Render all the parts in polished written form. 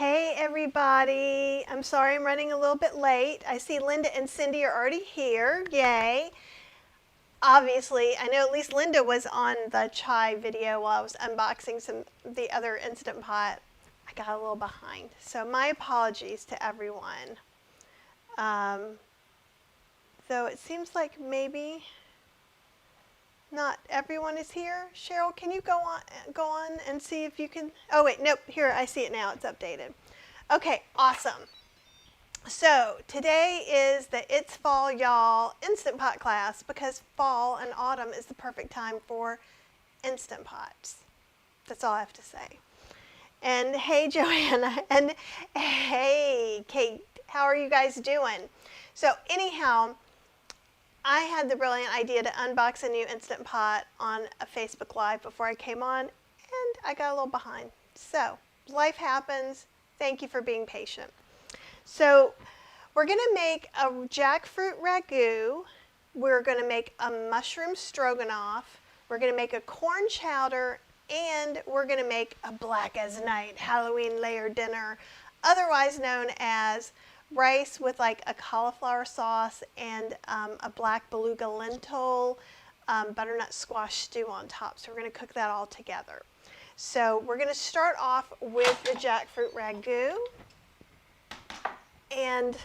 Hey everybody, I'm sorry I'm running a little bit late. I see Linda and Cindy are already here, yay. Obviously, I know at least Linda was on the chai video while I was unboxing the other Instant Pot. I got a little behind, so my apologies to everyone. Though it seems like maybe not everyone is here. Cheryl, can you go on and see if you can? Oh wait, nope, here, I see it now, it's updated. Okay, awesome. So today is the It's Fall Y'all Instant Pot class because fall and autumn is the perfect time for Instant Pots. That's all I have to say. And hey Joanna, and hey Kate, how are you guys doing? So anyhow, I had the brilliant idea to unbox a new Instant Pot on a Facebook Live before I came on, and I got a little behind. So, life happens. Thank you for being patient. So, we're going to make a jackfruit ragu. We're going to make a mushroom stroganoff. We're going to make a corn chowder, and we're going to make a black as night Halloween layer dinner, otherwise known as rice with like a cauliflower sauce and a black beluga lentil butternut squash stew on top. So we're going to cook that all together. So we're going to start off with the jackfruit ragu, and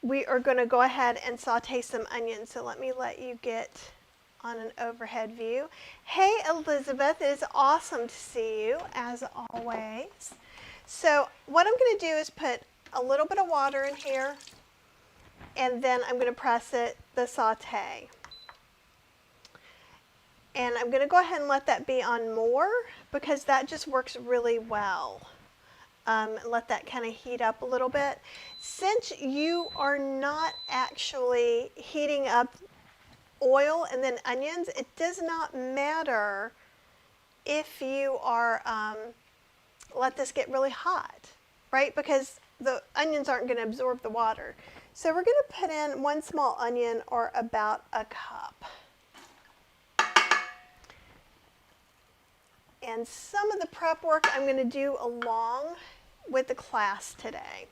we are going to go ahead and saute some onions. So let me let you get on an overhead view. Hey Elizabeth, it is awesome to see you as always. So what I'm going to do is put a little bit of water in here, and then I'm going to press the saute. And I'm going to go ahead and let that be on more because that just works really well. Let that kind of heat up a little bit. Since you are not actually heating up oil and then onions, it does not matter if you are let this get really hot, right? Because the onions aren't going to absorb the water. So we're going to put in 1 small onion, or about a cup. And some of the prep work I'm going to do along with the class today.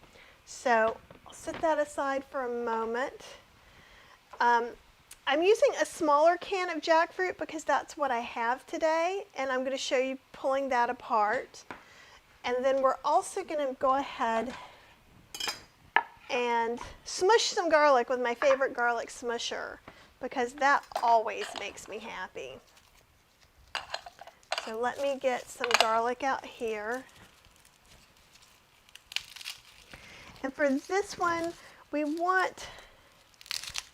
So I'll set that aside for a moment. I'm using a smaller can of jackfruit because that's what I have today, and I'm going to show you pulling that apart. And then we're also going to go ahead and smush some garlic with my favorite garlic smusher because that always makes me happy. So let me get some garlic out here. And for this one, we want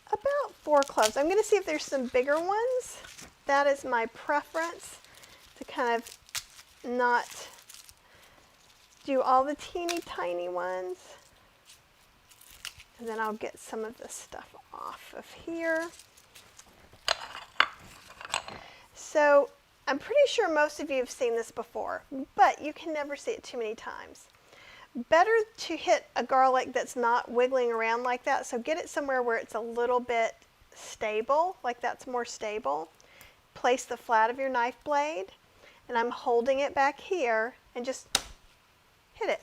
about 4 cloves. I'm going to see if there's some bigger ones. That is my preference, to kind of not do all the teeny tiny ones. And then I'll get some of this stuff off of here. So I'm pretty sure most of you have seen this before, but you can never see it too many times. Better to hit a garlic that's not wiggling around like that, so get it somewhere where it's a little bit stable, like that's more stable. Place the flat of your knife blade, and I'm holding it back here, and just hit it.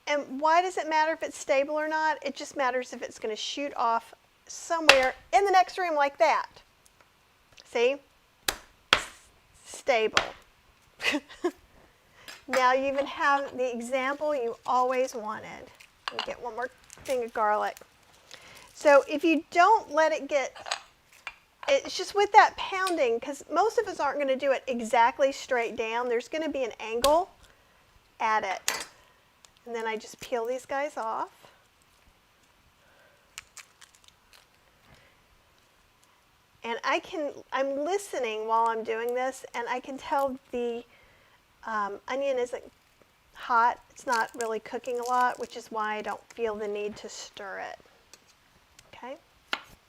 And why does it matter if it's stable or not? It just matters if it's going to shoot off somewhere in the next room like that. See? Stable. Now you even have the example you always wanted. Let me get one more thing of garlic. So if you don't let it get, it's just with that pounding, because most of us aren't going to do it exactly straight down. There's going to be an angle at it. And then I just peel these guys off. And I'm listening while I'm doing this, and I can tell the onion isn't hot. It's not really cooking a lot, which is why I don't feel the need to stir it. Okay,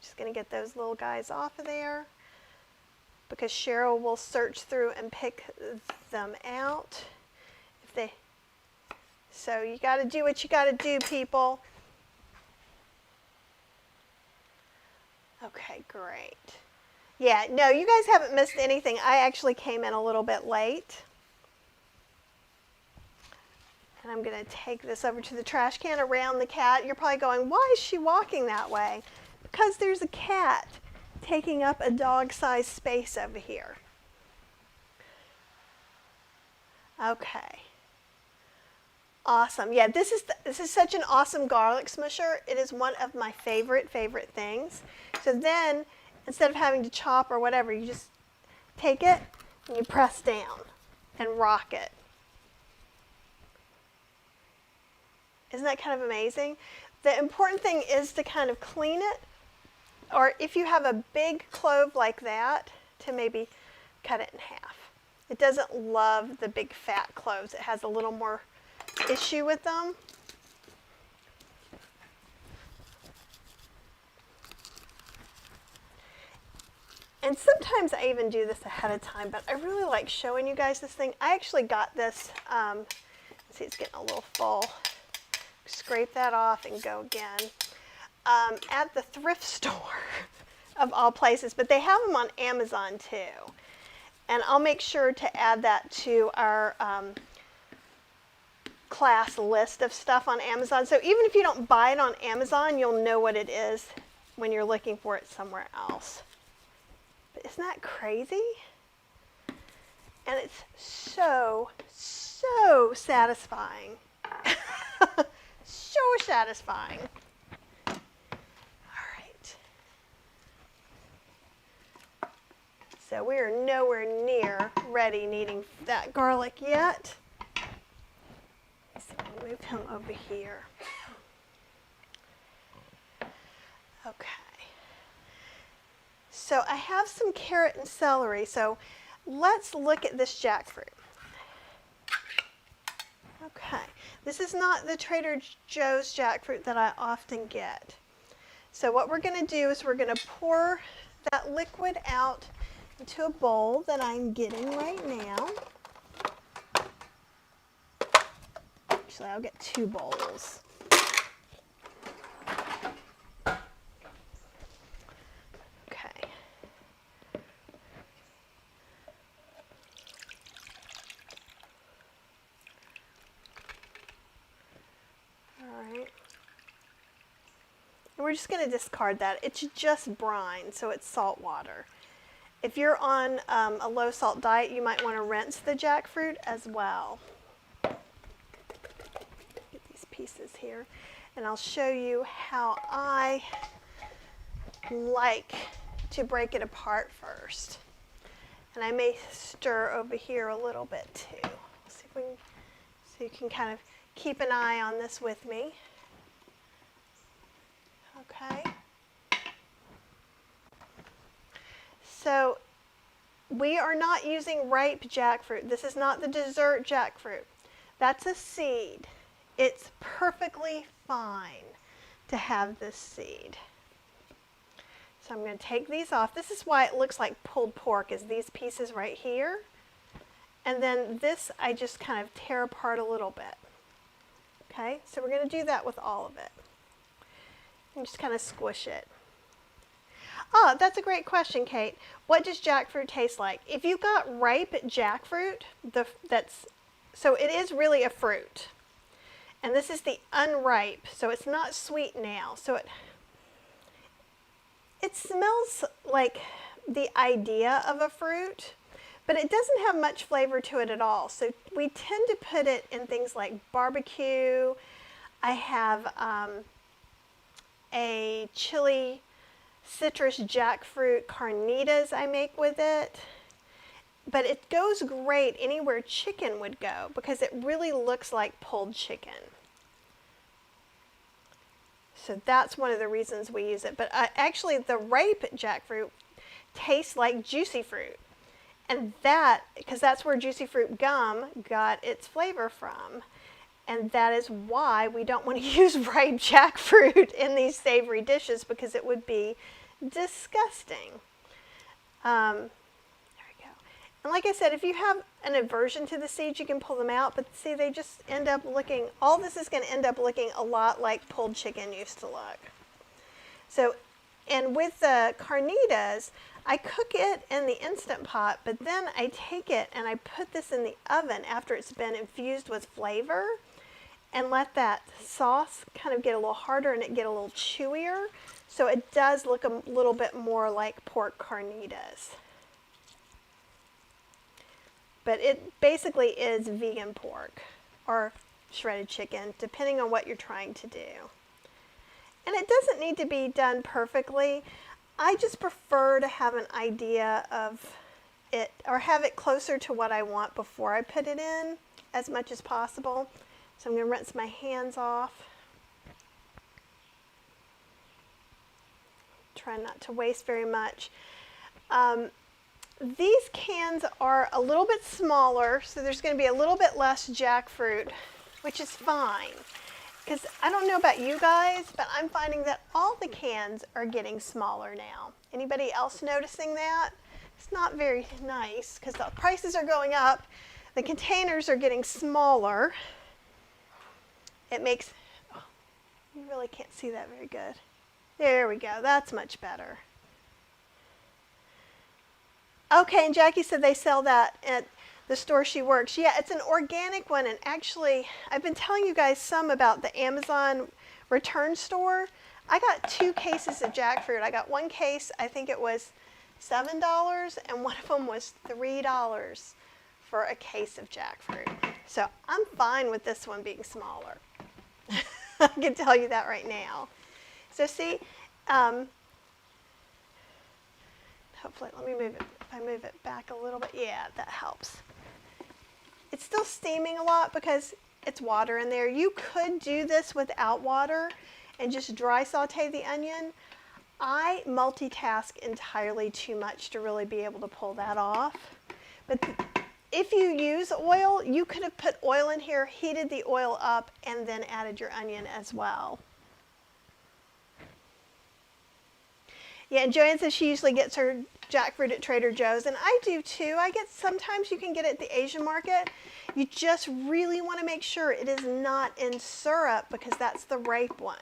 just going to get those little guys off of there because Cheryl will search through and pick them out. So you got to do what you got to do, people. Okay, great. Yeah, no, you guys haven't missed anything. I actually came in a little bit late. And I'm going to take this over to the trash can around the cat. You're probably going, why is she walking that way? Because there's a cat taking up a dog-sized space over here. Okay. Awesome. Yeah, this is such an awesome garlic smusher. It is one of my favorite things. So then, instead of having to chop or whatever, you just take it and you press down and rock it. Isn't that kind of amazing? The important thing is to kind of clean it, or if you have a big clove like that, to maybe cut it in half. It doesn't love the big fat cloves. It has a little more issue with them. And sometimes I even do this ahead of time, but I really like showing you guys this thing. I actually got this, see, it's getting a little full. Scrape that off and go again. At the thrift store, of all places, but they have them on Amazon too. And I'll make sure to add that to our class list of stuff on Amazon. So even if you don't buy it on Amazon, you'll know what it is when you're looking for it somewhere else. But isn't that crazy? And it's so satisfying. So satisfying. All right. So we are nowhere near ready needing that garlic yet. So we'll move him over here. Okay. So I have some carrot and celery. So let's look at this jackfruit. Okay. This is not the Trader Joe's jackfruit that I often get. So what we're going to do is we're going to pour that liquid out into a bowl that I'm getting right now. Actually, I'll get 2 bowls. Okay. We're just going to discard that. It's just brine, so it's salt water. If you're on a low salt diet, you might want to rinse the jackfruit as well. Get these pieces here, and I'll show you how I like to break it apart first. And I may stir over here a little bit too. See if we can, so you can kind of keep an eye on this with me. Okay. So we are not using ripe jackfruit. This is not the dessert jackfruit. That's a seed. It's perfectly fine to have this seed. So I'm going to take these off. This is why it looks like pulled pork, is these pieces right here. And then this I just kind of tear apart a little bit. Okay, so we're going to do that with all of it. And just kind of squish it. Oh, that's a great question, Kate. What does jackfruit taste like? If you got ripe jackfruit, so it is really a fruit. And this is the unripe, so it's not sweet now. So it smells like the idea of a fruit, but it doesn't have much flavor to it at all. So we tend to put it in things like barbecue. I have a chili citrus jackfruit carnitas I make with it. But it goes great anywhere chicken would go because it really looks like pulled chicken. So that's one of the reasons we use it. But actually the ripe jackfruit tastes like juicy fruit. And because that's where juicy fruit gum got its flavor from. And that is why we don't want to use ripe jackfruit in these savory dishes, because it would be disgusting. There we go. And like I said, if you have an aversion to the seeds, you can pull them out. But see, they just end up looking, all this is going to end up looking a lot like pulled chicken used to look. So, and with the carnitas, I cook it in the Instant Pot, but then I take it and I put this in the oven after it's been infused with flavor and let that sauce kind of get a little harder and it get a little chewier. So it does look a little bit more like pork carnitas. But it basically is vegan pork or shredded chicken, depending on what you're trying to do. And it doesn't need to be done perfectly. I just prefer to have an idea of it, or have it closer to what I want before I put it in as much as possible. So I'm going to rinse my hands off. Try not to waste very much. These cans are a little bit smaller, so there's going to be a little bit less jackfruit, which is fine. Because I don't know about you guys, but I'm finding that all the cans are getting smaller now. Anybody else noticing that? It's not very nice because the prices are going up. The containers are getting smaller. It makes, oh, you really can't see that very good. There we go, that's much better. Okay, and Jackie said they sell that at the store she works. Yeah, it's an organic one, and actually, I've been telling you guys some about the Amazon return store. I got 2 cases of jackfruit. I got one case, I think it was $7, and one of them was $3 for a case of jackfruit. So I'm fine with this one being smaller. I can tell you that right now. So see, hopefully, let me move it. If I move it back a little bit, yeah, that helps. It's still steaming a lot because it's water in there. You could do this without water and just dry saute the onion. I multitask entirely too much to really be able to pull that off. But if you use oil, you could have put oil in here, heated the oil up, and then added your onion as well. Yeah, and Joanne says she usually gets her jackfruit at Trader Joe's, and I do too. Sometimes you can get it at the Asian market. You just really want to make sure it is not in syrup because that's the rape one.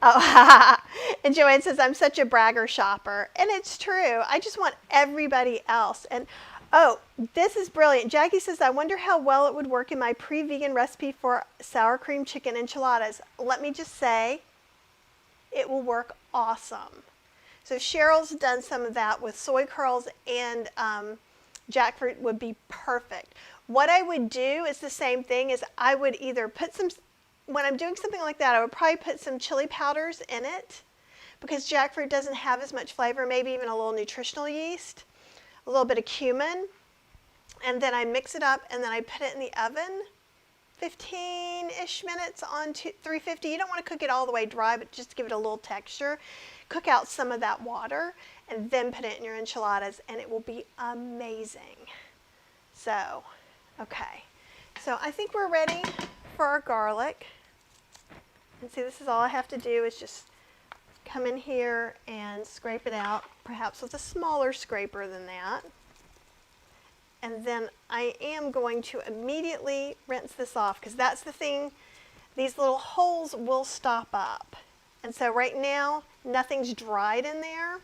Oh, and Joanne says, I'm such a bragger shopper. And it's true. I just want everybody else. And oh, this is brilliant. Jackie says, I wonder how well it would work in my pre-vegan recipe for sour cream chicken enchiladas. Let me just say, it will work awesome. So Cheryl's done some of that with soy curls, and jackfruit would be perfect. What I would do is the same thing, is I would either put some, when I'm doing something like that, I would probably put some chili powders in it because jackfruit doesn't have as much flavor, maybe even a little nutritional yeast, a little bit of cumin, and then I mix it up and then I put it in the oven 15-ish minutes on 350. You don't want to cook it all the way dry, but just give it a little texture. Cook out some of that water and then put it in your enchiladas and it will be amazing. So, okay. So I think we're ready for our garlic. And see, this is all I have to do is just come in here and scrape it out, perhaps with a smaller scraper than that. And then I am going to immediately rinse this off because that's the thing, these little holes will stop up. And so right now, nothing's dried in there,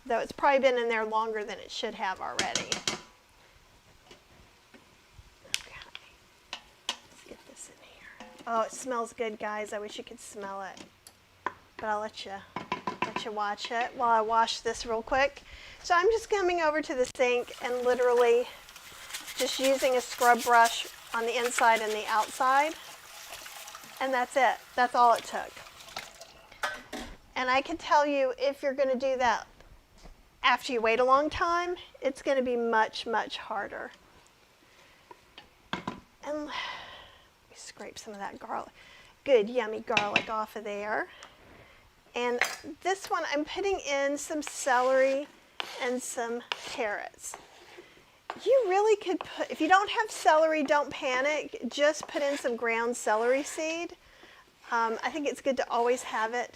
though it's probably been in there longer than it should have already. Okay, let's get this in here. Oh, it smells good, guys. I wish you could smell it, but I'll let you watch it while I wash this real quick. So I'm just coming over to the sink and literally just using a scrub brush on the inside and the outside. And that's it. That's all it took. And I can tell you, if you're going to do that after you wait a long time, it's going to be much, much harder. And let me scrape some of that garlic, good yummy garlic off of there. And this one, I'm putting in some celery and some carrots. You really could put, if you don't have celery, don't panic. Just put in some ground celery seed. I think it's good to always have it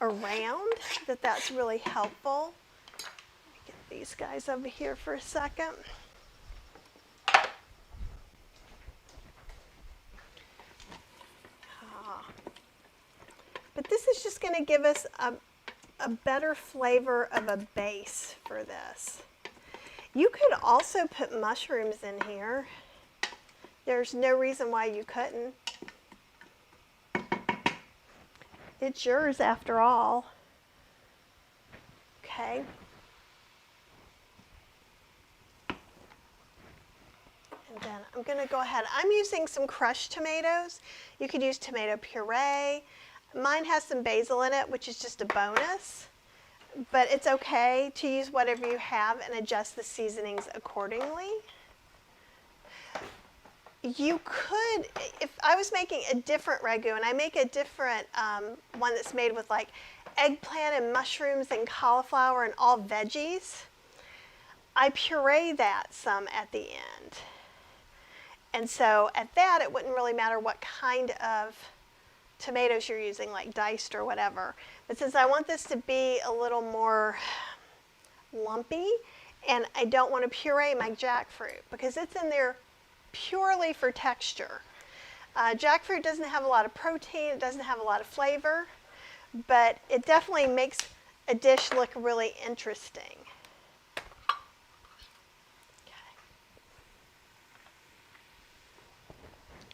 around, that's really helpful. Let me get these guys over here for a second. But this is just going to give us a better flavor of a base for this. You could also put mushrooms in here. There's no reason why you couldn't. It's yours after all. Okay. And then I'm going to go ahead. I'm using some crushed tomatoes. You could use tomato puree. Mine has some basil in it, which is just a bonus. But it's okay to use whatever you have and adjust the seasonings accordingly. You could, if I was making a different ragu, and I make a different one that's made with like eggplant and mushrooms and cauliflower and all veggies, I puree that some at the end. And so at that, it wouldn't really matter what kind of tomatoes you're using, like diced or whatever. But since I want this to be a little more lumpy, and I don't want to puree my jackfruit because it's in there purely for texture. Jackfruit doesn't have a lot of protein, it doesn't have a lot of flavor, but it definitely makes a dish look really interesting.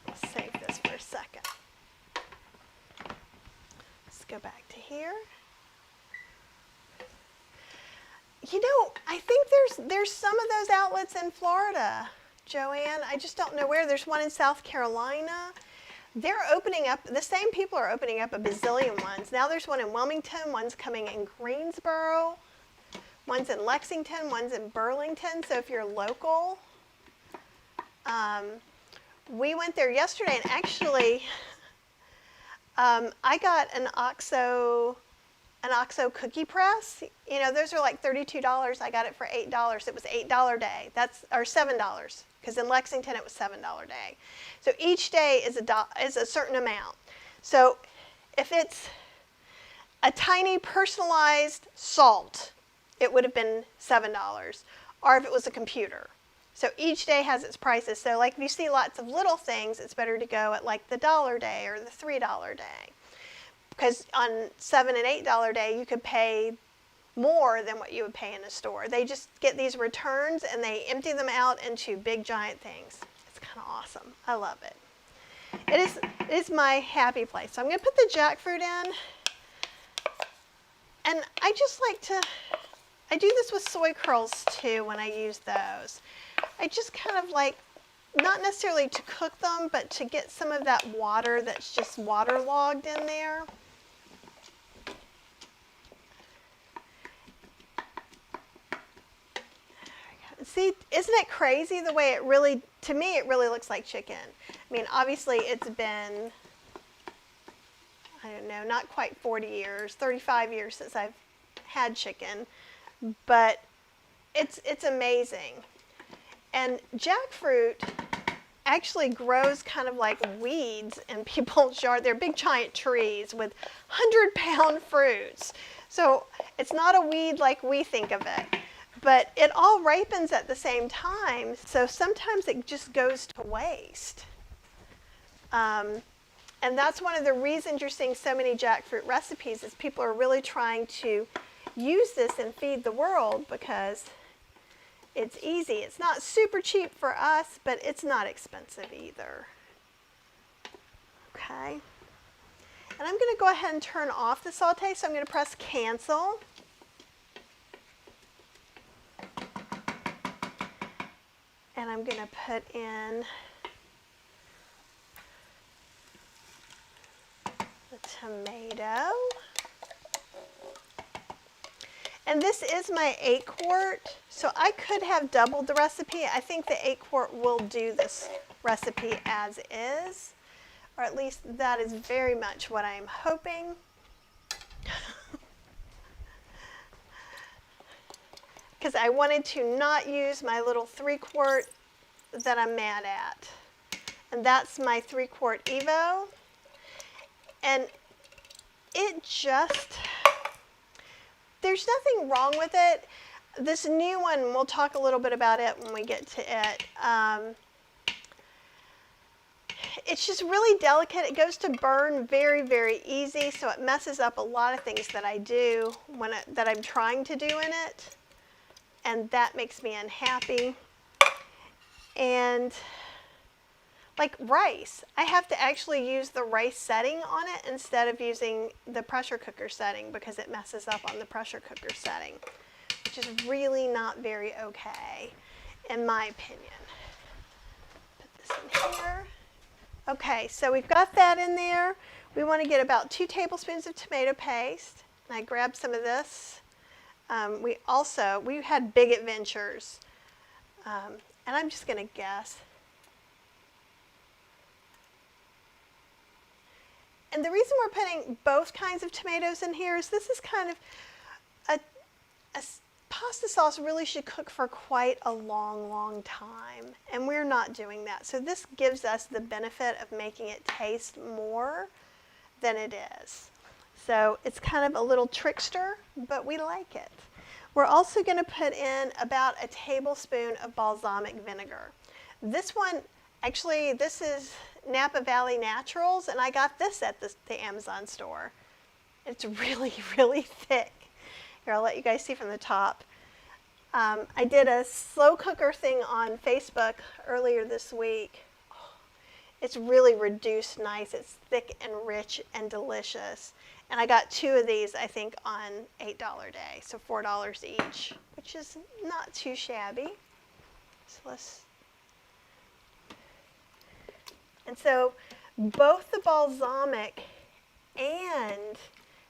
I'll save this for a second. Let's go back to here. You know, I think there's some of those outlets in Florida, Joanne. I just don't know where. There's one in South Carolina. They're opening up, the same people are opening up a bazillion ones. Now there's one in Wilmington, one's coming in Greensboro, one's in Lexington, one's in Burlington. So if you're local, we went there yesterday, and actually I got an OXO cookie press. You know, those are like $32. I got it for $8. It was $8 day. Or $7, because in Lexington it was $7 day. So each day is a certain amount. So if it's a tiny personalized salt, it would have been $7. Or if it was a computer. So each day has its prices. So like if you see lots of little things, it's better to go at like the $1 day or the $3 day. Because on $7 and $8 day, you could pay more than what you would pay in a store. They just get these returns and they empty them out into big giant things. It's kind of awesome. I love it. It is my happy place. So I'm going to put the jackfruit in. And I just like to, I do this with soy curls too when I use those. I just kind of like, not necessarily to cook them, but to get some of that water that's just waterlogged in there. See, isn't it crazy the way it really, to me, it really looks like chicken. I mean, obviously it's been, I don't know, not quite 40 years, 35 years since I've had chicken, but it's amazing. And jackfruit actually grows kind of like weeds in people's yard. They're big giant trees with 100-pound fruits. So it's not a weed like we think of it. But it all ripens at the same time, so sometimes it just goes to waste. And that's one of the reasons you're seeing so many jackfruit recipes, is people are really trying to use this and feed the world because it's easy. It's not super cheap for us, but it's not expensive either. Okay. And I'm going to go ahead and turn off the saute, so I'm going to press cancel. And I'm going to put in the tomato. And this is my 8-quart, so I could have doubled the recipe. I think the 8-quart will do this recipe as is, or at least that is very much what I'm hoping. Because I wanted to not use my little 3-quart that I'm mad at. And that's my 3-quart Evo. And it just, there's nothing wrong with it. This new one, we'll talk a little bit about it when we get to it. it's just really delicate. It goes to burn very, very easy, so it messes up a lot of things that I do that I'm trying to do in it, and that makes me unhappy. And like rice, I have to actually use the rice setting on it instead of using the pressure cooker setting because it messes up on the pressure cooker setting, which is really not very okay, in my opinion. Put this in here. Okay, so we've got that in there. We want to get about 2 tablespoons of tomato paste. And I grabbed some of this. We had big adventures. And I'm just going to guess. And the reason we're putting both kinds of tomatoes in here is this is kind of a pasta sauce really should cook for quite a long, long time. And we're not doing that. So this gives us the benefit of making it taste more than it is. So it's kind of a little trickster, but we like it. We're also going to put in about a tablespoon of balsamic vinegar. This one, actually, this is Napa Valley Naturals, and I got this at the Amazon store. It's really, really thick. Here, I'll let you guys see from the top. I did a slow cooker thing on Facebook earlier this week. Oh, it's really reduced nice. It's thick and rich and delicious. And I got 2 of these, I think, on $8 a day, so $4 each, which is not too shabby. So both the balsamic and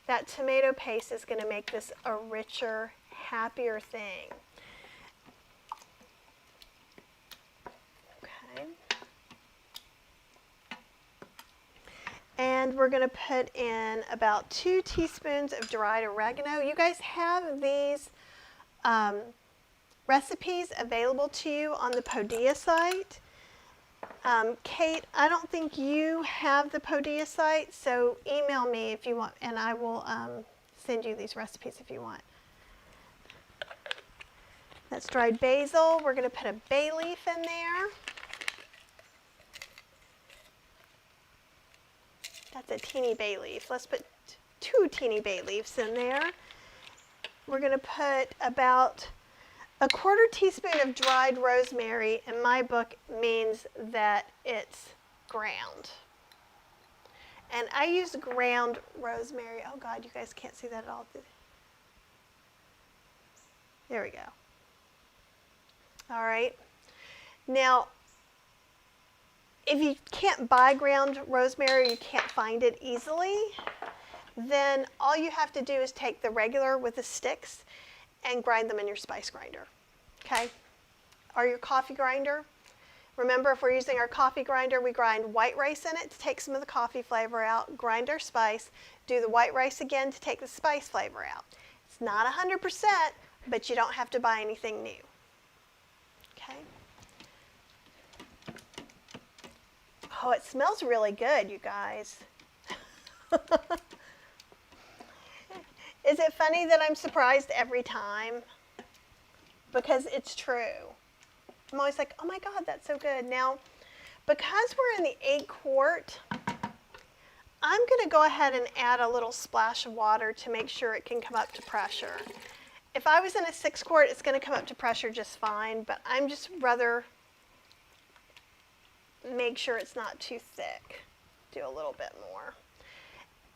that tomato paste is going to make this a richer, happier thing. Okay. And we're going to put in about 2 teaspoons of dried oregano. You guys have these recipes available to you on the Podia site. Kate, I don't think you have the Podia site, so email me if you want, and I will send you these recipes if you want. That's dried basil. We're going to put a bay leaf in there. That's a teeny bay leaf. Let's put 2 teeny bay leaves in there. We're going to put about a 1/4 teaspoon of dried rosemary. In my book means that it's ground. And I use ground rosemary. Oh God, you guys can't see that at all. There we go. All right. Now, if you can't buy ground rosemary, you can't find it easily, then all you have to do is take the regular with the sticks and grind them in your spice grinder, okay? Or your coffee grinder. Remember, if we're using our coffee grinder, we grind white rice in it to take some of the coffee flavor out, grind our spice, do the white rice again to take the spice flavor out. It's not 100%, but you don't have to buy anything new, okay? Oh, it smells really good, you guys. Is it funny that I'm surprised every time? Because it's true. I'm always like, oh my God, that's so good. Now, because we're in the 8-quart, I'm going to go ahead and add a little splash of water to make sure it can come up to pressure. If I was in a 6-quart, it's going to come up to pressure just fine, but I'm just rather make sure it's not too thick. Do a little bit more.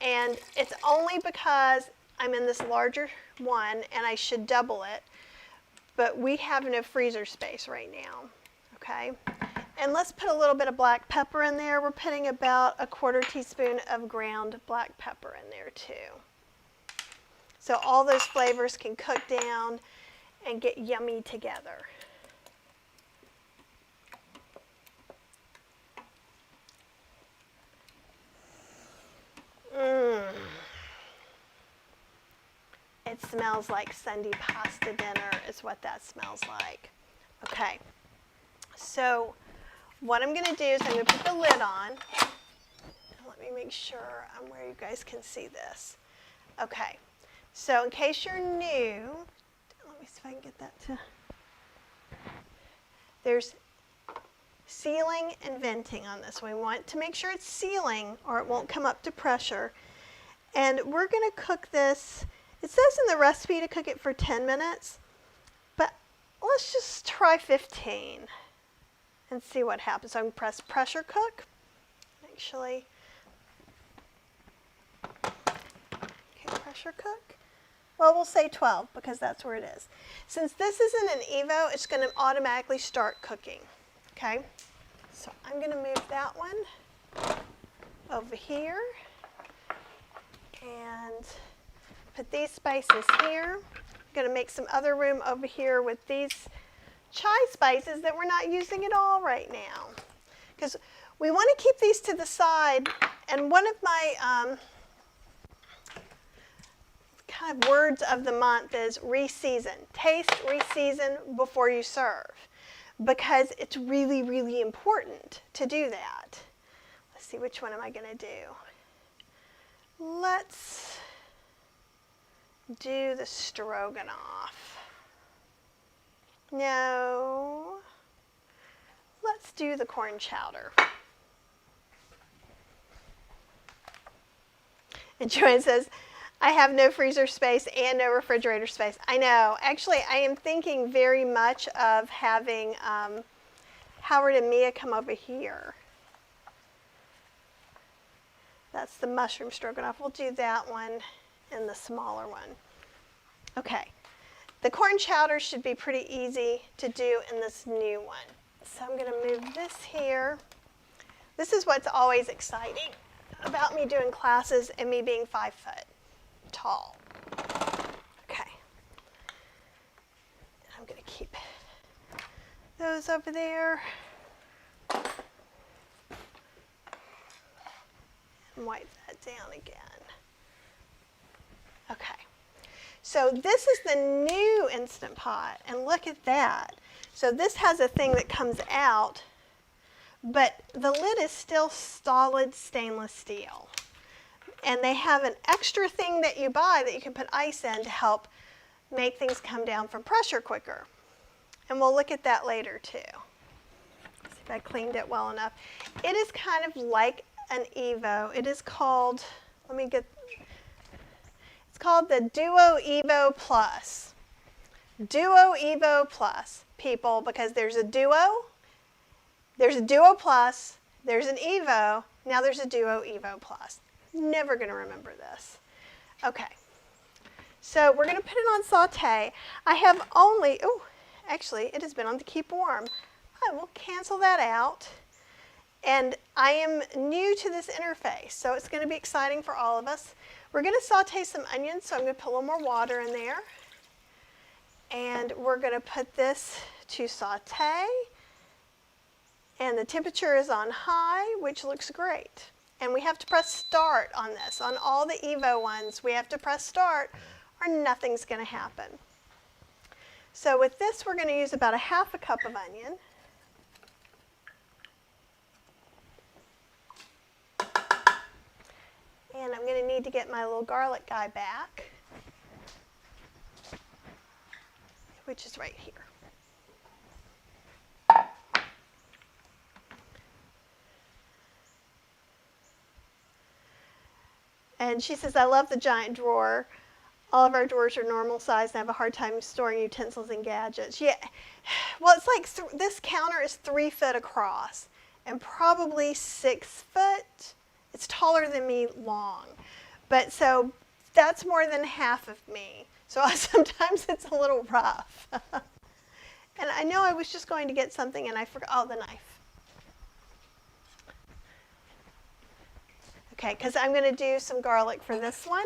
And it's only because I'm in this larger one and I should double it, but we have no freezer space right now, okay? And let's put a little bit of black pepper in there. We're putting about a 1/4 teaspoon of ground black pepper in there too. So all those flavors can cook down and get yummy together. It smells like Sunday pasta dinner is what that smells like. Okay, so what I'm going to do is I'm going to put the lid on. Let me make sure I'm where you guys can see this. Okay, so in case you're new, let me see if I can get that to. There's sealing and venting on this. We want to make sure it's sealing or it won't come up to pressure. And we're going to cook this. It says in the recipe to cook it for 10 minutes, but let's just try 15 and see what happens. So I'm going to press pressure cook. Actually, okay, pressure cook. Well, we'll say 12 because that's where it is. Since this isn't an Evo, it's going to automatically start cooking. Okay, so I'm going to move that one over here and put these spices here. I'm going to make some other room over here with these chai spices that we're not using at all right now, because we want to keep these to the side. And one of my kind of words of the month is reseason. Taste, reseason before you serve, because it's really, really important to do that. Let's see, which one am I going to do? Let's do the stroganoff. No. Let's do the corn chowder. And Joanne says, I have no freezer space and no refrigerator space. I know. Actually, I am thinking very much of having Howard and Mia come over here. That's the mushroom stroganoff. We'll do that one and the smaller one. Okay. The corn chowder should be pretty easy to do in this new one. So I'm going to move this here. This is what's always exciting about me doing classes and me being 5 foot tall. Okay. I'm going to keep those over there. And wipe that down again. Okay. So this is the new Instant Pot, and look at that. So this has a thing that comes out, but the lid is still solid stainless steel. And they have an extra thing that you buy that you can put ice in to help make things come down from pressure quicker. And we'll look at that later too. See if I cleaned it well enough. It is kind of like an Evo. It is called, it's called the Duo Evo Plus. Duo Evo Plus, people, because there's a Duo Plus, there's an Evo, now there's a Duo Evo Plus. Never going to remember this. Okay, so we're going to put it on saute. I have only, oh, actually it has been on to keep warm. I will cancel that out. And I am new to this interface, so it's going to be exciting for all of us. We're going to saute some onions, so I'm going to put a little more water in there. And we're going to put this to saute. And the temperature is on high, which looks great. And we have to press start on this. On all the Evo ones, we have to press start or nothing's going to happen. So with this, we're going to use about a half a cup of onion. And I'm going to need to get my little garlic guy back, which is right here. And she says, I love the giant drawer. All of our drawers are normal size and I have a hard time storing utensils and gadgets. Yeah, well, it's like this counter is 3 foot across and probably 6 foot. It's taller than me long. But so that's more than half of me. So sometimes it's a little rough. And I know I was just going to get something and I forgot, oh, the knife. Okay, because I'm going to do some garlic for this one.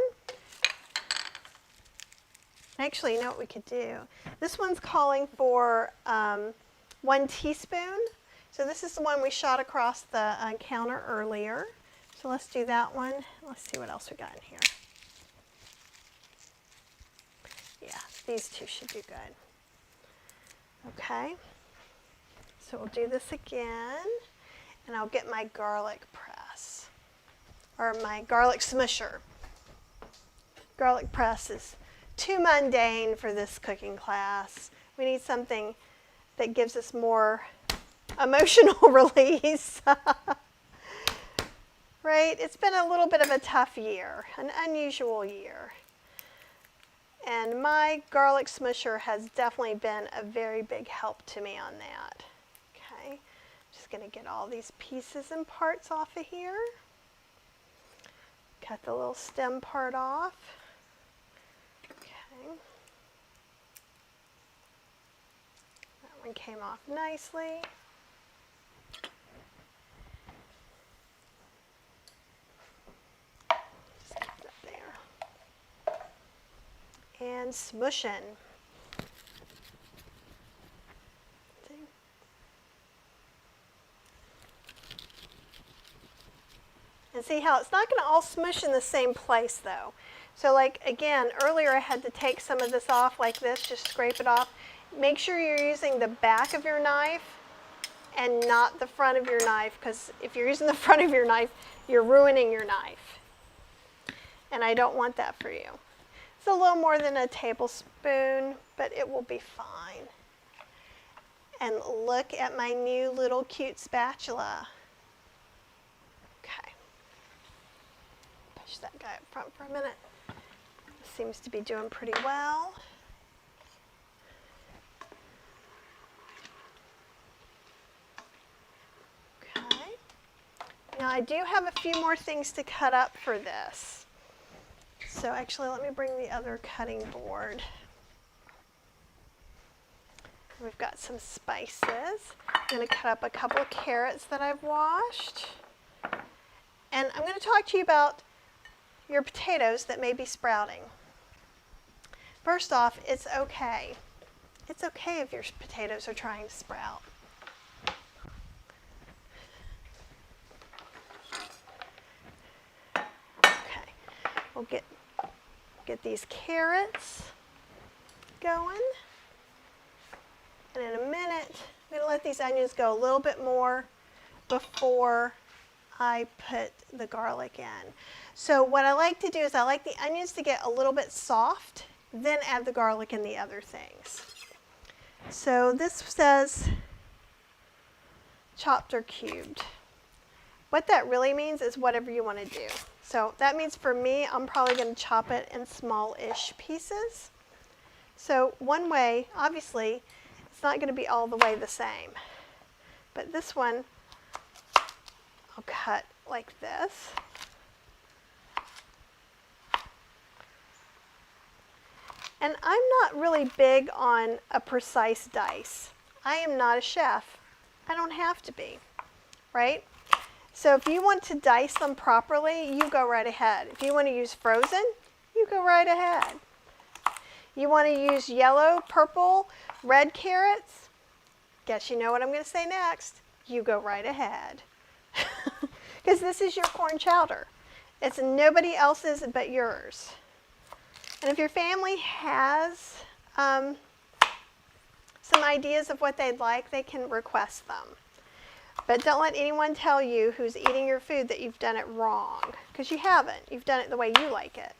Actually, you know what we could do? This one's calling for 1 teaspoon. So this is the one we shot across the counter earlier. So let's do that one. Let's see what else we got in here. Yeah, these two should do good. Okay, so we'll do this again, and I'll get my garlic press, or my garlic smusher. Garlic press is too mundane for this cooking class. We need something that gives us more emotional release. Right? It's been a little bit of a tough year, an unusual year. And my garlic smusher has definitely been a very big help to me on that. Okay, just going to get all these pieces and parts off of here. Cut the little stem part off. Okay. That one came off nicely. Just keep that there. And smushing. See? And see how it's not going to all smush in the same place though. So like again, earlier I had to take some of this off like this, just scrape it off. Make sure you're using the back of your knife and not the front of your knife, because if you're using the front of your knife, you're ruining your knife. And I don't want that for you. It's a little more than a tablespoon, but it will be fine. And look at my new little cute spatula. Okay. Push that guy up front for a minute. Seems to be doing pretty well. Okay. Now I do have a few more things to cut up for this. So actually, let me bring the other cutting board. We've got some spices. I'm going to cut up a couple of carrots that I've washed. And I'm going to talk to you about your potatoes that may be sprouting. First off, it's okay. It's okay if your potatoes are trying to sprout. Okay, we'll get these carrots going. And in a minute, I'm going to let these onions go a little bit more before I put the garlic in. So what I like to do is I like the onions to get a little bit soft, then add the garlic and the other things. So this says chopped or cubed. What that really means is whatever you want to do. So that means for me, I'm probably going to chop it in small-ish pieces. So one way, obviously, it's not going to be all the way the same. But this one, I'll cut like this. And I'm not really big on a precise dice. I am not a chef. I don't have to be, right? So if you want to dice them properly, you go right ahead. If you want to use frozen, you go right ahead. You want to use yellow, purple, red carrots? Guess you know what I'm going to say next. You go right ahead. Because this is your corn chowder. It's nobody else's but yours. And if your family has some ideas of what they'd like, they can request them. But don't let anyone tell you who's eating your food that you've done it wrong, because you haven't. You've done it the way you like it.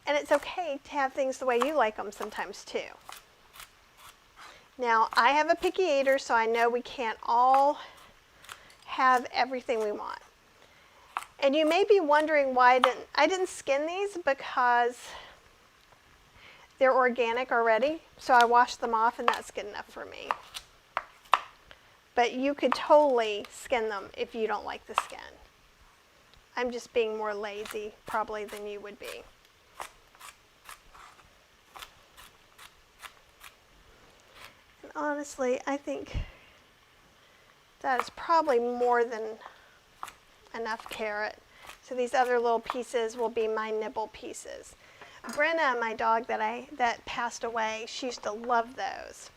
And it's okay to have things the way you like them sometimes too. Now, I have a picky eater, so I know we can't all have everything we want. And you may be wondering why I didn't skin these, because they're organic already, so I washed them off and that's good enough for me. But you could totally skin them if you don't like the skin. I'm just being more lazy probably than you would be. And honestly, I think that is probably more than enough carrot. So these other little pieces will be my nibble pieces. Brenna, my dog that passed away, she used to love those.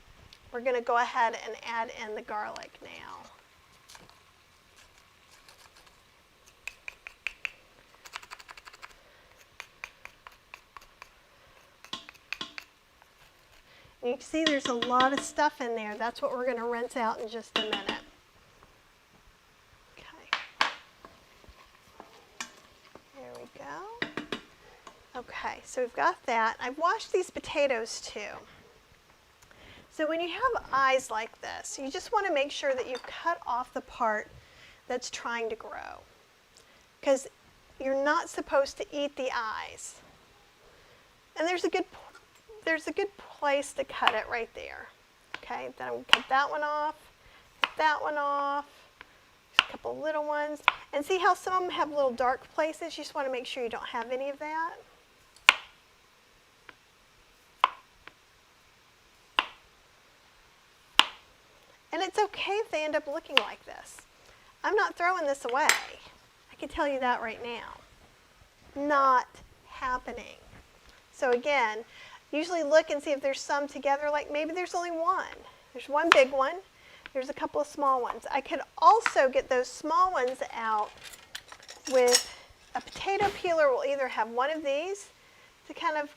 We're going to go ahead and add in the garlic now. And you can see there's a lot of stuff in there. That's what we're going to rinse out in just a minute. Okay. There we go. Okay, so we've got that. I've washed these potatoes too. So when you have eyes like this, you just want to make sure that you've cut off the part that's trying to grow, because you're not supposed to eat the eyes. And there's a good place to cut it right there. Okay, then I'm going to cut that one off, that one off, a couple little ones. And see how some of them have little dark places? You just want to make sure you don't have any of that. And it's okay if they end up looking like this. I'm not throwing this away. I can tell you that right now. Not happening. So again, usually look and see if there's some together, like maybe there's only one. There's one big one. There's a couple of small ones. I could also get those small ones out with a potato peeler. Will either have one of these to kind of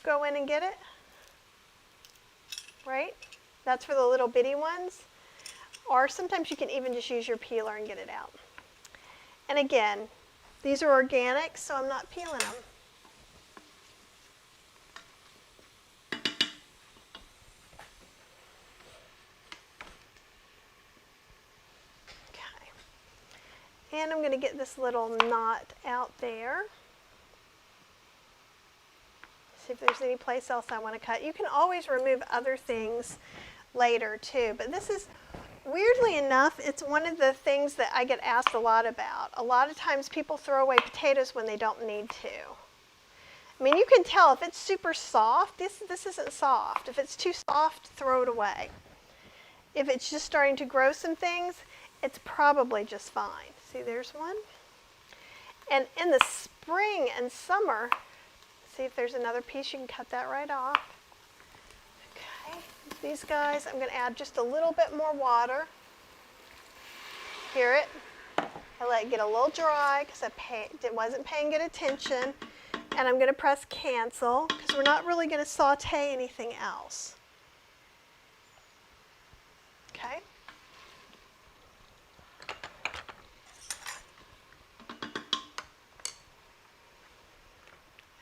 go in and get it, right? That's for the little bitty ones. Or sometimes you can even just use your peeler and get it out. And again, these are organic, so I'm not peeling them. Okay. And I'm going to get this little knot out there. See if there's any place else I want to cut. You can always remove other things later too, but this is, weirdly enough, it's one of the things that I get asked a lot about. A lot of times people throw away potatoes when they don't need to. I mean, you can tell if it's super soft, this isn't soft. If it's too soft, throw it away. If it's just starting to grow some things, it's probably just fine. See, there's one. And in the spring and summer, see if there's another piece, you can cut that right off. Okay, these guys, I'm going to add just a little bit more water. Hear it? I let it get a little dry because I wasn't paying good attention. And I'm going to press cancel because we're not really going to saute anything else. Okay.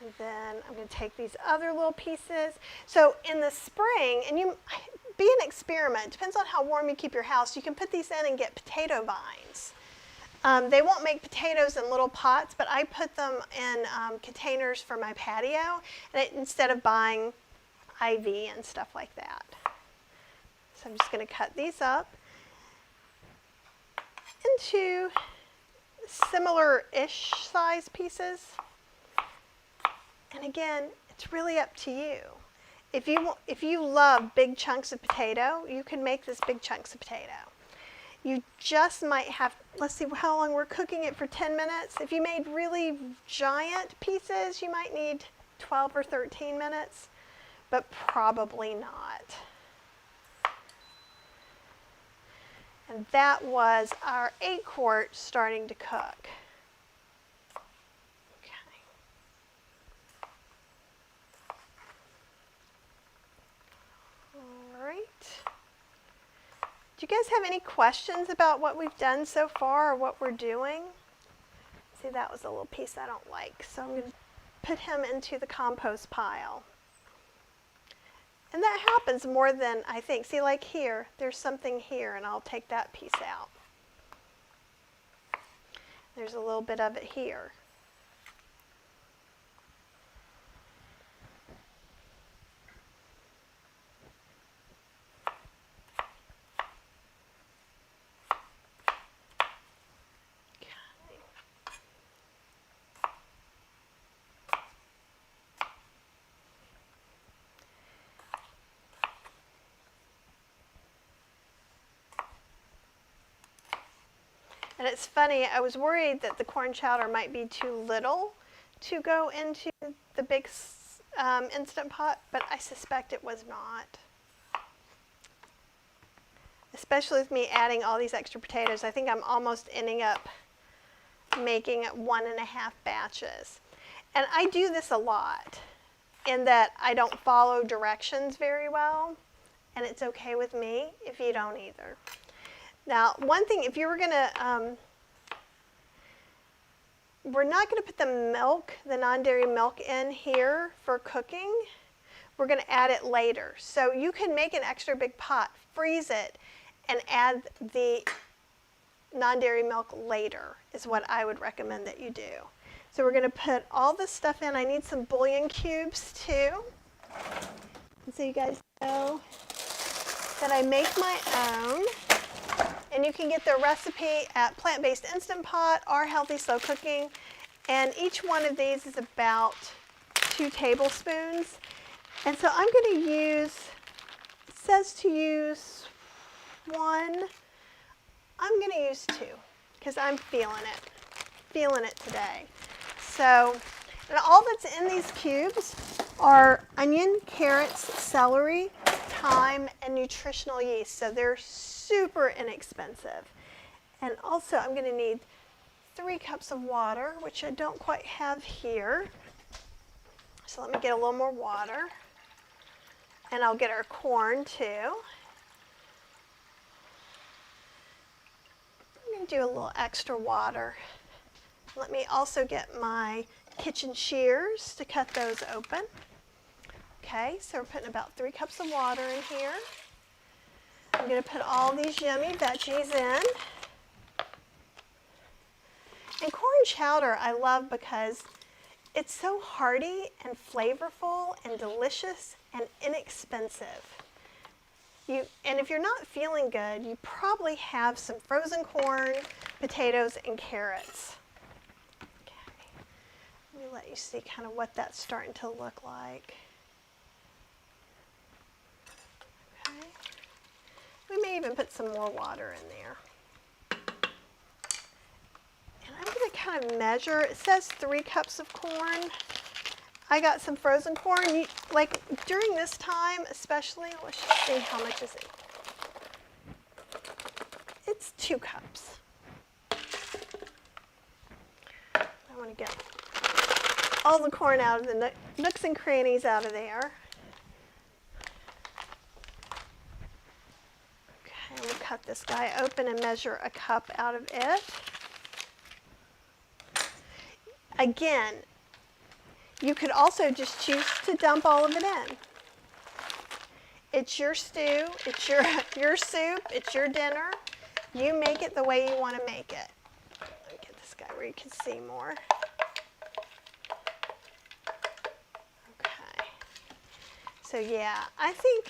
And then I'm going to take these other little pieces. So in the spring, and be an experiment. Depends on how warm you keep your house. You can put these in and get potato vines. They won't make potatoes in little pots, but I put them in containers for my patio, and instead of buying ivy and stuff like that. So I'm just going to cut these up into similar-ish size pieces. And again, it's really up to you. If you love big chunks of potato, you can make this big chunks of potato. You just might have, let's see how long we're cooking it for 10 minutes. If you made really giant pieces, you might need 12 or 13 minutes, but probably not. And that was our 8-quart starting to cook. Do you guys have any questions about what we've done so far or what we're doing? See, that was a little piece I don't like, so I'm going to put him into the compost pile. And that happens more than I think. See, like here, there's something here, and I'll take that piece out. There's a little bit of it here. And it's funny, I was worried that the corn chowder might be too little to go into the big Instant Pot, but I suspect it was not. Especially with me adding all these extra potatoes, I think I'm almost ending up making 1.5 batches. And I do this a lot in that I don't follow directions very well, and it's okay with me if you don't either. Now, one thing, if you were going to, we're not going to put the milk, the non-dairy milk in here for cooking. we're going to add it later. So you can make an extra big pot, freeze it, and add the non-dairy milk later is what I would recommend that you do. So we're going to put all this stuff in. I need some bouillon cubes too. And so you guys know that I make my own. And you can get the recipe at Plant-Based Instant Pot or Healthy Slow Cooking. And each one of these is about 2 tablespoons. And so I'm going to use, it says to use 1. I'm going to use 2 because I'm feeling it today. So, and all that's in these cubes are onion, carrots, celery, thyme, and nutritional yeast. So they're super inexpensive. And also I'm going to need 3 cups of water, which I don't quite have here. So let me get a little more water. And I'll get our corn too. I'm going to do a little extra water. Let me also get my kitchen shears to cut those open. Okay, so we're putting about 3 cups of water in here. I'm going to put all these yummy veggies in. And corn chowder I love because it's so hearty and flavorful and delicious and inexpensive. And if you're not feeling good, you probably have some frozen corn, potatoes, and carrots. Okay, let me let you see kind of what that's starting to look like. Okay, we may even put some more water in there. And I'm going to kind of measure. It says 3 cups of corn. I got some frozen corn. Like during this time, especially, let's just see how much is it. It's 2 cups. I want to get all the corn out of the nooks and crannies out of there. Okay, we'll cut this guy open and measure a cup out of it. Again, you could also just choose to dump all of it in. It's your stew, it's your soup, it's your dinner. You make it the way you want to make it. Let me get this guy where you can see more. Okay. So yeah, I think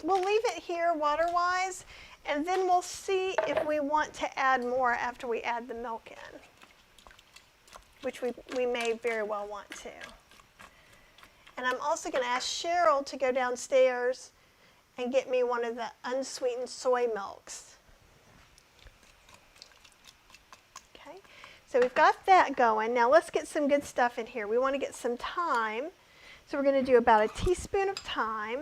we'll leave it here water-wise, and then we'll see if we want to add more after we add the milk in, which we may very well want to. And I'm also going to ask Cheryl to go downstairs and get me one of the unsweetened soy milks. Okay, so we've got that going. Now let's get some good stuff in here. We want to get some thyme. So we're going to do about a teaspoon of thyme.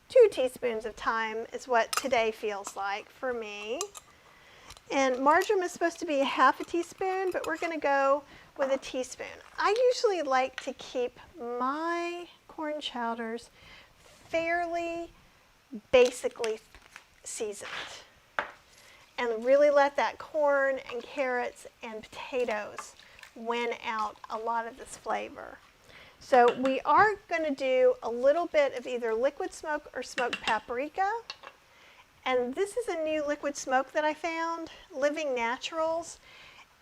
2 teaspoons of thyme is what today feels like for me. And marjoram is supposed to be ½ a teaspoon, but we're going to go with a teaspoon. I usually like to keep my corn chowders fairly basically seasoned and really let that corn and carrots and potatoes win out a lot of this flavor. So we are going to do a little bit of either liquid smoke or smoked paprika. And this is a new liquid smoke that I found, Living Naturals,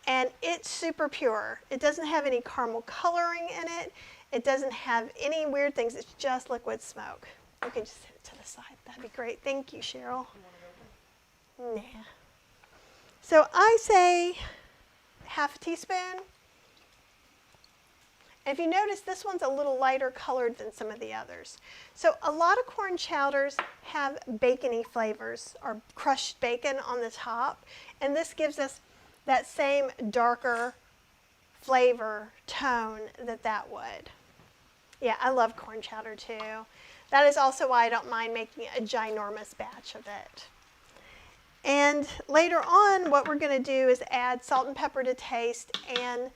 and it's super pure. It doesn't have any caramel coloring in it. It doesn't have any weird things. It's just liquid smoke. You can just set it to the side. That'd be great. Thank you, Cheryl. Nah. So I say ½ a teaspoon. And if you notice, this one's a little lighter colored than some of the others. So a lot of corn chowders have bacony flavors or crushed bacon on the top. And this gives us that same darker flavor tone that would. Yeah, I love corn chowder too. That is also why I don't mind making a ginormous batch of it. And later on, what we're going to do is add salt and pepper to taste, and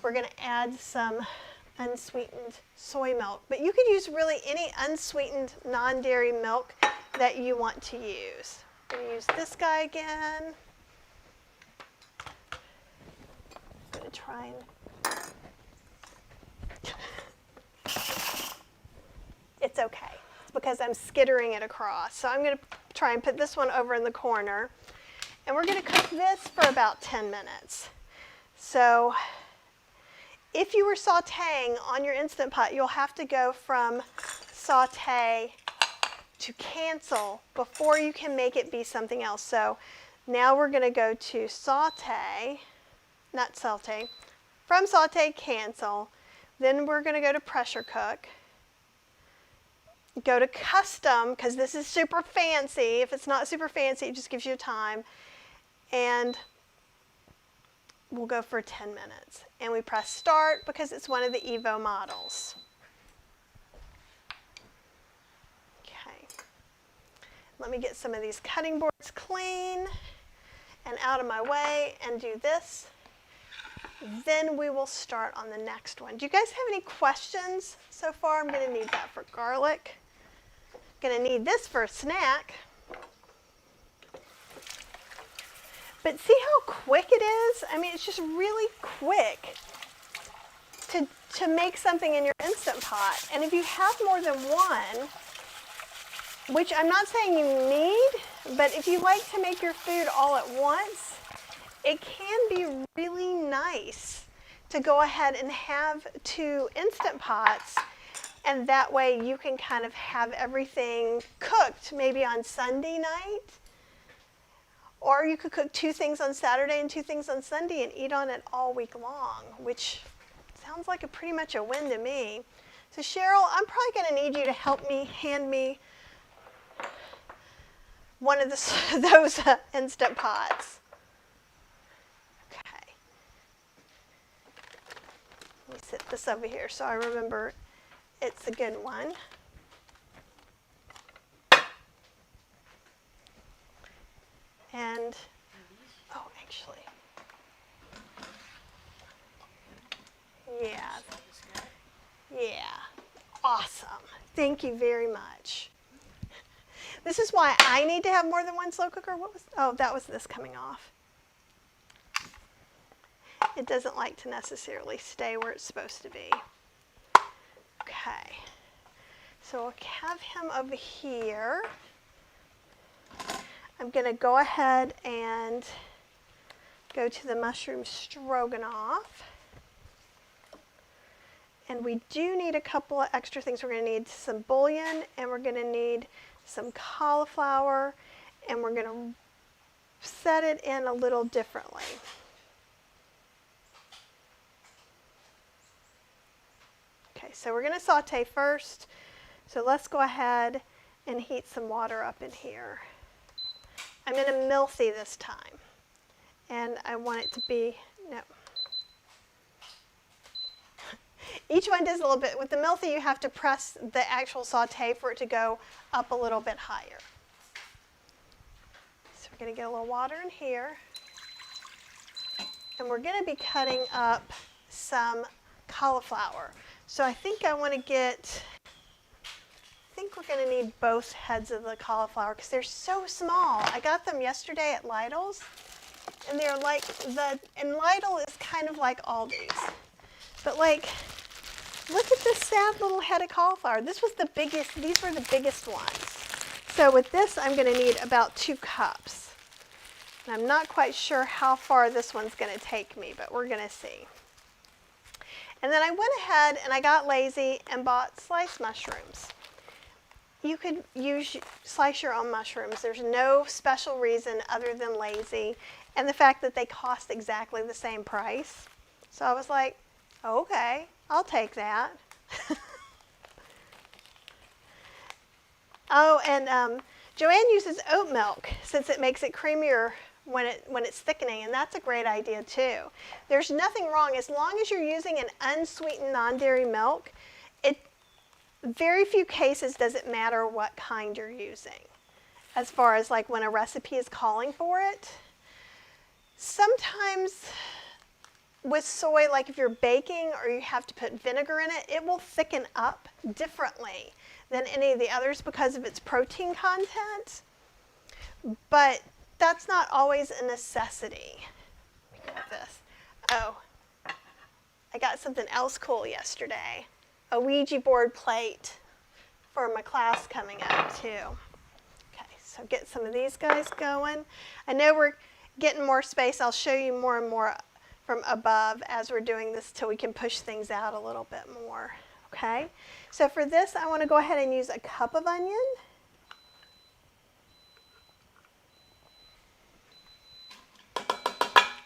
we're going to add some unsweetened soy milk. But you could use really any unsweetened non-dairy milk that you want to use. I'm going to use this guy again. I'm going to try and because I'm skittering it across. So I'm going to try and put this one over in the corner. And we're going to cook this for about 10 minutes. So if you were sauteing on your Instant Pot, you'll have to go from saute to cancel before you can make it be something else. So now we're going to go to saute, not saute, from saute, cancel. Then we're going to go to pressure cook. Go to custom, because this is super fancy. If it's not super fancy, it just gives you time. And we'll go for 10 minutes. And we press start because it's one of the Evo models. Okay. Let me get some of these cutting boards clean and out of my way and do this. Then we will start on the next one. Do you guys have any questions so far? I'm going to need that for garlic. I'm going to need this for a snack. But see how quick it is? I mean, it's just really quick to make something in your Instant Pot. And if you have more than one, which I'm not saying you need, but if you like to make your food all at once, it can be really nice to go ahead and have 2 Instant Pots, and that way you can kind of have everything cooked maybe on Sunday night, or you could cook 2 things on Saturday and 2 things on Sunday and eat on it all week long, which sounds like pretty much a win to me. So Cheryl, I'm probably going to need you to help me, hand me one of those Instant Pots. Let me set this over here so I remember it's a good one. And, oh, actually, yeah, awesome. Thank you very much. This is why I need to have more than one slow cooker. That was this coming off. It doesn't like to necessarily stay where it's supposed to be. Okay, so I'll have him over here. I'm going to go ahead and go to the mushroom stroganoff. And we do need a couple of extra things. We're going to need some bouillon, and we're going to need some cauliflower, and we're going to set it in a little differently. Okay, so we're going to saute first. So let's go ahead and heat some water up in here. I'm going to milsy this time. And I want it to be, no. Each one does a little bit. With the milsy, you have to press the actual saute for it to go up a little bit higher. So we're going to get a little water in here. And we're going to be cutting up some cauliflower. So I think I want to get, I think we're going to need both heads of the cauliflower because they're so small. I got them yesterday at Lidl's, and they're like and Lidl is kind of like Aldi's. But like, look at this sad little head of cauliflower. This was the biggest, these were the biggest ones. So with this, I'm going to need about 2 cups. And I'm not quite sure how far this one's going to take me, but we're going to see. And then I went ahead and I got lazy and bought sliced mushrooms. You could slice your own mushrooms. There's no special reason other than lazy and the fact that they cost exactly the same price. So I was like, okay, I'll take that. Oh, and Joanne uses oat milk since it makes it creamier when it's thickening, and that's a great idea too. There's nothing wrong as long as you're using an unsweetened non-dairy milk. Very few cases does it matter what kind you're using as far as like when a recipe is calling for it. Sometimes with soy, like if you're baking or you have to put vinegar in it, it will thicken up differently than any of the others because of its protein content. But that's not always a necessity. Let me grab this. Oh, I got something else cool yesterday. A Ouija board plate for my class coming up too. Okay, so get some of these guys going. I know we're getting more space. I'll show you more and more from above as we're doing this till we can push things out a little bit more. Okay, so for this I want to go ahead and use a cup of onion.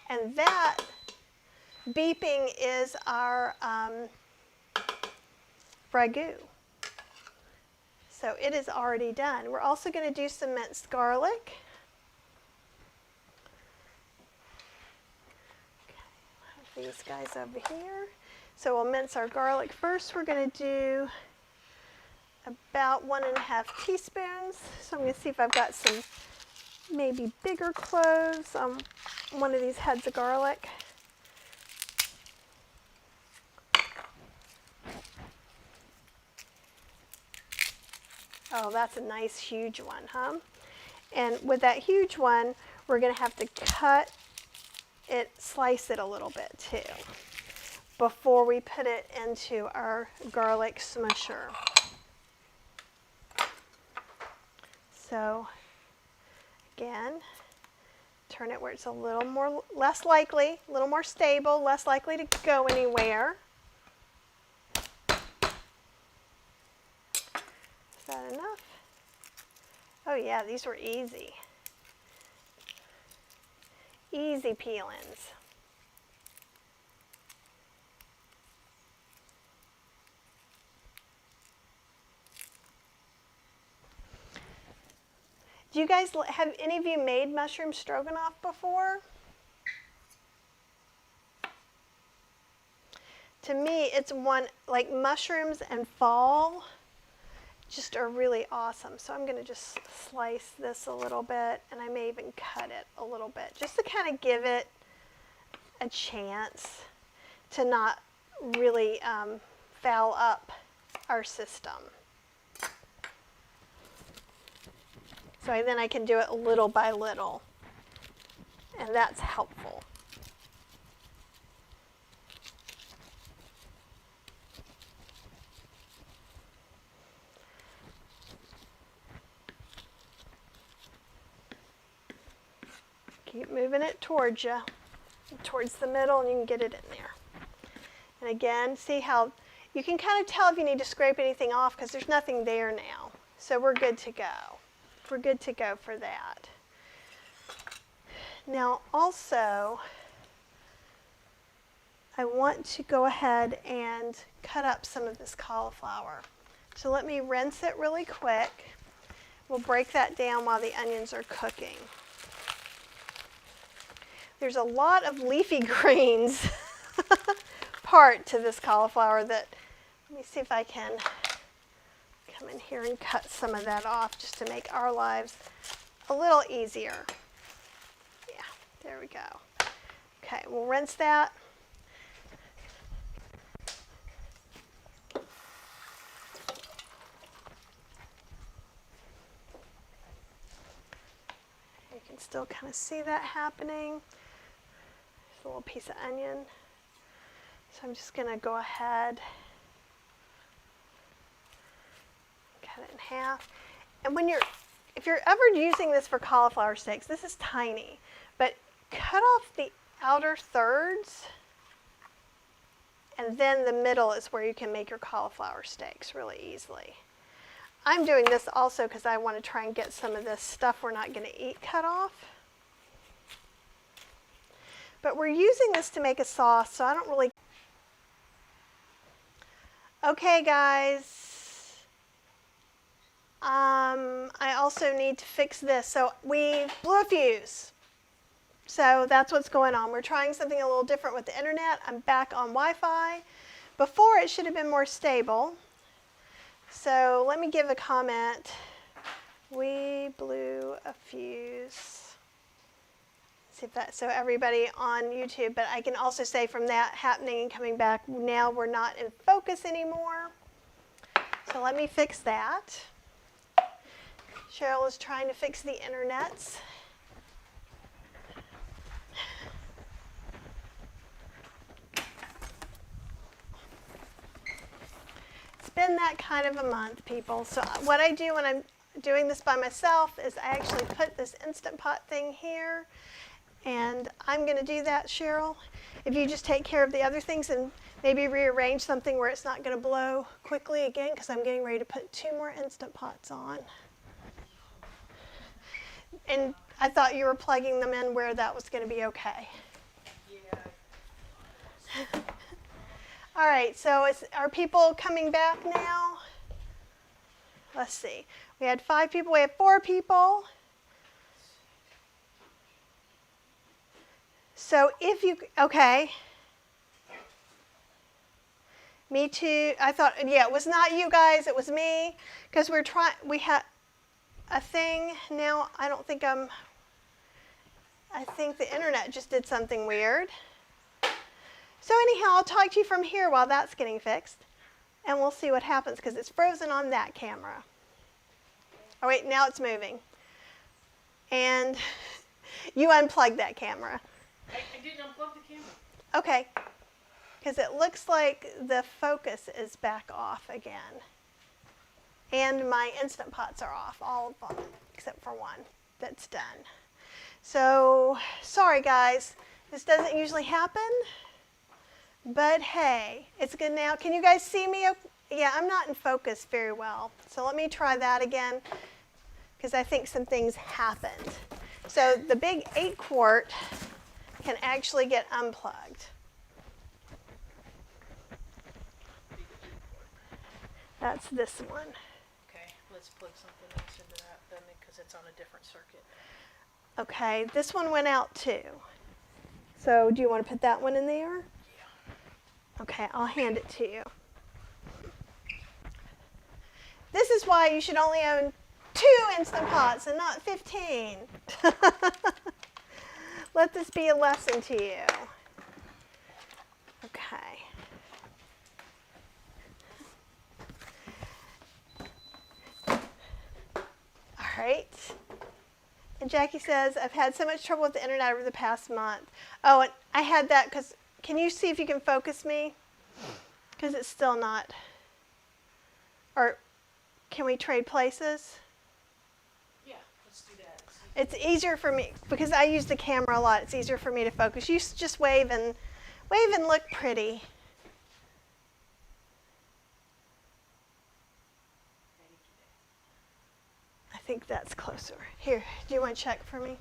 And that beeping is our ragu. So it is already done. We're also going to do some minced garlic. Okay, have these guys over here. So we'll mince our garlic first. We're going to do about 1.5 teaspoons. So I'm going to see if I've got some maybe bigger cloves on one of these heads of garlic. Oh, that's a nice huge one, huh? And with that huge one, we're going to have to cut it, slice it a little bit too, before we put it into our garlic smusher. So, again, turn it where it's a little more, less likely, a little more stable, less likely to go anywhere. Is that enough? Oh yeah, these were easy. Easy peel-ins. Do you guys, have any of you made mushroom stroganoff before? To me, it's one, like mushrooms and fall just are really awesome. So I'm going to just slice this a little bit, and I may even cut it a little bit, just to kind of give it a chance to not really foul up our system. So then I can do it little by little, and that's helpful. Keep moving it towards you, towards the middle, and you can get it in there. And again, see how you can kind of tell if you need to scrape anything off because there's nothing there now. So we're good to go. We're good to go for that. Now also, I want to go ahead and cut up some of this cauliflower. So let me rinse it really quick. We'll break that down while the onions are cooking. There's a lot of leafy greens part to this cauliflower that, let me see if I can come in here and cut some of that off just to make our lives a little easier. Yeah, there we go. Okay, we'll rinse that. You can still kind of see that happening. There's a little piece of onion. So I'm just going to go ahead, cut it in half. And if you're ever using this for cauliflower steaks, this is tiny, but cut off the outer thirds, and then the middle is where you can make your cauliflower steaks really easily. I'm doing this also because I want to try and get some of this stuff we're not going to eat cut off. But we're using this to make a sauce, so I don't really... Okay, guys. I also need to fix this. So we blew a fuse. So that's what's going on. We're trying something a little different with the internet. I'm back on Wi-Fi. Before, it should have been more stable. So let me give a comment. We blew a fuse. See if that, so everybody on YouTube, but I can also say from that happening and coming back, now we're not in focus anymore. So let me fix that. Cheryl is trying to fix the internets. It's been been that kind of a month, people. So what I do when I'm doing this by myself is I actually put this Instant Pot thing here, and I'm going to do that, Cheryl. If you just take care of the other things and maybe rearrange something where it's not going to blow quickly again, because I'm getting ready to put 2 more Instant Pots on. And I thought you were plugging them in where that was going to be okay. Yeah. All right, so are people coming back now? Let's see. We had 5 people. We have 4 people. So if you, okay. Me too. I thought, yeah, it was not you guys. It was me. Because we had a thing. Now I don't think I think the internet just did something weird. So anyhow, I'll talk to you from here while that's getting fixed. And we'll see what happens because it's frozen on that camera. Oh wait, now it's moving. And you unplugged that camera. I didn't unplug the camera. Okay. Because it looks like the focus is back off again. And my Instant Pots are off, all of them, except for one that's done. So, sorry guys, this doesn't usually happen, but hey, it's good now. Can you guys see me? Yeah, I'm not in focus very well. So let me try that again, because I think some things happened. So the big 8-quart can actually get unplugged. That's this one. Okay, let's plug something else into that then because it's on a different circuit. Okay, this one went out too. So do you want to put that one in there? Yeah. Okay, I'll hand it to you. This is why you should only own 2 Instant Pots and not 15. Let this be a lesson to you. Okay. All right. And Jackie says, I've had so much trouble with the internet over the past month. Oh, and I had that because, can you see if you can focus me? Because it's still not. Or can we trade places? Yeah, let's do that. It's easier for me, because I use the camera a lot, it's easier for me to focus. You just wave and look pretty. I think that's closer. Here, do you want to check for me?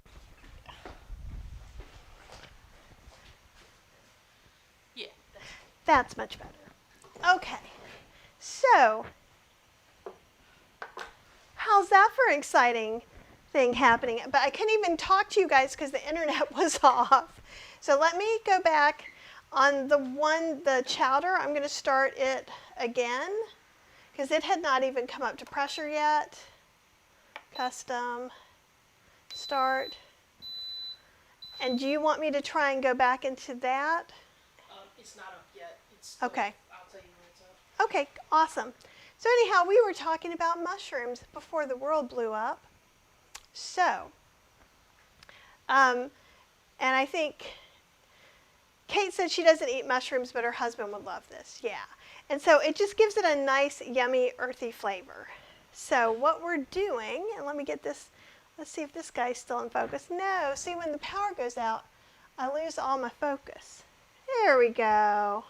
Yeah. That's much better. Okay, so how's that for an exciting thing happening? But I couldn't even talk to you guys because the internet was off. So let me go back on the chowder. I'm going to start it again because it had not even come up to pressure yet. Custom, start. And do you want me to try and go back into that? It's not up yet. It's still, okay. I'll tell you when it's up. Okay, awesome. So anyhow, we were talking about mushrooms before the world blew up. So, and I think Kate said she doesn't eat mushrooms, but her husband would love this. Yeah. And so it just gives it a nice, yummy, earthy flavor. So what we're doing, and let me get this, let's see if this guy's still in focus. No, see when the power goes out, I lose all my focus. There we go.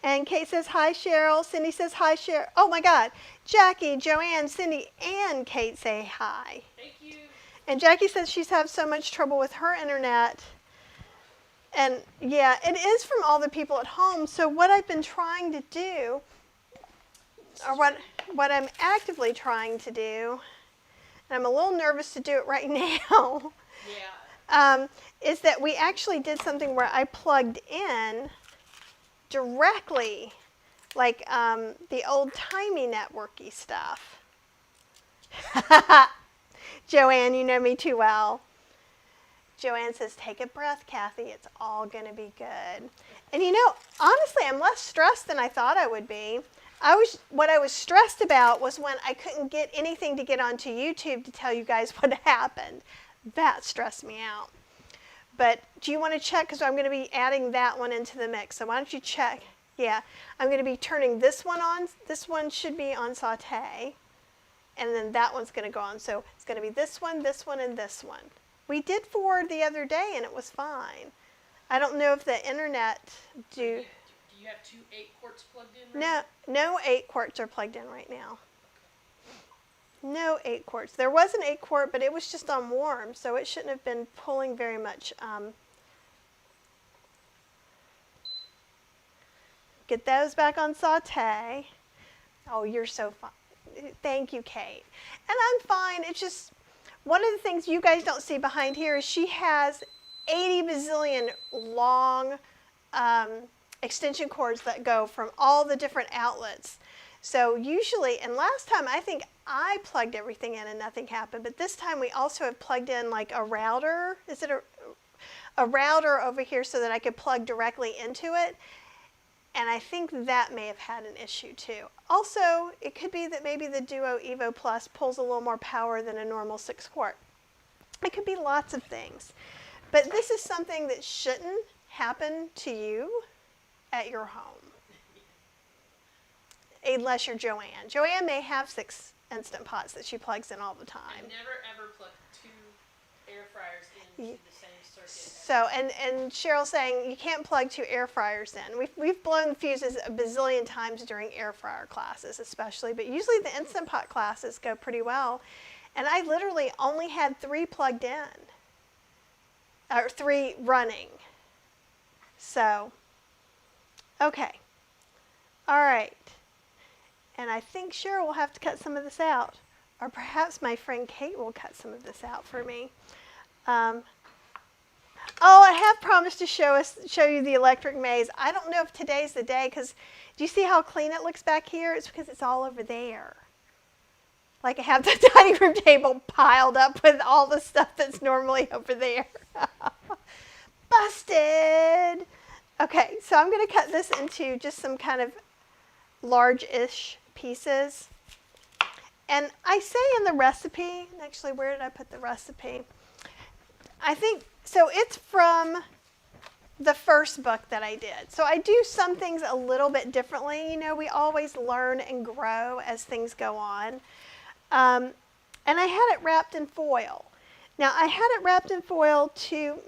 And Kate says, hi, Cheryl. Cindy says, hi, Cheryl. Oh, my God. Jackie, Joanne, Cindy, and Kate say hi. Thank you. And Jackie says she's had so much trouble with her internet. And, yeah, it is from all the people at home. So what I've been trying to do, or what I'm actively trying to do, and I'm a little nervous to do it right now, is that we actually did something where I plugged in directly, like the old-timey networky stuff. Joanne, you know me too well. Joanne says, take a breath, Kathy. It's all going to be good. And you know, honestly, I'm less stressed than I thought I would be. What I was stressed about was when I couldn't get anything to get onto YouTube to tell you guys what happened. That stressed me out. But do you want to check? Because I'm going to be adding that one into the mix. So why don't you check? Yeah, I'm going to be turning this one on. This one should be on saute. And then that one's going to go on. So it's going to be this one, and this one. We did 4 the other day and it was fine. I don't know if the internet Do you have 2 8-quarts plugged in No, right no 8-quarts are plugged in right now. No 8-quarts. There was an 8-quart, but it was just on warm, so it shouldn't have been pulling very much. Get those back on saute. Oh, you're so fine. Thank you, Kate. And I'm fine. It's just one of the things you guys don't see behind here is she has 80 bazillion long extension cords that go from all the different outlets. So usually, and last time I think I plugged everything in and nothing happened, but this time we also have plugged in like a router. Is it a router over here so that I could plug directly into it? And I think that may have had an issue too. Also, it could be that maybe the Duo Evo Plus pulls a little more power than a normal 6-quart. It could be lots of things. But this is something that shouldn't happen to you at your home. Unless you're Joanne. Joanne may have 6 Instant Pots that she plugs in all the time. I've never ever plugged 2 air fryers into the same circuit. So, and Cheryl's saying you can't plug 2 air fryers in. We've blown fuses a bazillion times during air fryer classes especially, but usually the Instant Pot classes go pretty well. And I literally only had 3 plugged in, or 3 running. So, okay. All right. And I think Cheryl will have to cut some of this out. Or perhaps my friend Kate will cut some of this out for me. Oh, I have promised to show you the electric maze. I don't know if today's the day, because do you see how clean it looks back here? It's because it's all over there. Like I have the dining room table piled up with all the stuff that's normally over there. Busted! Okay, so I'm going to cut this into just some kind of large-ish pieces. And I say in the recipe, actually, where did I put the recipe? I think, so it's from the first book that I did. So I do some things a little bit differently. You know, we always learn and grow as things go on. And I had it wrapped in foil. Now, I had it wrapped in foil to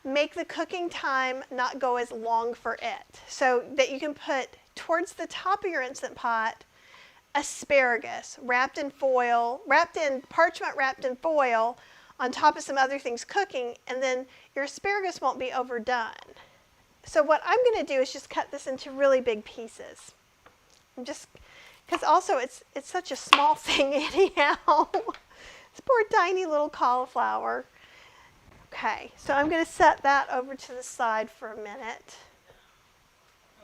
make the cooking time not go as long for it. So that you can put towards the top of your Instant Pot asparagus wrapped in foil, parchment wrapped in foil on top of some other things cooking, and then your asparagus won't be overdone. So what I'm going to do is just cut this into really big pieces. Because also it's such a small thing anyhow. This poor tiny little cauliflower. Okay, so I'm going to set that over to the side for a minute.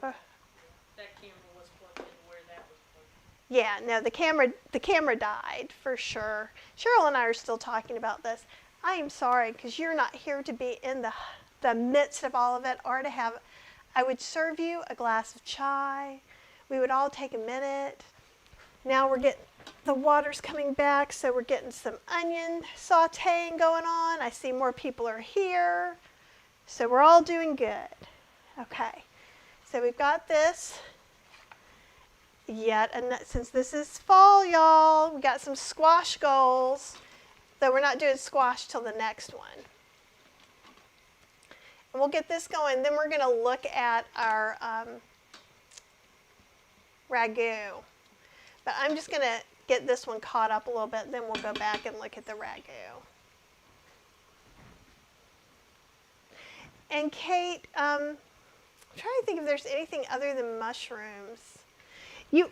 That camera was plugged in where that was plugged in. Yeah, no, the camera died for sure. Cheryl and I are still talking about this. I am sorry because you're not here to be in the midst of all of it, or to have. I would serve you a glass of chai. We would all take a minute. Now we're getting the water's coming back, so we're getting some onion sauteing going on. I see more people are here, so we're all doing good. Okay. So we've got this, since this is fall, y'all, we got some squash goals, though we're not doing squash till the next one. And we'll get this going, then we're going to look at our ragu. But I'm just going to get this one caught up a little bit, then we'll go back and look at the ragu. And Kate, I'm trying to think if there's anything other than mushrooms. You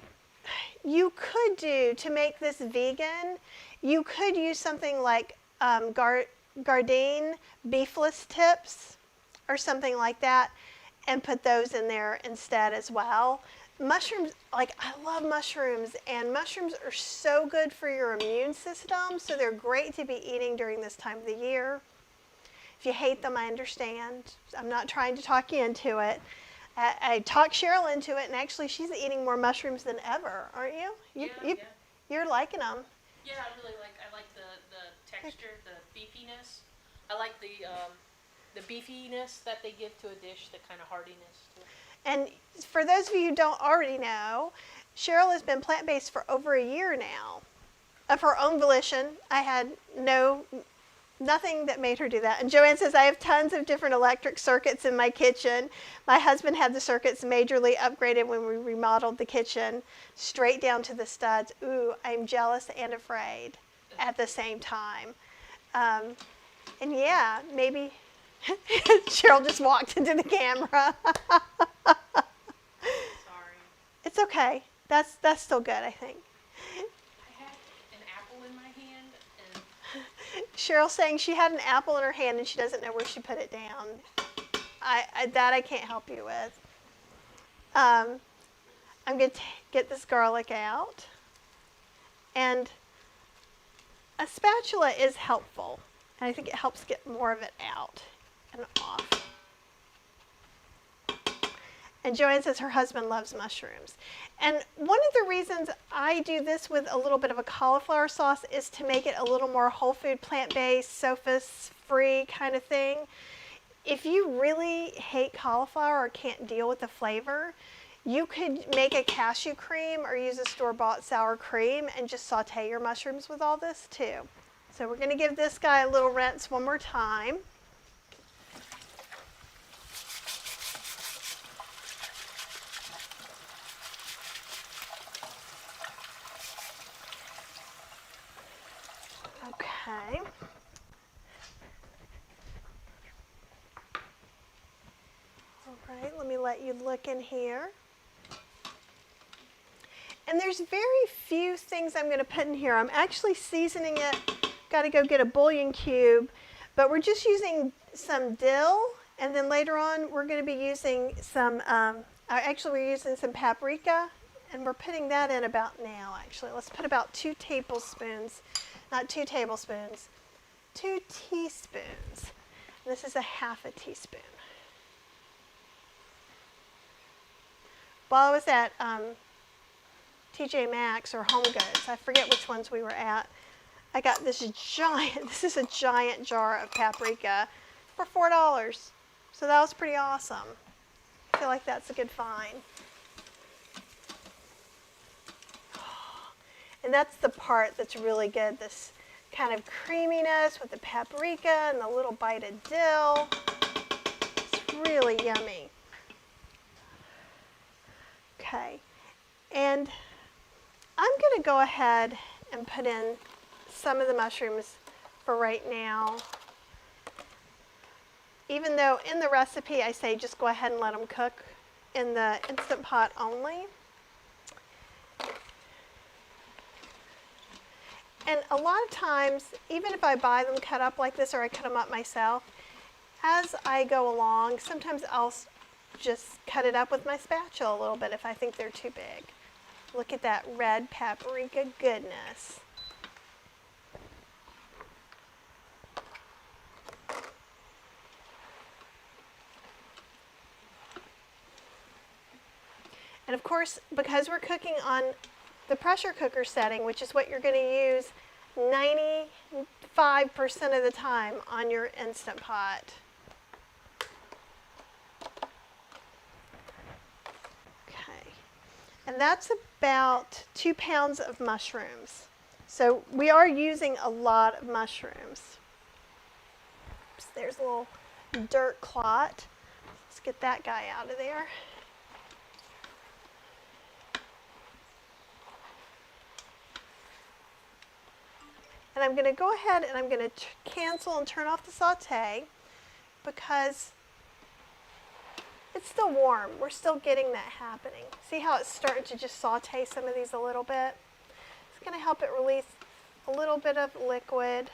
could do, to make this vegan, you could use something like Gardein beefless tips or something like that and put those in there instead as well. Mushrooms, I love mushrooms, and mushrooms are so good for your immune system, so they're great to be eating during this time of the year. If you hate them, I understand. I'm not trying to talk you into it. I talked Cheryl into it, and actually she's eating more mushrooms than ever, aren't you? Yeah. You're liking them. Yeah, I like the texture, the beefiness. I like the beefiness that they give to a dish, the kind of hardiness to it. And for those of you who don't already know, Cheryl has been plant-based for over a year now. Of her own volition. I had nothing that made her do that. And Joanne says, I have tons of different electric circuits in my kitchen. My husband had the circuits majorly upgraded when we remodeled the kitchen, straight down to the studs. Ooh, I'm jealous and afraid at the same time. And yeah, maybe Cheryl just walked into the camera. Sorry. It's okay. That's still good, I think. I had an apple in my hand and Cheryl saying she had an apple in her hand and she doesn't know where she put it down. I can't help you with. I'm going to get this garlic out. And a spatula is helpful. And I think it helps get more of it out and off. And Joanne says her husband loves mushrooms. And one of the reasons I do this with a little bit of a cauliflower sauce is to make it a little more whole food, plant-based, SOFAS-free kind of thing. If you really hate cauliflower or can't deal with the flavor, you could make a cashew cream or use a store-bought sour cream and just saute your mushrooms with all this too. So we're going to give this guy a little rinse one more time. Okay. All right, let me let you look in here. And there's very few things I'm going to put in here. I'm actually seasoning it. Got to go get a bouillon cube, but we're just using some dill, and then later on we're going to be using some, we're using some paprika, and we're putting that in about now, actually. Let's put about 2 tablespoons, not 2 tablespoons, 2 teaspoons. And this is a half a teaspoon. While I was at TJ Maxx or Home Goods, I forget which ones we were at, I got this is a giant jar of paprika for $4. So that was pretty awesome. I feel like that's a good find. And that's the part that's really good, this kind of creaminess with the paprika and the little bite of dill. It's really yummy. Okay, and I'm going to go ahead and put in some of the mushrooms for right now. Even though in the recipe I say just go ahead and let them cook in the Instant Pot only. And a lot of times, even if I buy them cut up like this or I cut them up myself, as I go along, sometimes I'll just cut it up with my spatula a little bit if I think they're too big. Look at that red paprika goodness. And of course, because we're cooking on the pressure cooker setting, which is what you're going to use 95% of the time on your Instant Pot. Okay, and that's about 2 pounds of mushrooms. So we are using a lot of mushrooms. Oops, there's a little dirt clot. Let's get that guy out of there. And I'm going to go ahead and I'm going to cancel and turn off the saute because it's still warm. We're still getting that happening. See how it's starting to just saute some of these a little bit? It's going to help it release a little bit of liquid.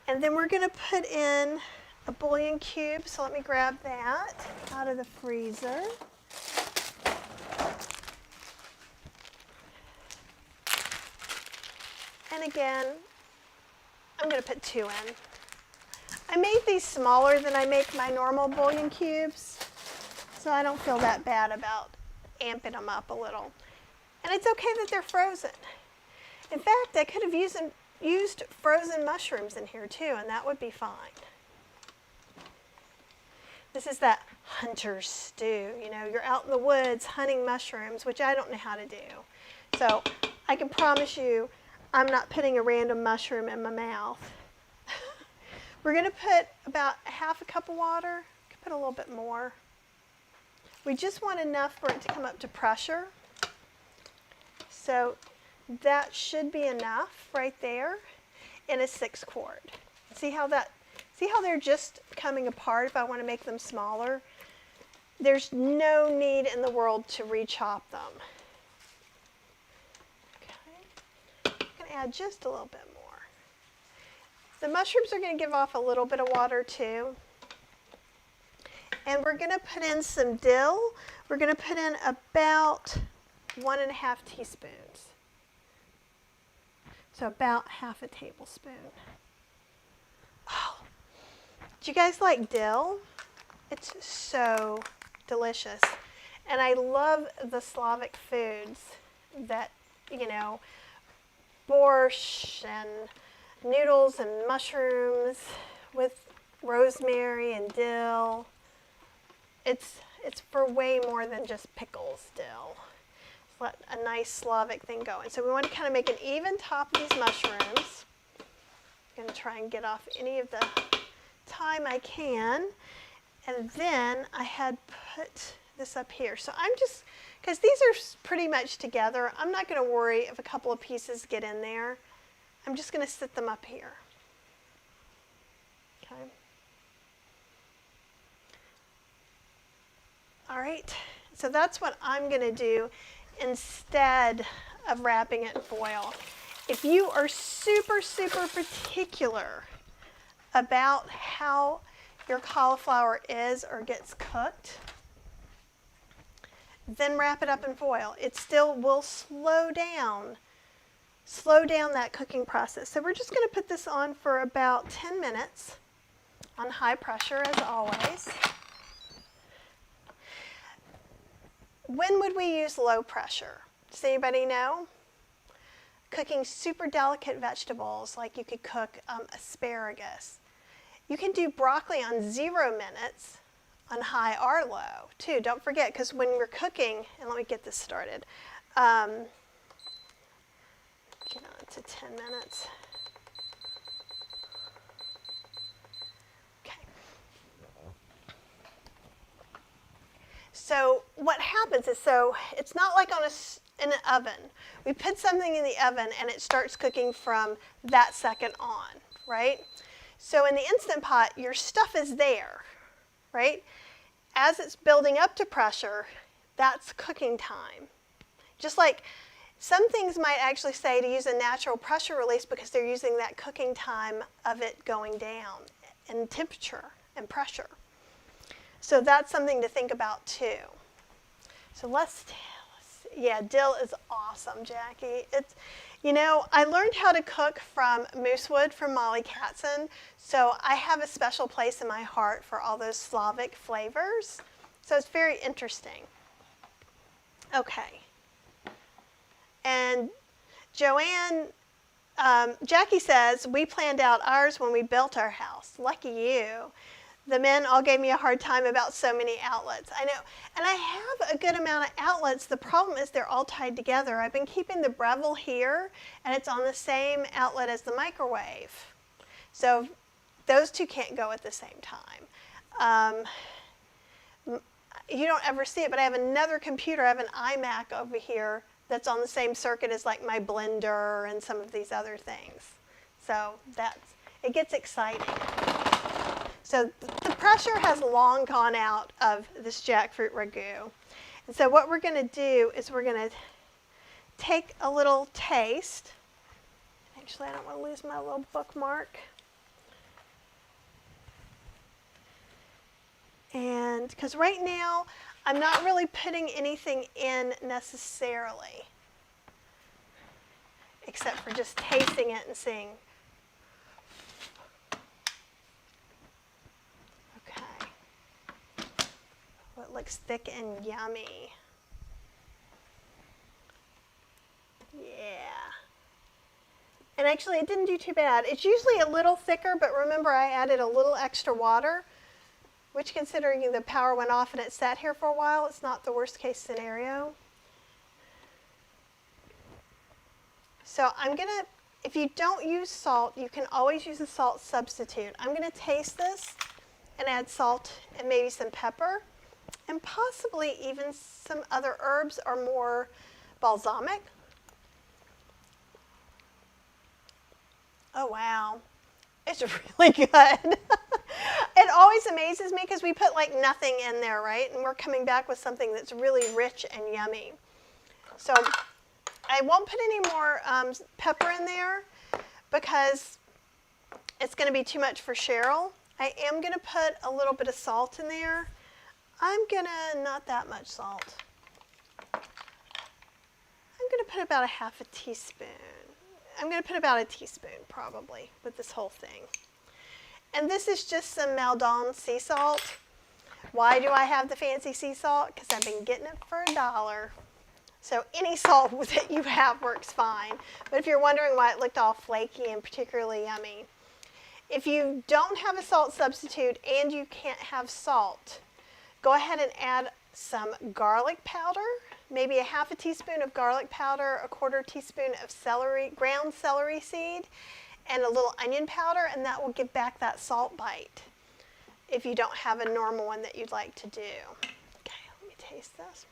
And then we're going to put in a bouillon cube. So let me grab that out of the freezer. And again, I'm going to put 2 in. I made these smaller than I make my normal bouillon cubes, so I don't feel that bad about amping them up a little. And it's okay that they're frozen. In fact, I could have used frozen mushrooms in here too, and that would be fine. This is that hunter's stew. You know, you're out in the woods hunting mushrooms, which I don't know how to do. So I can promise you I'm not putting a random mushroom in my mouth. We're going to put about half a cup of water. You can put a little bit more. We just want enough for it to come up to pressure. So that should be enough right there in a 6-quart. See how they're just coming apart if I want to make them smaller? There's no need in the world to re-chop them. Okay. I'm going to add just a little bit more. The mushrooms are going to give off a little bit of water too. And we're going to put in some dill. We're going to put in about 1.5 teaspoons. So about half a tablespoon. Oh, do you guys like dill? It's so delicious. And I love the Slavic foods that, you know, borscht and noodles and mushrooms with rosemary and dill. It's for way more than just pickles, dill. Let a nice Slavic thing go. And so we want to kind of make an even top of these mushrooms. I'm going to try and get off any of the thyme I can. And then I had put this up here. So I'm just, because these are pretty much together, I'm not going to worry if a couple of pieces get in there. I'm just going to sit them up here. Okay. All right, so that's what I'm going to do instead of wrapping it in foil. If you are super, super particular about how your cauliflower is or gets cooked, then wrap it up in foil. It still will slow down that cooking process. So we're just going to put this on for about 10 minutes on high pressure as always. When would we use low pressure? Does anybody know? Cooking super delicate vegetables, like you could cook asparagus. You can do broccoli on 0 minutes on high or low too. Don't forget, because when we're cooking, and let me get this started. Get on to 10 minutes. So what happens is, so it's not like in an oven. We put something in the oven and it starts cooking from that second on, right? So in the Instant Pot, your stuff is there, right? As it's building up to pressure, that's cooking time. Just like some things might actually say to use a natural pressure release because they're using that cooking time of it going down in temperature and pressure. So that's something to think about too. So yeah, dill is awesome, Jackie. It's, you know, I learned how to cook from moosewood from Molly Katzen, so I have a special place in my heart for all those Slavic flavors. So it's very interesting. Okay. And Joanne, Jackie says, we planned out ours when we built our house. Lucky you. The men all gave me a hard time about so many outlets. I know, and I have a good amount of outlets. The problem is they're all tied together. I've been keeping the Breville here, and it's on the same outlet as the microwave. So those two can't go at the same time. You don't ever see it, but I have another computer. I have an iMac over here that's on the same circuit as like my blender and some of these other things. So it gets exciting. So the pressure has long gone out of this jackfruit ragu. And so what we're going to do is we're going to take a little taste. Actually, I don't want to lose my little bookmark. And because right now, I'm not really putting anything in necessarily, except for just tasting it and seeing. It looks thick and yummy. Yeah. And actually it didn't do too bad. It's usually a little thicker, but remember I added a little extra water. which, considering the power went off and it sat here for a while, it's not the worst case scenario. So I'm gonna, if you don't use salt, you can always use a salt substitute. I'm gonna taste this and add salt and maybe some pepper and possibly even some other herbs or more balsamic. Oh wow, it's really good. It always amazes me because we put like nothing in there, right? And we're coming back with something that's really rich and yummy. So I won't put any more pepper in there because it's going to be too much for Cheryl. I am going to put a little bit of salt in there. I'm going to, not that much salt. I'm going to put about a half a teaspoon. I'm going to put about a teaspoon probably with this whole thing. And this is just some Maldon sea salt. Why do I have the fancy sea salt? Because I've been getting it for $1. So any salt that you have works fine. But if you're wondering why it looked all flaky and particularly yummy, if you don't have a salt substitute and you can't have salt, go ahead and add some garlic powder, maybe a half a teaspoon of garlic powder, a quarter teaspoon of celery, ground celery seed, and a little onion powder, and that will give back that salt bite if you don't have a normal one that you'd like to do. Okay, let me taste this.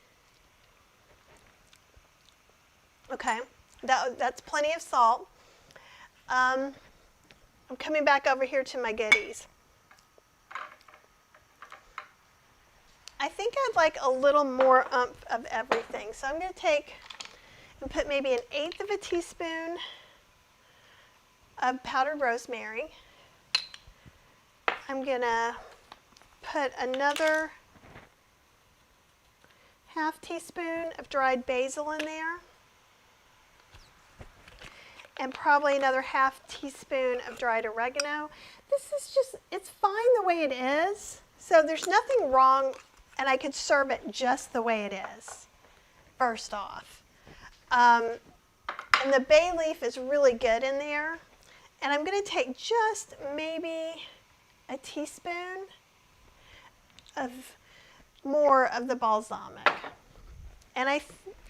Okay, that's plenty of salt. I'm coming back over here to my goodies. I think I'd like a little more oomph of everything. So I'm going to take and put maybe 1/8 of a teaspoon of powdered rosemary. I'm going to put another half teaspoon of dried basil in there. And probably another half teaspoon of dried oregano. This is just, it's fine the way it is. So there's nothing wrong, and I could serve it just the way it is, first off. And the bay leaf is really good in there. And I'm going to take just maybe a teaspoon of more of the balsamic. And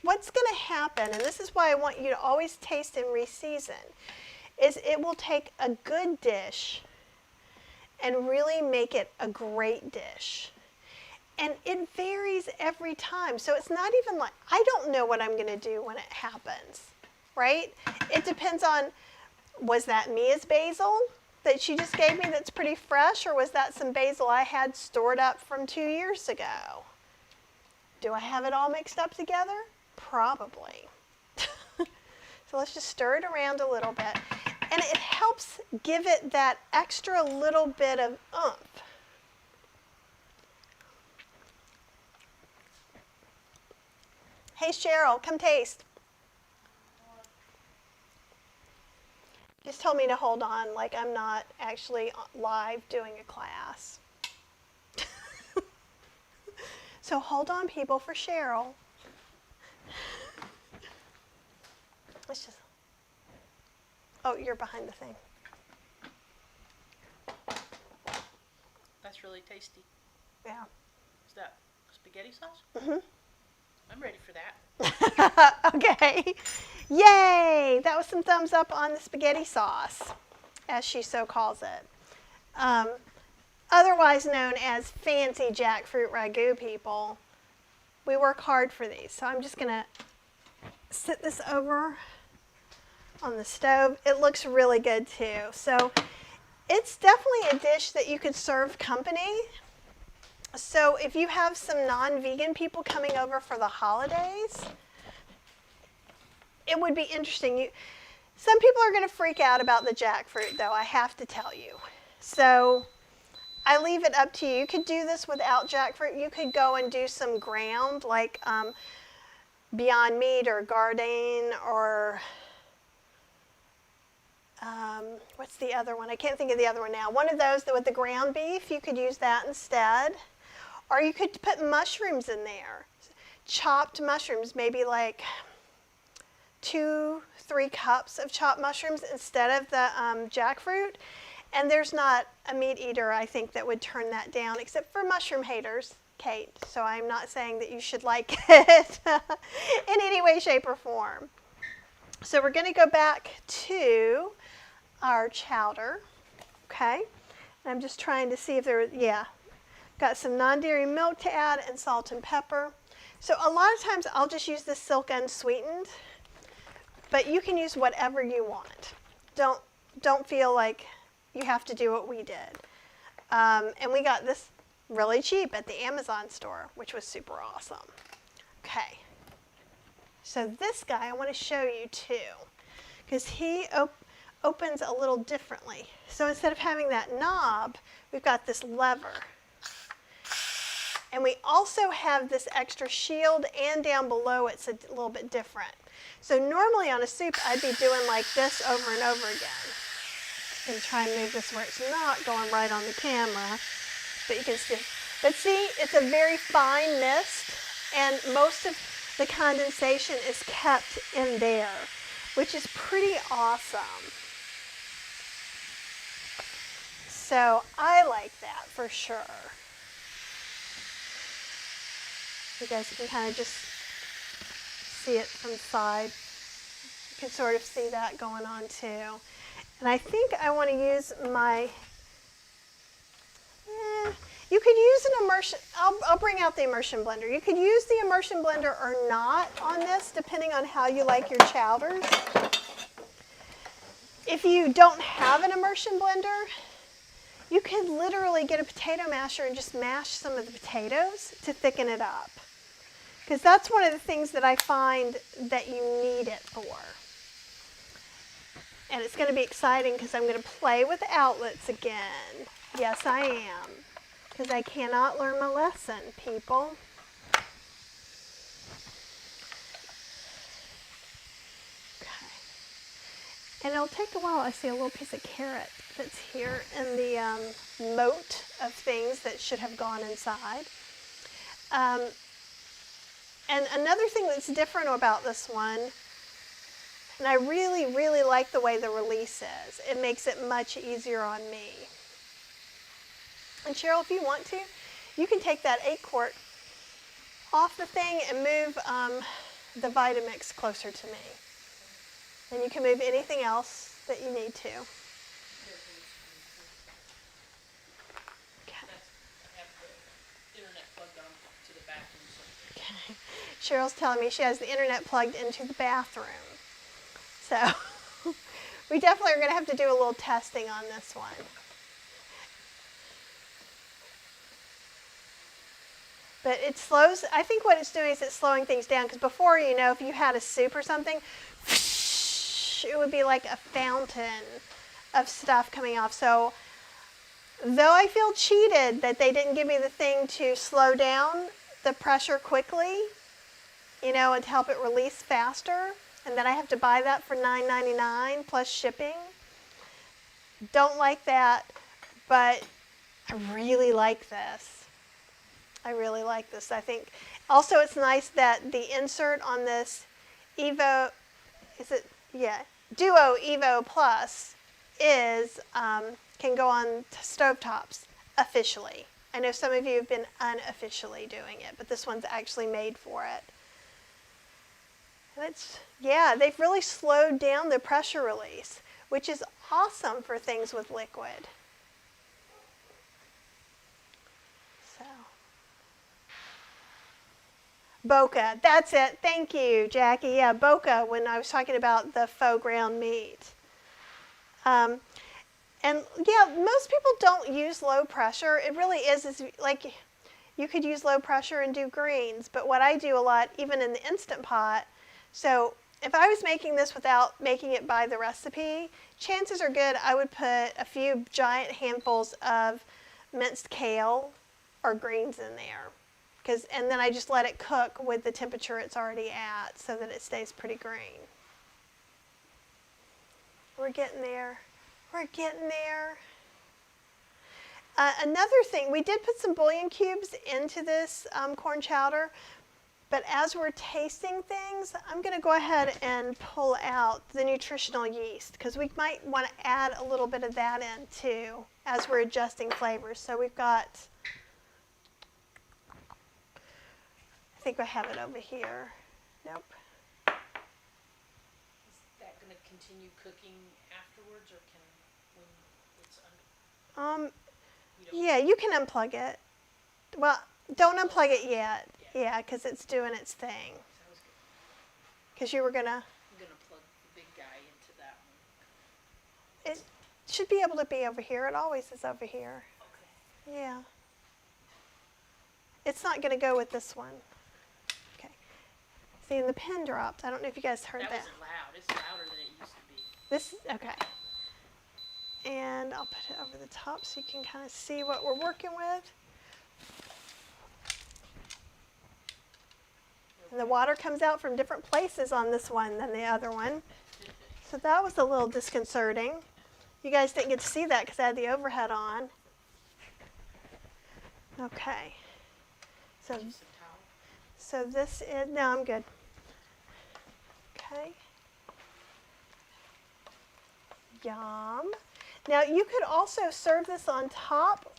what's going to happen, and this is why I want you to always taste and reseason, is it will take a good dish and really make it a great dish. And it varies every time. So it's not even like, I don't know what I'm going to do when it happens, right? It depends on, was that Mia's basil that she just gave me that's pretty fresh, or was that some basil I had stored up from 2 years ago? Do I have it all mixed up together? Probably. So let's just stir it around a little bit. And it helps give it that extra little bit of oomph. Hey Cheryl, come taste. Just told me to hold on like I'm not actually live doing a class. So hold on, people, for Cheryl. Let's just, oh, you're behind the thing. That's really tasty. Yeah. Is that spaghetti sauce? Mm-hmm. I'm ready for that. Okay. Yay! That was some thumbs up on the spaghetti sauce, as she so calls it. Otherwise known as fancy jackfruit ragu, people. We work hard for these. So I'm just going to sit this over on the stove. It looks really good too. So it's definitely a dish that you could serve company. So if you have some non-vegan people coming over for the holidays, it would be interesting. Some people are going to freak out about the jackfruit, though, I have to tell you. So I leave it up to you. You could do this without jackfruit. You could go and do some ground, like Beyond Meat or Gardein or what's the other one? I can't think of the other one now. One of those with the ground beef, you could use that instead. Or you could put mushrooms in there. Chopped mushrooms, maybe like 2-3 cups of chopped mushrooms instead of the jackfruit. And there's not a meat eater, I think, that would turn that down, except for mushroom haters, Kate. So I'm not saying that you should like it in any way, shape, or form. So we're going to go back to our chowder, okay? And I'm just trying to see if there, yeah. Got some non-dairy milk to add and salt and pepper. So a lot of times I'll just use this silk unsweetened, but you can use whatever you want. Don't feel like you have to do what we did. And we got this really cheap at the Amazon store, which was super awesome. Okay. So this guy I want to show you too, because he opens a little differently. So instead of having that knob, we've got this lever. And we also have this extra shield, and down below it's a little bit different. So normally on a soup, I'd be doing like this over and over again. I'm going to try and move this where it's not going right on the camera, but you can see. But see, it's a very fine mist, and most of the condensation is kept in there, which is pretty awesome. So I like that for sure. You guys can kind of just see it from the side. You can sort of see that going on too. And I think I want to use my, you could use an immersion, I'll bring out the immersion blender. You could use the immersion blender or not on this, depending on how you like your chowders. If you don't have an immersion blender, you could literally get a potato masher and just mash some of the potatoes to thicken it up. Because that's one of the things that I find that you need it for. And it's going to be exciting because I'm going to play with outlets again. Yes, I am. Because I cannot learn my lesson, people. Okay. And it'll take a while. I see a little piece of carrot that's here in the moat of things that should have gone inside. And another thing that's different about this one, and I really, really like the way the release is. It makes it much easier on me. And Cheryl, if you want to, you can take that 8-quart off the thing and move the Vitamix closer to me. And you can move anything else that you need to. Cheryl's telling me she has the internet plugged into the bathroom. So we definitely are going to have to do a little testing on this one. But it slows, I think what it's doing is it's slowing things down, because before, you know, if you had a soup or something, it would be like a fountain of stuff coming off. So though I feel cheated that they didn't give me the thing to slow down the pressure quickly, you know, and to help it release faster, and then I have to buy that for $9.99 plus shipping. Don't like that, but I really like this. I really like this. I think also it's nice that the insert on this Duo Evo Plus is can go on stovetops officially. I know some of you have been unofficially doing it, but this one's actually made for it. And they've really slowed down the pressure release, which is awesome for things with liquid. So, Boca, that's it. Thank you, Jackie. Yeah, Boca, when I was talking about the faux ground meat. And yeah, most people don't use low pressure. It really is like you could use low pressure and do greens, but what I do a lot, even in the Instant Pot, so if I was making this without making it by the recipe, chances are good I would put a few giant handfuls of minced kale or greens in there. And then I just let it cook with the temperature it's already at so that it stays pretty green. We're getting there. We're getting there. Another thing, we did put some bouillon cubes into this corn chowder, But as we're tasting things, I'm going to go ahead and pull out the nutritional yeast because we might want to add a little bit of that in too as we're adjusting flavors. So we've got, I think I have it over here. Nope. Is that going to continue cooking afterwards, or can when it's under? Yeah, you can unplug it. Well, don't unplug it yet. Yeah, because it's doing its thing. Sounds good. Because you were going to, I'm going to plug the big guy into that one. it should be able to be over here. It always is over here. Okay. Yeah. It's not going to go with this one. Okay. See, and the pen dropped. I don't know if you guys heard that. That wasn't loud. It's louder than it used to be. This, okay. And I'll put it over the top so you can kind of see what we're working with. And the water comes out from different places on this one than the other one. So that was a little disconcerting. You guys didn't get to see that because I had the overhead on. Okay. So this is, no, I'm good. Okay. Yum. Now you could also serve this on top,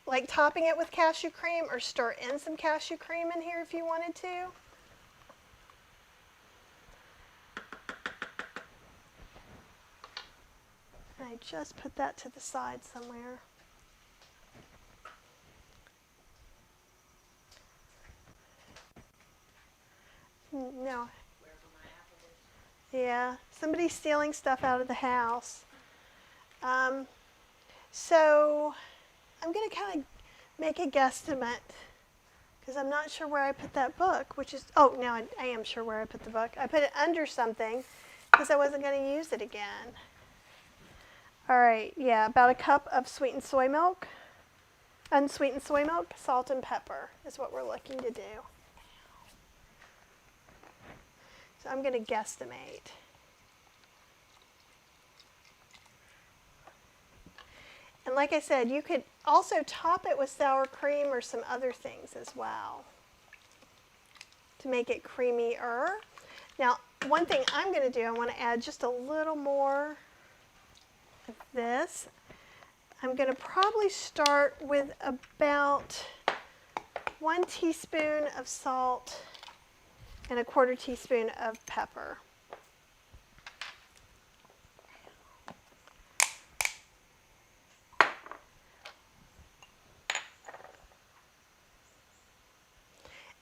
like topping it with cashew cream, or stir in some cashew cream in here if you wanted to. I just put that to the side somewhere. No. Yeah, somebody's stealing stuff out of the house. So I'm going to kind of make a guesstimate because I'm not sure where I put that book, which is, oh, no, I am sure where I put the book. I put it under something because I wasn't going to use it again. All right, yeah, about a cup of sweetened soy milk, unsweetened soy milk, salt and pepper is what we're looking to do. So I'm going to guesstimate. And like I said, you could also top it with sour cream or some other things as well to make it creamier. Now, one thing I'm going to do, I want to add just a little more of this. I'm going to probably start with about 1 teaspoon of salt and a 1/4 teaspoon of pepper.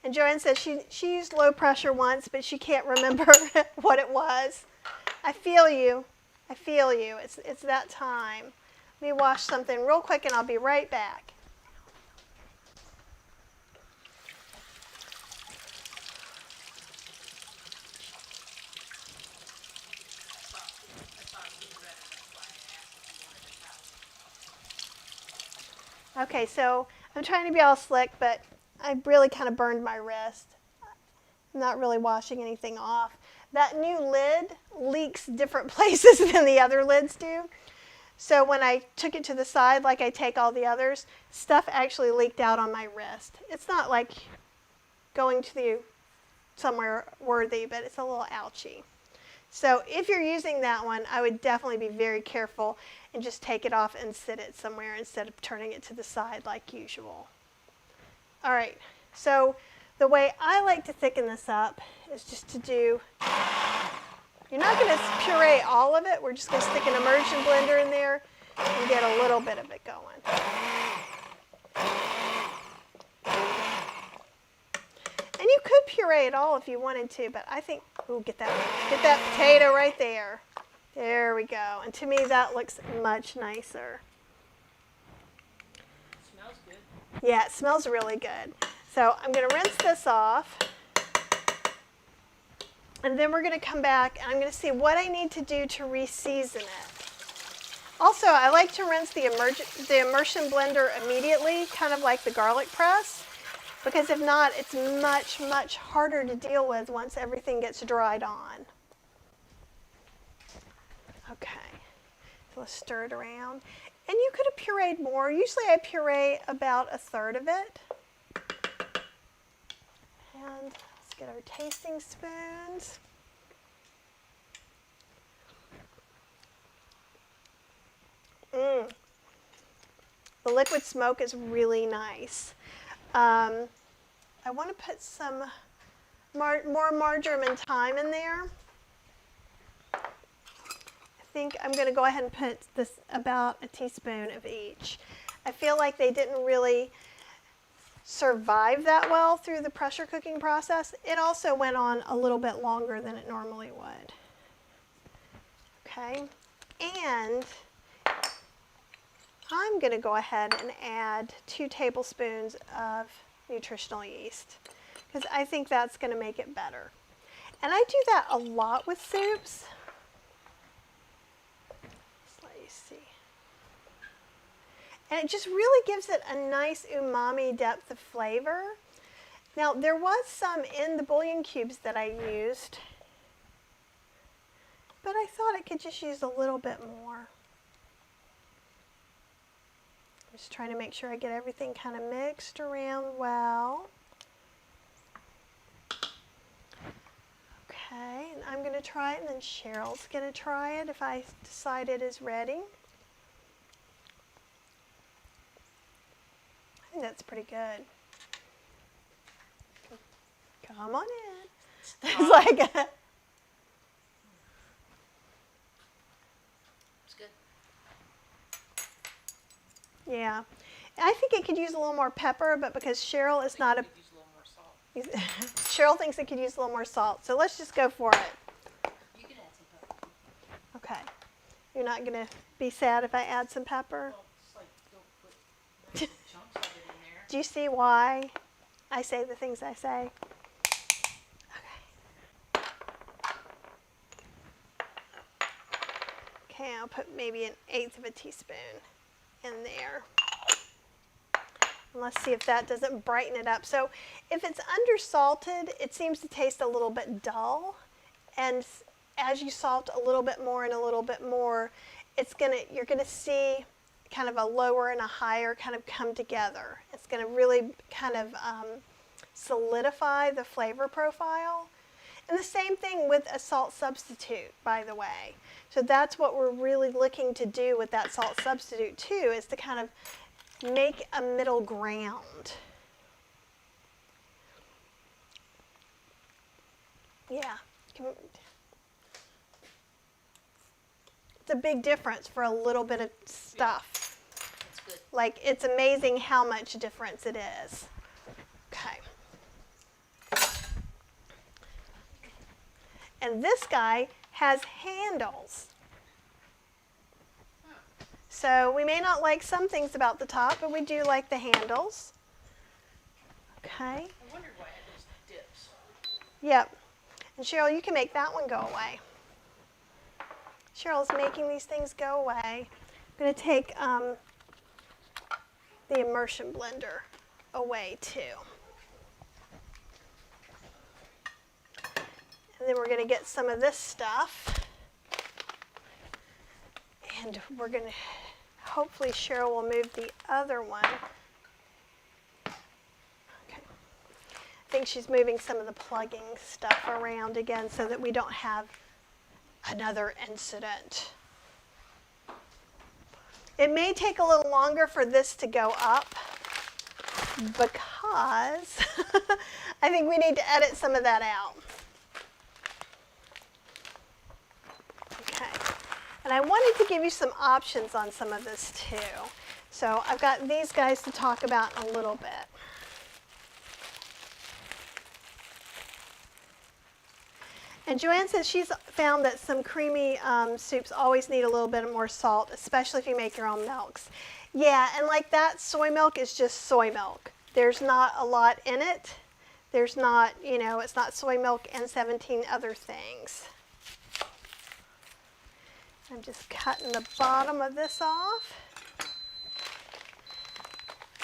And Joanne says she used low pressure once, but she can't remember what it was. I feel you. I feel you. It's that time. Let me wash something real quick and I'll be right back. Okay, so I'm trying to be all slick, but I really kind of burned my wrist. I'm not really washing anything off. That new lid leaks different places than the other lids do. So when I took it to the side, like I take all the others, stuff actually leaked out on my wrist. It's not like going to somewhere worthy, but it's a little ouchy. So if you're using that one, I would definitely be very careful and just take it off and sit it somewhere instead of turning it to the side like usual. All right, so the way I like to thicken this up is just to do, you're not going to puree all of it. We're just going to stick an immersion blender in there and get a little bit of it going. And you could puree it all if you wanted to, but I think, ooh, get that potato right there. There we go. And to me, that looks much nicer. It smells good. Yeah, it smells really good. So I'm going to rinse this off. And then we're going to come back and I'm going to see what I need to do to re-season it. Also, I like to rinse the immersion blender immediately, kind of like the garlic press, because if not, it's much, much harder to deal with once everything gets dried on. Okay, so let's stir it around. And you could have pureed more. Usually I puree about 1/3 of it. And let's get our tasting spoons. The liquid smoke is really nice. I want to put some more marjoram and thyme in there. I think I'm going to go ahead and put this about a teaspoon of each. I feel like they didn't really survive that well through the pressure cooking process. It also went on a little bit longer than it normally would. Okay, and I'm going to go ahead and add 2 tablespoons of nutritional yeast because I think that's going to make it better. And I do that a lot with soups. Let me see. And it just really gives it a nice umami depth of flavor. Now, there was some in the bouillon cubes that I used, but I thought I could just use a little bit more. Just trying to make sure I get everything kind of mixed around well. Okay, and I'm going to try it, and then Cheryl's going to try it if I decide it is ready. I think that's pretty good. Come on in. It's like It's good. yeah. I think it could use a little more pepper, but because Cheryl is not a... Use a little more salt. Cheryl thinks it could use a little more salt, so let's just go for it. You can add some pepper. Okay. You're not going to be sad if I add some pepper? Well, it's like don't put nice chunks of it in there. Do you see why I say the things I say? Okay. Okay, I'll put maybe 1/8 of a teaspoon in there. And let's see if that doesn't brighten it up. So if it's undersalted, it seems to taste a little bit dull. And as you salt a little bit more and a little bit more, you're gonna see kind of a lower and a higher kind of come together. It's gonna really kind of solidify the flavor profile. And the same thing with a salt substitute, by the way. So that's what we're really looking to do with that salt substitute too, is to kind of make a middle ground. Yeah. It's a big difference for a little bit of stuff. It's good. Like, it's amazing how much difference it is. Okay. And this guy has handles. So we may not like some things about the top, but we do like the handles. Okay. I wondered why I had those dips. Yep. And Cheryl, you can make that one go away. Cheryl's making these things go away. I'm going to take the immersion blender away too. And then we're going to get some of this stuff. And we're going to, hopefully Cheryl will move the other one. Okay. I think she's moving some of the plugging stuff around again so that we don't have another incident. It may take a little longer for this to go up because I think we need to edit some of that out. Okay. And I wanted to give you some options on some of this too. So I've got these guys to talk about in a little bit. And Joanne says she's found that some creamy soups always need a little bit more salt, especially if you make your own milks. Yeah, and like that soy milk is just soy milk. There's not a lot in it. There's not, it's not soy milk and 17 other things. I'm just cutting the bottom of this off.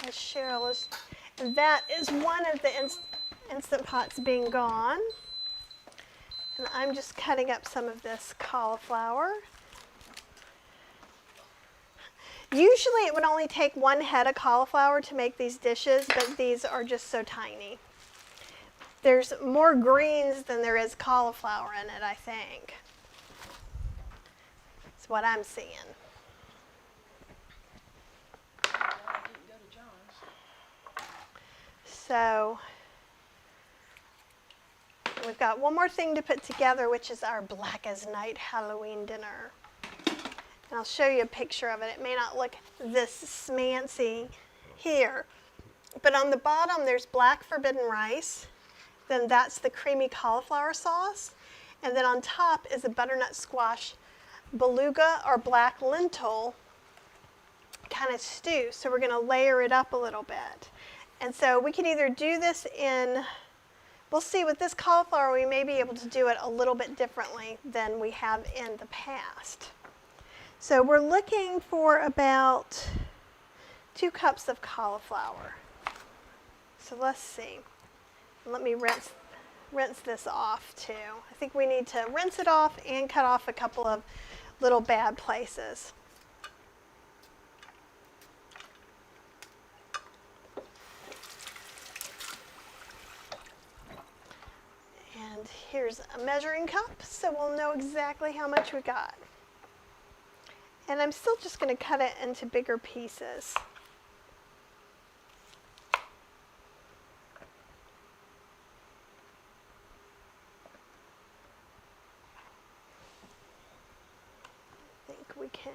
As Cheryl is, and that is one of the Instant Pots being gone. And I'm just cutting up some of this cauliflower. Usually it would only take 1 head of cauliflower to make these dishes, but these are just so tiny. there's more greens than there is cauliflower in it, I think. That's what I'm seeing. Well, I didn't go to John's. So we've got one more thing to put together, which is our black as night Halloween dinner. And I'll show you a picture of it. It may not look this smancy here, but on the bottom there's black forbidden rice. Then that's the creamy cauliflower sauce. And then on top is a butternut squash beluga or black lentil kind of stew. So we're going to layer it up a little bit. And so we can either do this in, we'll see with this cauliflower, we may be able to do it a little bit differently than we have in the past. So we're looking for about 2 cups of cauliflower. So let's see. Let me rinse this off too. I think we need to rinse it off and cut off a couple of little bad places. And here's a measuring cup, so we'll know exactly how much we got. And I'm still just going to cut it into bigger pieces. I think we can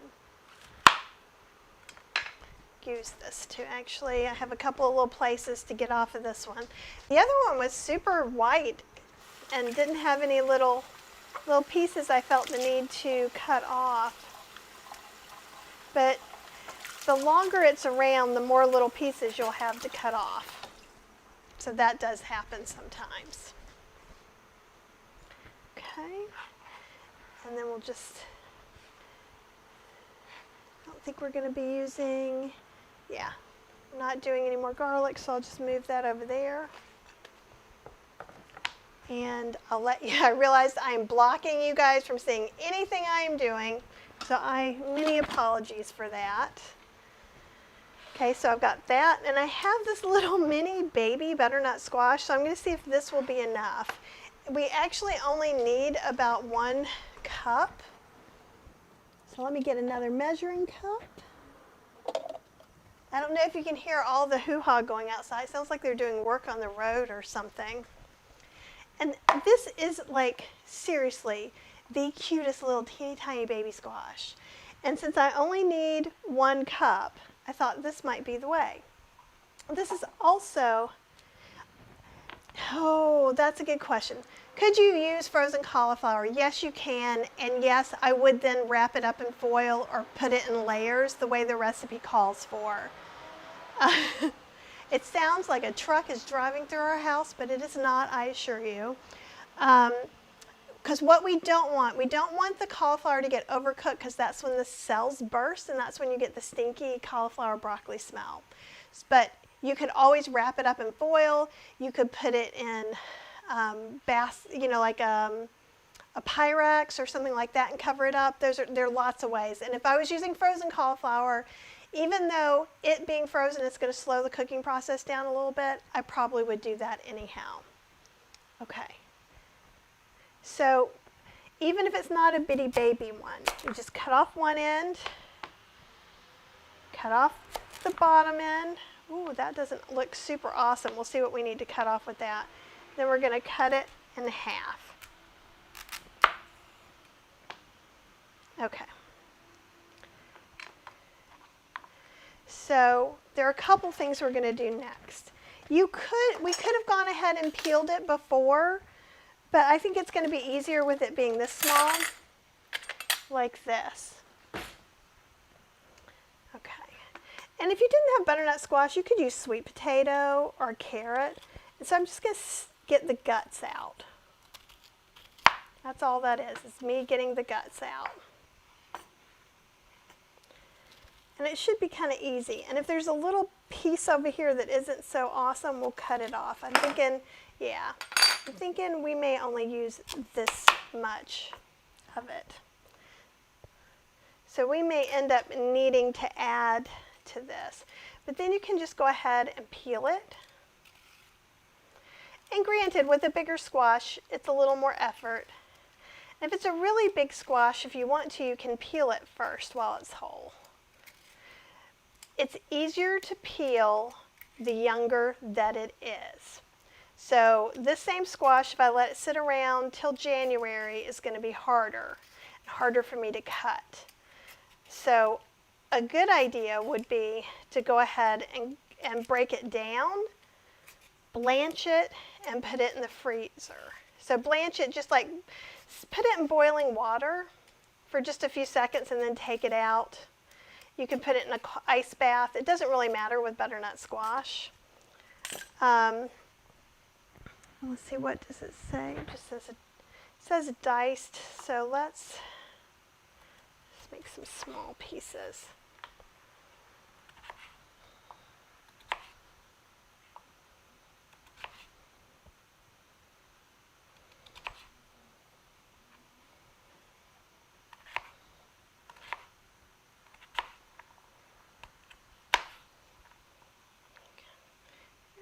use this too. Actually, I have a couple of little places to get off of this one. The other one was super white and didn't have any little pieces I felt the need to cut off. But the longer it's around, the more little pieces you'll have to cut off. So that does happen sometimes. Okay. And then we'll just, I don't think we're going to be using, yeah, I'm not doing any more garlic, so I'll just move that over there. And I'll let you, I realized I am blocking you guys from seeing anything I am doing. So many apologies for that. Okay, so I've got that, and I have this little mini baby butternut squash, so I'm going to see if this will be enough. We actually only need about 1 cup. So let me get another measuring cup. I don't know if you can hear all the hoo-ha going outside. It sounds like they're doing work on the road or something. And this is like, seriously, the cutest little teeny tiny baby squash. And since I only need 1 cup, I thought this might be the way. This is also, oh, that's a good question. Could you use frozen cauliflower? Yes, you can. And yes, I would then wrap it up in foil or put it in layers the way the recipe calls for. It sounds like a truck is driving through our house, but it is not, I assure you. Because what we don't want the cauliflower to get overcooked, because that's when the cells burst and that's when you get the stinky cauliflower broccoli smell. But you could always wrap it up in foil. You could put it in like a Pyrex or something like that and cover it up. There are lots of ways. And if I was using frozen cauliflower, even though it being frozen is going to slow the cooking process down a little bit, I probably would do that anyhow. Okay. So even if it's not a bitty baby one, you just cut off one end, cut off the bottom end. Ooh, that doesn't look super awesome. We'll see what we need to cut off with that. Then we're going to cut it in half. Okay. So there are a couple things we're going to do next. We could have gone ahead and peeled it before, but I think it's going to be easier with it being this small, like this. Okay. And if you didn't have butternut squash, you could use sweet potato or carrot. And so I'm just going to get the guts out. That's all that is me getting the guts out. And it should be kind of easy. And if there's a little piece over here that isn't so awesome, we'll cut it off. I'm thinking we may only use this much of it. So we may end up needing to add to this. But then you can just go ahead and peel it. And granted, with a bigger squash, it's a little more effort. And if it's a really big squash, if you want to, you can peel it first while it's whole. It's easier to peel the younger that it is. So this same squash, if I let it sit around till January, is going to be harder for me to cut. So a good idea would be to go ahead and break it down, blanch it, and put it in the freezer. So blanch it, just like put it in boiling water for just a few seconds and then take it out. You can put it in an ice bath. It doesn't really matter with butternut squash. Let's see, what does it say? It just says diced, so let's make some small pieces.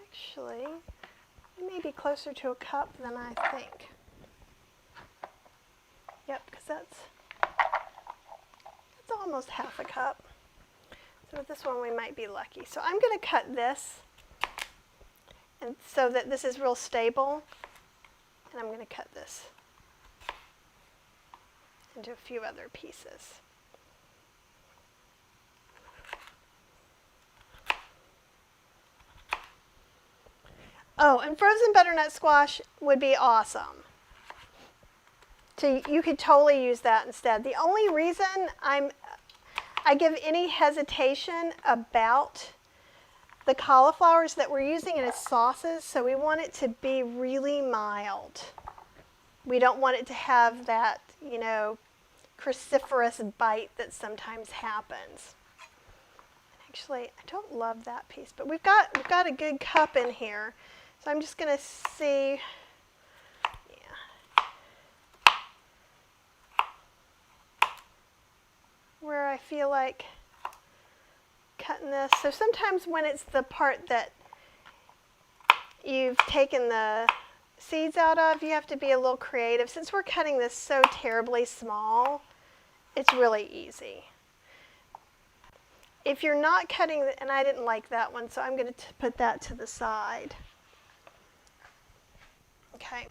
Actually, it may be closer to a cup than I think. Yep, because that's almost half a cup. So with this one we might be lucky. So I'm going to cut this and so that this is real stable, and I'm going to cut this into a few other pieces. Oh, and frozen butternut squash would be awesome. So you could totally use that instead. The only reason I give any hesitation about the cauliflowers that we're using it as sauces, so we want it to be really mild. We don't want it to have that, cruciferous bite that sometimes happens. Actually, I don't love that piece, but we've got a good cup in here. So I'm just going to see, where I feel like cutting this. So sometimes when it's the part that you've taken the seeds out of, you have to be a little creative. Since we're cutting this so terribly small, it's really easy. If you're not cutting, and I didn't like that one, so I'm going to put that to the side. Okay,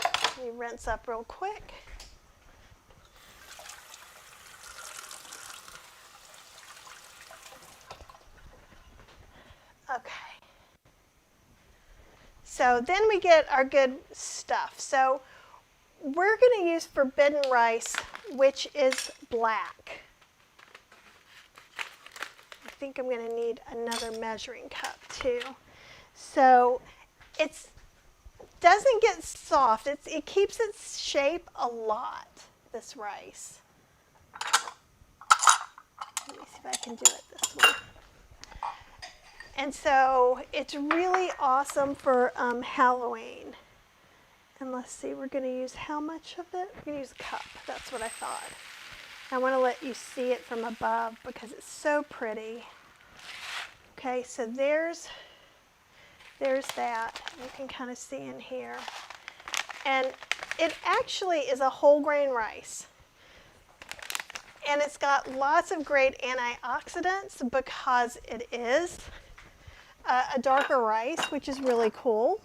let me rinse up real quick. Okay, so then we get our good stuff. So we're going to use forbidden rice, which is black. I think I'm going to need another measuring cup too. So it doesn't get soft. It keeps its shape a lot, this rice. Let me see if I can do it this way. And so it's really awesome for Halloween. And let's see, we're going to use how much of it? We're going to use a cup. That's what I thought. I want to let you see it from above because it's so pretty. Okay, so there's that. You can kind of see in here. And it actually is a whole grain rice. And it's got lots of great antioxidants because it is a darker rice, which is really cool.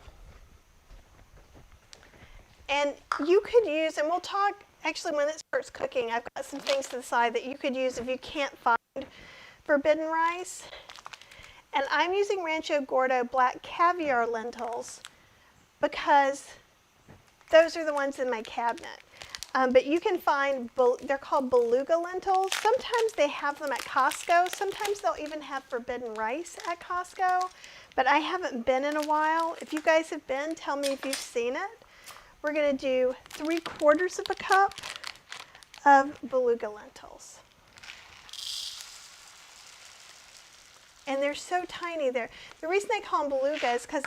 And you could use, and we'll talk, actually when it starts cooking, I've got some things to the side that you could use if you can't find forbidden rice. And I'm using Rancho Gordo black caviar lentils because those are the ones in my cabinet. But you can find, they're called beluga lentils. Sometimes they have them at Costco. Sometimes they'll even have forbidden rice at Costco. But I haven't been in a while. If you guys have been, tell me if you've seen it. We're going to do 3/4 of a cup of beluga lentils. And they're so tiny there. The reason they call them beluga is because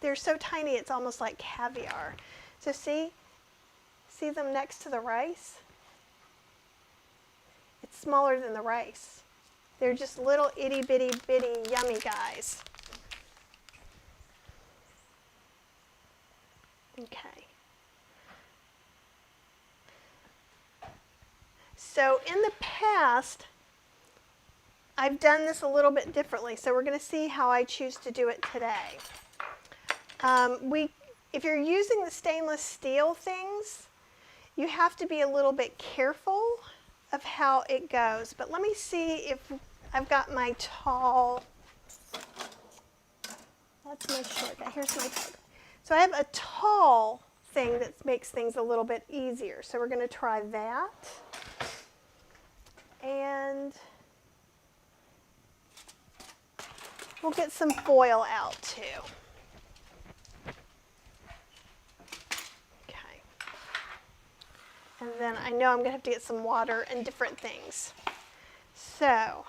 they're so tiny it's almost like caviar. So see them next to the rice? It's smaller than the rice. They're just little itty bitty bitty yummy guys. Okay. So in the past, I've done this a little bit differently, so we're going to see how I choose to do it today. If you're using the stainless steel things, you have to be a little bit careful of how it goes. But let me see if I've got my tall, that's my short guy, here's my tall guy. So I have a tall thing that makes things a little bit easier. So we're going to try that. And we'll get some foil out too. Okay. And then I know I'm going to have to get some water and different things. So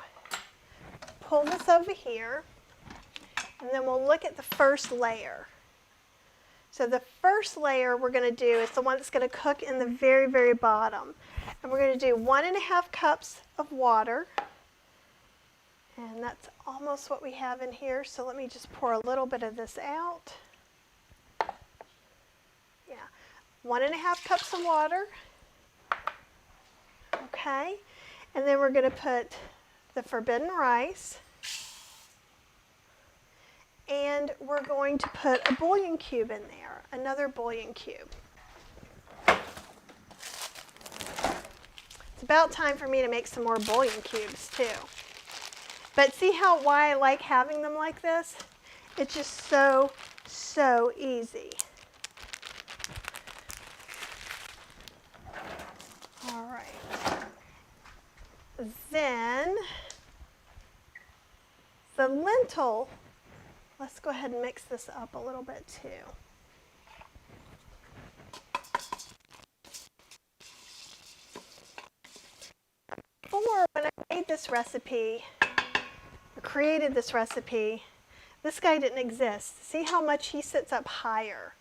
pull this over here, and then we'll look at the first layer. So the first layer we're going to do is the one that's going to cook in the very, very bottom. And we're going to do 1.5 cups of water. And that's almost what we have in here. So let me just pour a little bit of this out. Yeah, 1.5 cups of water. Okay. And then we're going to put the forbidden rice. And we're going to put a bouillon cube in there, another bouillon cube. It's about time for me to make some more bouillon cubes too. But see why I like having them like this? It's just so, so easy. All right. Then the lentil, let's go ahead and mix this up a little bit too. Before, when I made this recipe, or created this recipe, this guy didn't exist. See how much he sits up higher.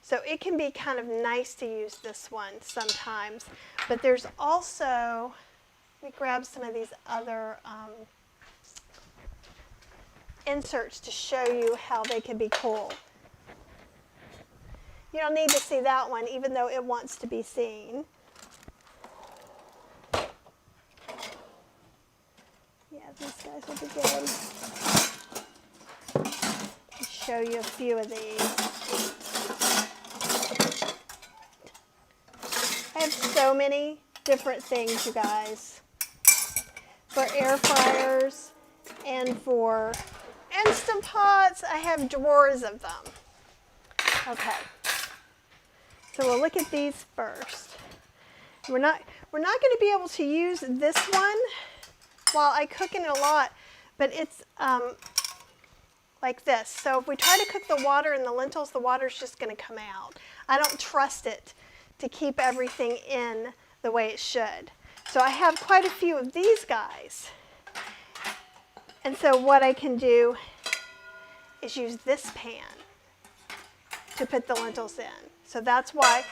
So it can be kind of nice to use this one sometimes. But there's also, let me grab some of these other inserts to show you how they can be cool. You don't need to see that one, even though it wants to be seen. Yeah, these guys will be good. I'll show you a few of these. I have so many different things, you guys, for air fryers and for Instant Pots. I have drawers of them. Okay, so we'll look at these first. We're not going to be able to use this one while I cook in it a lot, but it's like this. So if we try to cook the water in the lentils, the water's just going to come out. I don't trust it to keep everything in the way it should. So I have quite a few of these guys. And so what I can do is use this pan to put the lentils in. So that's why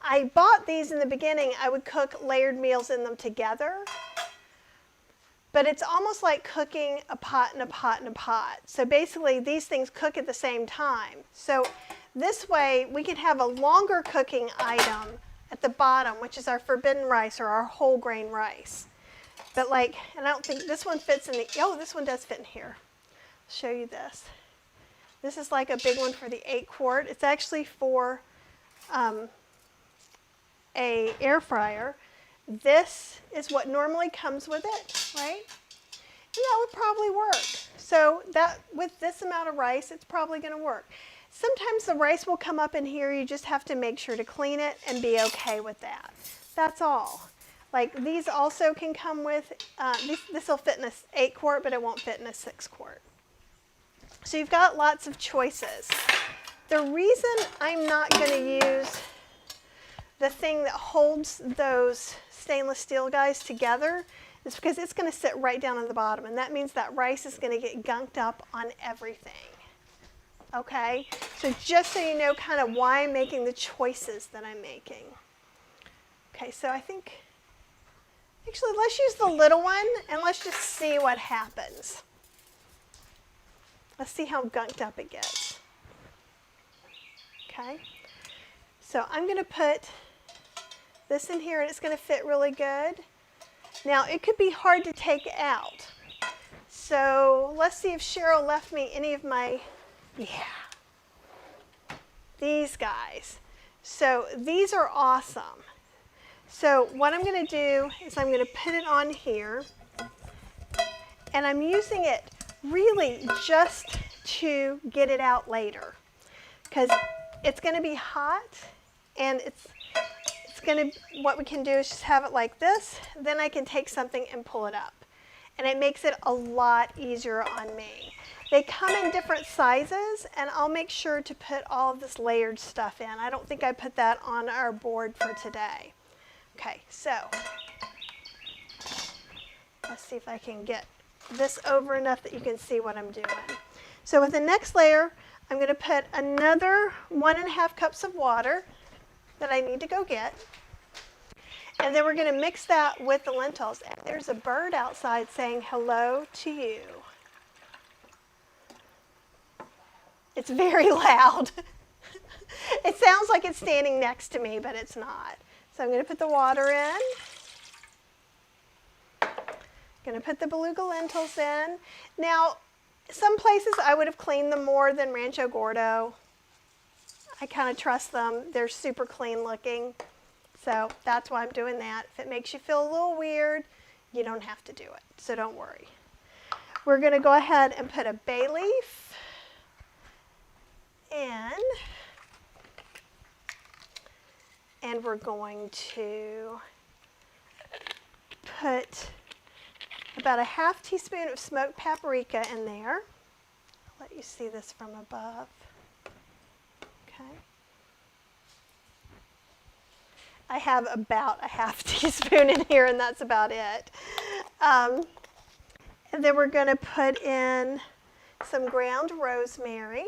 I bought these in the beginning. I would cook layered meals in them together. But it's almost like cooking a pot and a pot and a pot. So basically these things cook at the same time. So this way we can have a longer cooking item at the bottom, which is our forbidden rice or our whole grain rice. But like, and I don't think this one fits in the, oh, this one does fit in here. I'll show you this. This is like a big one for the 8-quart. It's actually for a air fryer. This is what normally comes with it, right? And that would probably work. So that with this amount of rice, it's probably going to work. Sometimes the rice will come up in here. You just have to make sure to clean it and be okay with that. That's all. Like these also can come with, this will fit in a 8-quart, but it won't fit in a 6-quart. So you've got lots of choices. The reason I'm not going to use the thing that holds those stainless steel guys together is because it's going to sit right down on the bottom, and that means that rice is going to get gunked up on everything. Okay, so just so you know kind of why I'm making the choices that I'm making. Okay, so I think, actually let's use the little one and let's just see what happens. Let's see how gunked up it gets. Okay, So I'm going to put this in here and it's going to fit really good. Now it could be hard to take out. So let's see if Cheryl left me any of my, these guys. So these are awesome. So what I'm going to do is I'm going to put it on here, and I'm using it really just to get it out later, because it's going to be hot, and it's going to, what we can do is just have it like this, then I can take something and pull it up, and it makes it a lot easier on me. They come in different sizes, and I'll make sure to put all of this layered stuff in. I don't think I put that on our board for today. Okay, so let's see if I can get this over enough that you can see what I'm doing. So with the next layer, I'm going to put another 1.5 cups of water that I need to go get. And then we're going to mix that with the lentils. And there's a bird outside saying hello to you. It's very loud. It sounds like it's standing next to me, but it's not. So I'm going to put the water in. Going to put the beluga lentils in. Now, some places I would have cleaned them more than Rancho Gordo. I kind of trust them. They're super clean looking. So that's why I'm doing that. If it makes you feel a little weird, you don't have to do it. So don't worry. We're going to go ahead and put a bay leaf in. And we're going to put about a 1/2 teaspoon of smoked paprika in there. I'll let you see this from above. Okay. I have about a 1/2 teaspoon in here, and that's about it. And then we're going to put in some ground rosemary.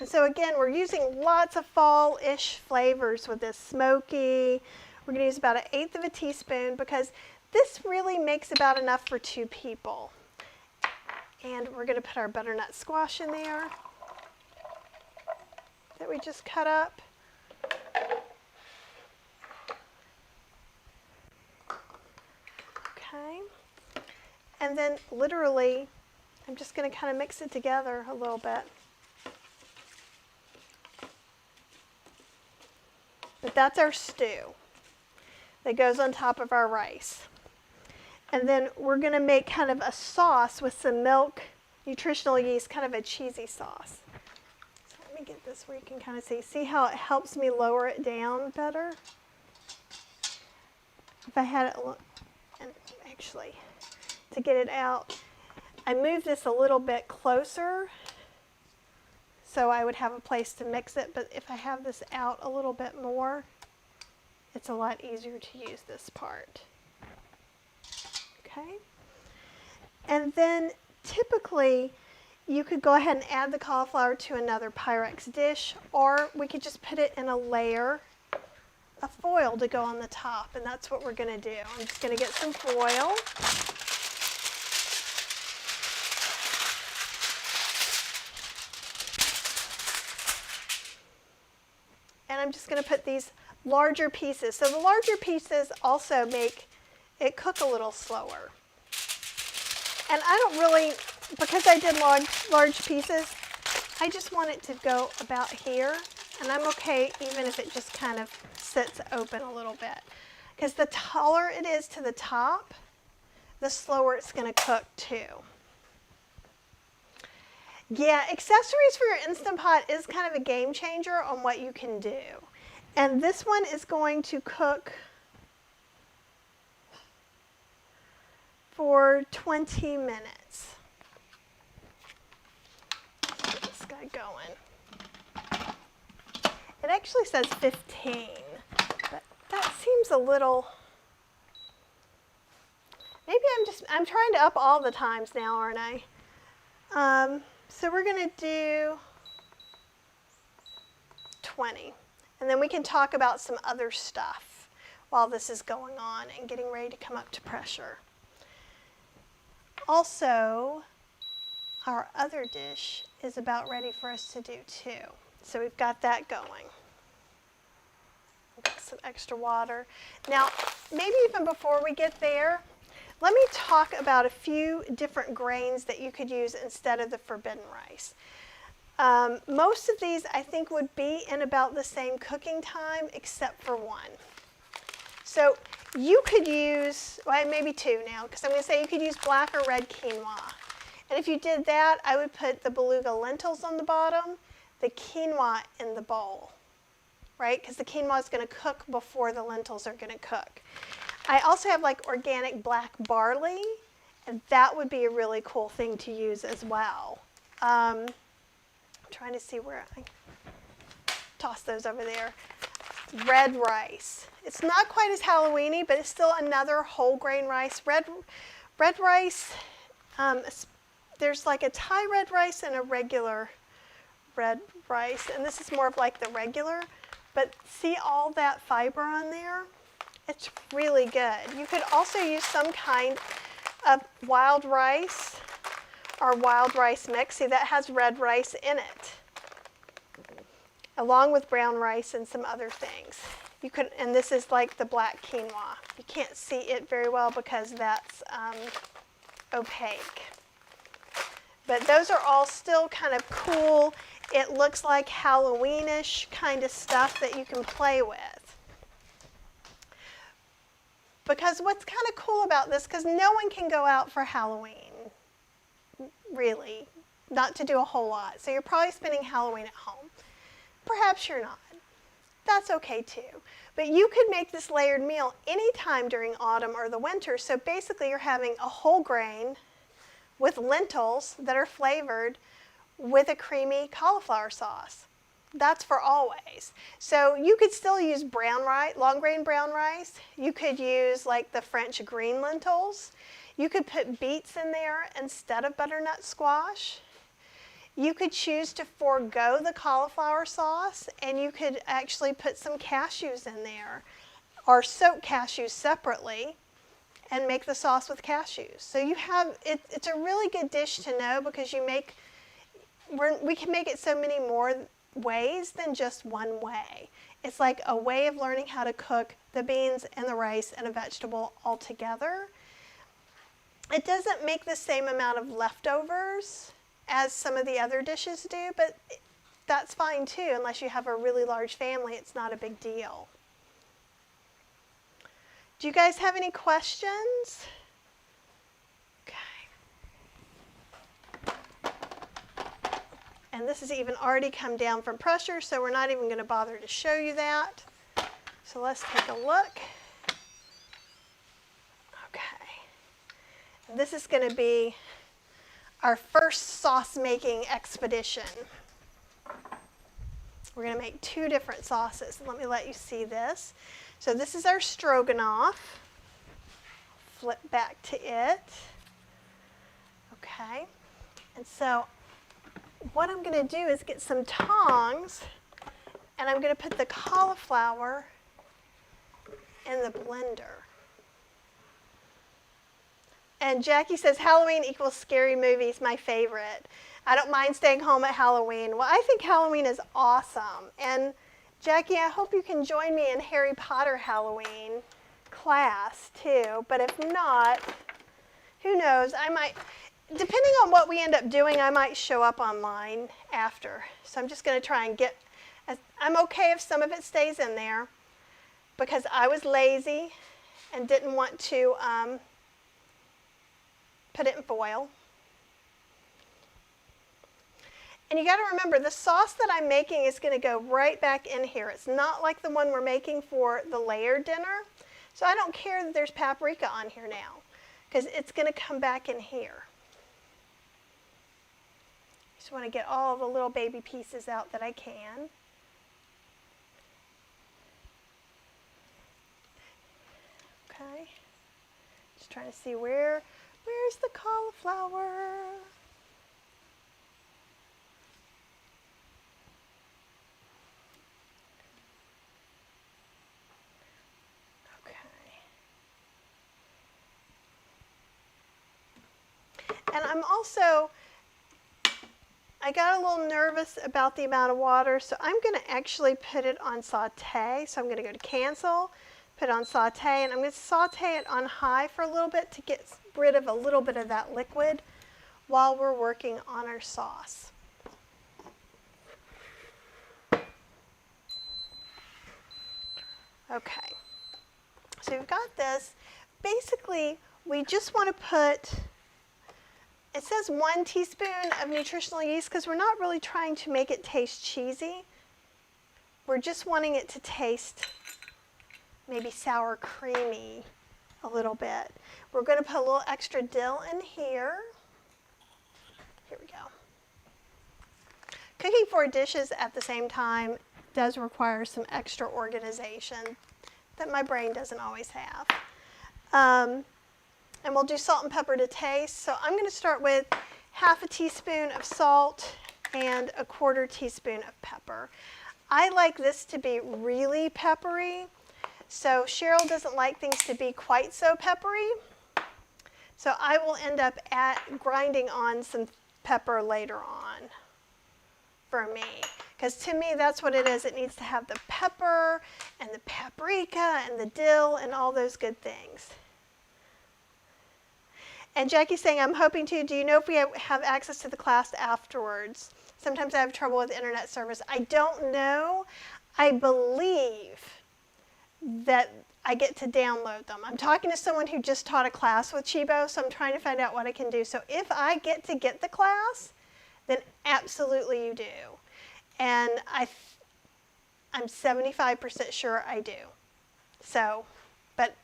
And so again, we're using lots of fall-ish flavors with this. Smoky. We're going to use about 1/8 teaspoon because this really makes about enough for 2 people. And we're going to put our butternut squash in there that we just cut up. Okay. And then literally, I'm just going to kind of mix it together a little bit. But that's our stew that goes on top of our rice. And then we're going to make kind of a sauce with some milk, nutritional yeast, kind of a cheesy sauce. So let me get this where you can kind of see. See how it helps me lower it down better? If I had it, and actually, to get it out, I moved this a little bit closer so I would have a place to mix it, but if I have this out a little bit more, it's a lot easier to use this part. Okay? And then typically you could go ahead and add the cauliflower to another Pyrex dish, or we could just put it in a layer of foil to go on the top, and that's what we're going to do. I'm just going to get some foil. And I'm just going to put these larger pieces. So the larger pieces also make it cook a little slower. And I don't really, because I did large pieces, I just want it to go about here. And I'm okay even if it just kind of sits open a little bit. Because the taller it is to the top, the slower it's going to cook too. Yeah, accessories for your Instant Pot is kind of a game changer on what you can do. And this one is going to cook for 20 minutes. Let's get this guy going. It actually says 15, but that seems a little, maybe I'm trying to up all the times now, aren't I? So we're going to do 20. And then we can talk about some other stuff while this is going on and getting ready to come up to pressure. Also, our other dish is about ready for us to do too. So we've got that going. We've got some extra water. Now, maybe even before we get there, let me talk about a few different grains that you could use instead of the forbidden rice. Most of these I think would be in about the same cooking time except for one. So you could use, well, maybe two now, because I'm going to say you could use black or red quinoa. And if you did that, I would put the beluga lentils on the bottom, the quinoa in the bowl, right? Because the quinoa is going to cook before the lentils are going to cook. I also have like organic black barley, and that would be a really cool thing to use as well. I'm trying to see where I toss those over there. Red rice. It's not quite as Halloweeny, but it's still another whole grain rice. Red rice, there's like a Thai red rice and a regular red rice, and this is more of like the regular, but see all that fiber on there? It's really good. You could also use some kind of wild rice or wild rice mix. See, that has red rice in it, along with brown rice and some other things. You could, and this is like the black quinoa. You can't see it very well because that's opaque. But those are all still kind of cool. It looks like Halloweenish kind of stuff that you can play with. Because what's kind of cool about this, because no one can go out for Halloween, really, not to do a whole lot. So you're probably spending Halloween at home. Perhaps you're not. That's okay too. But you could make this layered meal anytime during autumn or the winter. So basically you're having a whole grain with lentils that are flavored with a creamy cauliflower sauce. That's for always. So you could still use brown rice, long grain brown rice. You could use like the French green lentils. You could put beets in there instead of butternut squash. You could choose to forego the cauliflower sauce, and you could actually put some cashews in there or soak cashews separately and make the sauce with cashews. So you have, it's a really good dish to know because we can make it so many more ways than just one way. It's like a way of learning how to cook the beans and the rice and a vegetable all together. It doesn't make the same amount of leftovers as some of the other dishes do, but that's fine too. Unless you have a really large family, it's not a big deal. Do you guys have any questions? And this has even already come down from pressure, so we're not even going to bother to show you that. So let's take a look. Okay. And this is going to be our first sauce making expedition. We're going to make two different sauces. Let me let you see this. So this is our stroganoff. Flip back to it. Okay. And so what I'm going to do is get some tongs, and I'm going to put the cauliflower in the blender. And Jackie says, Halloween equals scary movies, my favorite. I don't mind staying home at Halloween. Well, I think Halloween is awesome. And Jackie, I hope you can join me in Harry Potter Halloween class too. But if not, who knows? I might, depending on what we end up doing, I might show up online after. So I'm just going to try and get, I'm okay if some of it stays in there because I was lazy and didn't want to put it in foil. And you got to remember, the sauce that I'm making is going to go right back in here. It's not like the one we're making for the layered dinner. So I don't care that there's paprika on here now because it's going to come back in here. Just want to get all the little baby pieces out that I can. Okay. Just trying to see where's the cauliflower? And I'm also I got a little nervous about the amount of water, so I'm going to actually put it on saute. So I'm going to go to cancel, put it on saute, and I'm going to saute it on high for a little bit to get rid of a little bit of that liquid while we're working on our sauce. Okay, so we've got this. Basically, we just want to put, it says 1 teaspoon of nutritional yeast because we're not really trying to make it taste cheesy. We're just wanting it to taste maybe sour creamy a little bit. We're going to put a little extra dill in here. Here we go. Cooking 4 dishes at the same time does require some extra organization that my brain doesn't always have. And we'll do salt and pepper to taste. So I'm going to start with 1/2 teaspoon of salt and 1/4 teaspoon of pepper. I like this to be really peppery. So Cheryl doesn't like things to be quite so peppery. So I will end up grinding on some pepper later on for me. Because to me, that's what it is. It needs to have the pepper and the paprika and the dill and all those good things. And Jackie's saying, I'm hoping to. Do you know if we have access to the class afterwards? Sometimes I have trouble with internet service. I don't know. I believe that I get to download them. I'm talking to someone who just taught a class with Chibo, so I'm trying to find out what I can do. So if I get to get the class, then absolutely you do. And I'm 75% sure I do. So, but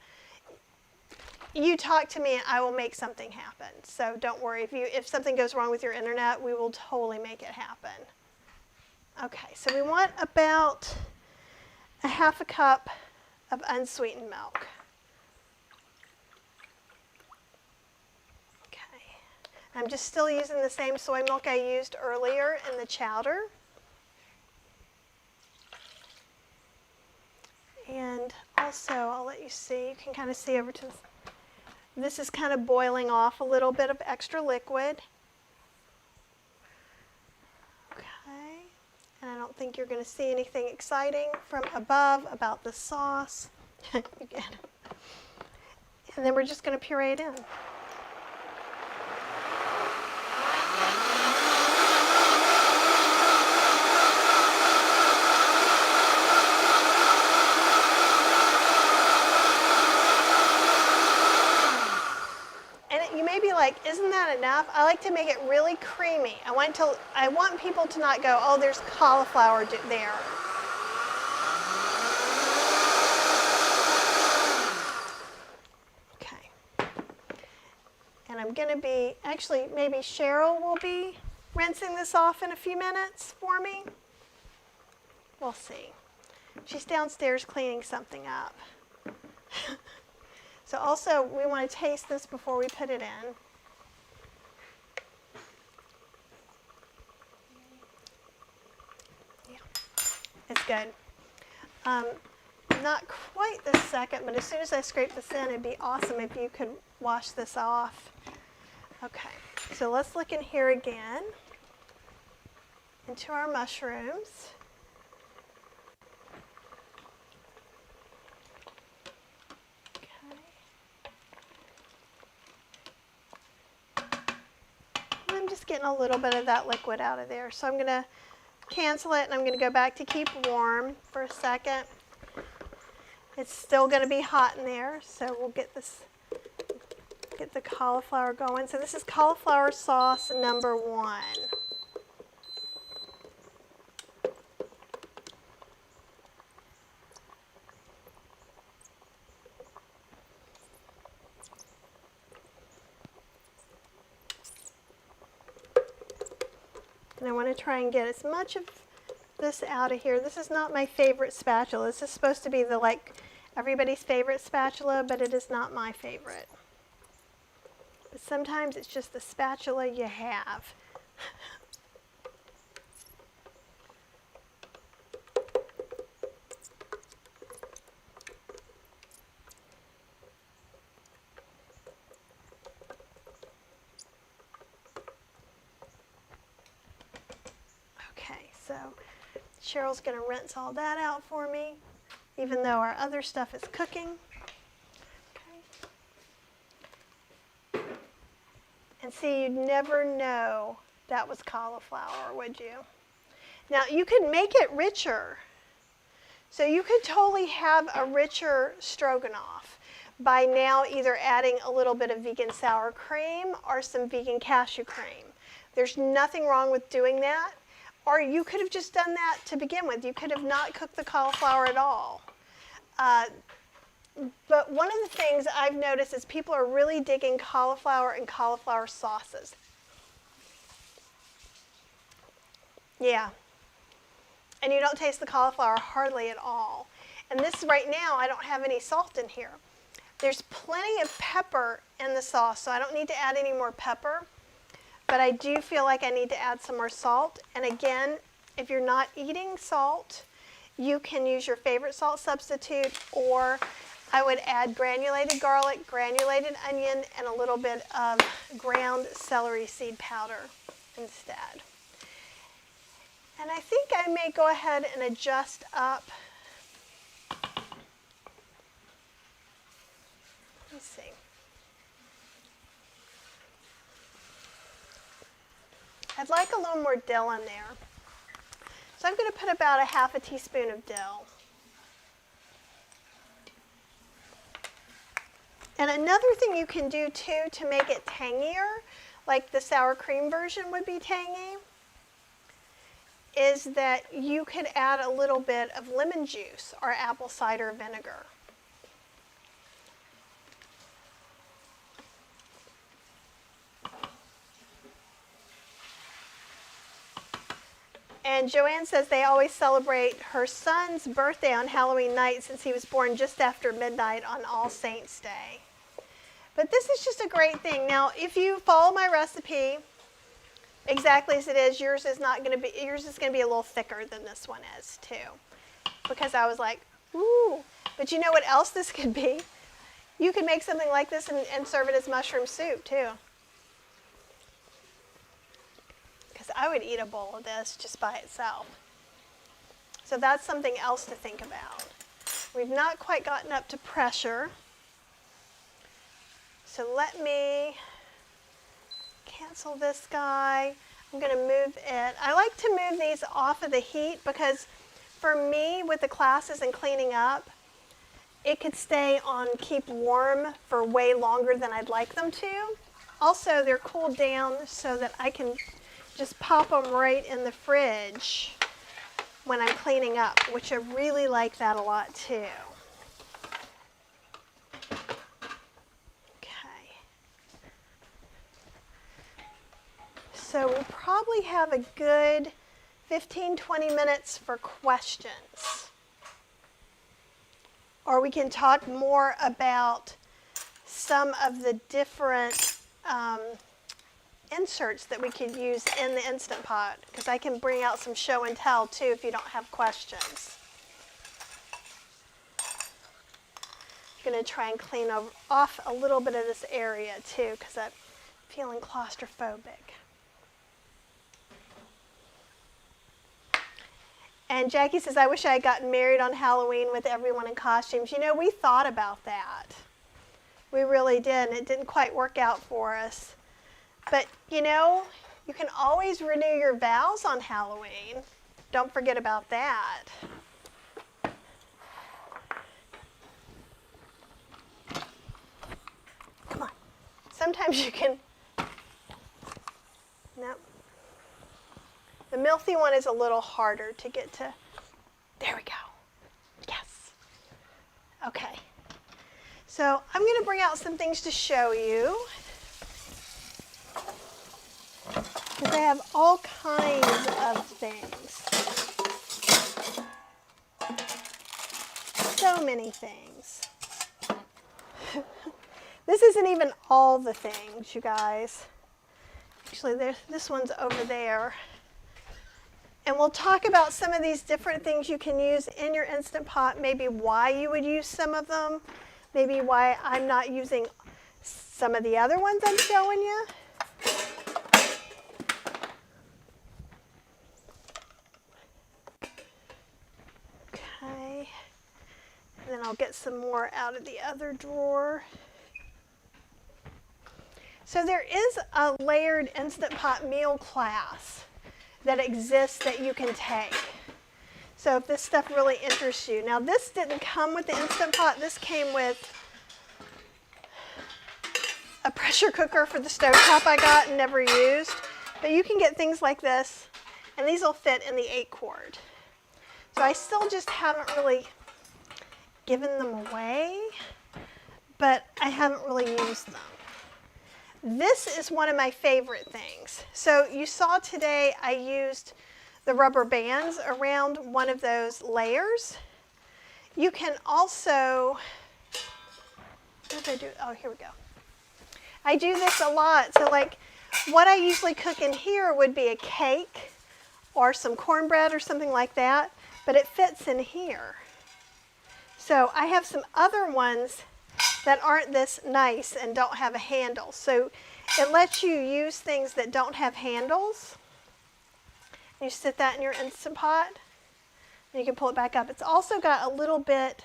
you talk to me and I will make something happen. So don't worry, if something goes wrong with your internet, we will totally make it happen. Okay, so we want about 1/2 cup of unsweetened milk. Okay, I'm just still using the same soy milk I used earlier in the chowder. And also, I'll let you see, you can kind of see over to this is kind of boiling off a little bit of extra liquid. Okay, and I don't think you're going to see anything exciting from above about the sauce. Again. And then we're just going to puree it in. Like, isn't that enough? I like to make it really creamy. I want people to not go, oh, there's cauliflower there. Okay. And I'm going to be, actually, maybe Cheryl will be rinsing this off in a few minutes for me. We'll see. She's downstairs cleaning something up. So also, we want to taste this before we put it in. It's good. Not quite this second, but as soon as I scrape this in, it'd be awesome if you could wash this off. Okay, so let's look in here again into our mushrooms. Okay. And I'm just getting a little bit of that liquid out of there, so I'm going to cancel it, and I'm going to go back to keep warm for a second. It's still going to be hot in there, so we'll get the cauliflower going. So this is cauliflower sauce number 1. And I want to try and get as much of this out of here. This is not my favorite spatula. This is supposed to be everybody's favorite spatula, but it is not my favorite. But sometimes it's just the spatula you have. So Cheryl's going to rinse all that out for me, even though our other stuff is cooking. Okay. And see, you'd never know that was cauliflower, would you? Now, you could make it richer. So you could totally have a richer stroganoff by now either adding a little bit of vegan sour cream or some vegan cashew cream. There's nothing wrong with doing that. Or you could have just done that to begin with. You could have not cooked the cauliflower at all. But one of the things I've noticed is people are really digging cauliflower and cauliflower sauces. Yeah. And you don't taste the cauliflower hardly at all. And this right now, I don't have any salt in here. There's plenty of pepper in the sauce, so I don't need to add any more pepper. But I do feel like I need to add some more salt. And again, if you're not eating salt, you can use your favorite salt substitute, or I would add granulated garlic, granulated onion, and a little bit of ground celery seed powder instead. And I think I may go ahead and adjust up. Let's see. I'd like a little more dill in there. So I'm going to put about a half a teaspoon of dill. And another thing you can do too to make it tangier, like the sour cream version would be tangy, is that you could add a little bit of lemon juice or apple cider vinegar. And Joanne says they always celebrate her son's birthday on Halloween night since he was born just after midnight on All Saints Day. But this is just a great thing. Now, if you follow my recipe exactly as it is, yours is going to be a little thicker than this one is too. Because I was like, ooh. But you know what else this could be? You could make something like this and serve it as mushroom soup too. Because I would eat a bowl of this just by itself. So that's something else to think about. We've not quite gotten up to pressure. So let me cancel this guy. I'm going to move it. I like to move these off of the heat because for me, with the classes and cleaning up, it could stay on keep warm for way longer than I'd like them to. Also, they're cooled down so that I can just pop them right in the fridge when I'm cleaning up, which I really like that a lot too. Okay. So we'll probably have a good 15-20 minutes for questions. Or we can talk more about some of the different inserts that we could use in the Instant Pot, because I can bring out some show and tell too if you don't have questions. I'm going to try and clean off a little bit of this area too because I'm feeling claustrophobic. And Jackie says, I wish I had gotten married on Halloween with everyone in costumes. You know, we thought about that. We really did, and it didn't quite work out for us. But, you know, you can always renew your vows on Halloween. Don't forget about that. Come on. Sometimes you can... Nope. The milky one is a little harder to get to. There we go. Yes. Okay. So I'm going to bring out some things to show you. Because I have all kinds of things. So many things. This isn't even all the things, you guys. Actually, this one's over there. And we'll talk about some of these different things you can use in your Instant Pot, maybe why you would use some of them, maybe why I'm not using some of the other ones I'm showing you. I'll get some more out of the other drawer. So there is a layered Instant Pot meal class that exists that you can take. So if this stuff really interests you. Now this didn't come with the Instant Pot. This came with a pressure cooker for the stovetop I got and never used. But you can get things like this, and these will fit in the 8-quart. So I still just haven't really given them away, but I haven't really used them. This is one of my favorite things. So you saw today I used the rubber bands around one of those layers. You can also, what did I do? Oh, here we go. I do this a lot. So like what I usually cook in here would be a cake or some cornbread or something like that, but it fits in here. So I have some other ones that aren't this nice and don't have a handle. So it lets you use things that don't have handles. You sit that in your Instant Pot, and you can pull it back up. It's also got a little bit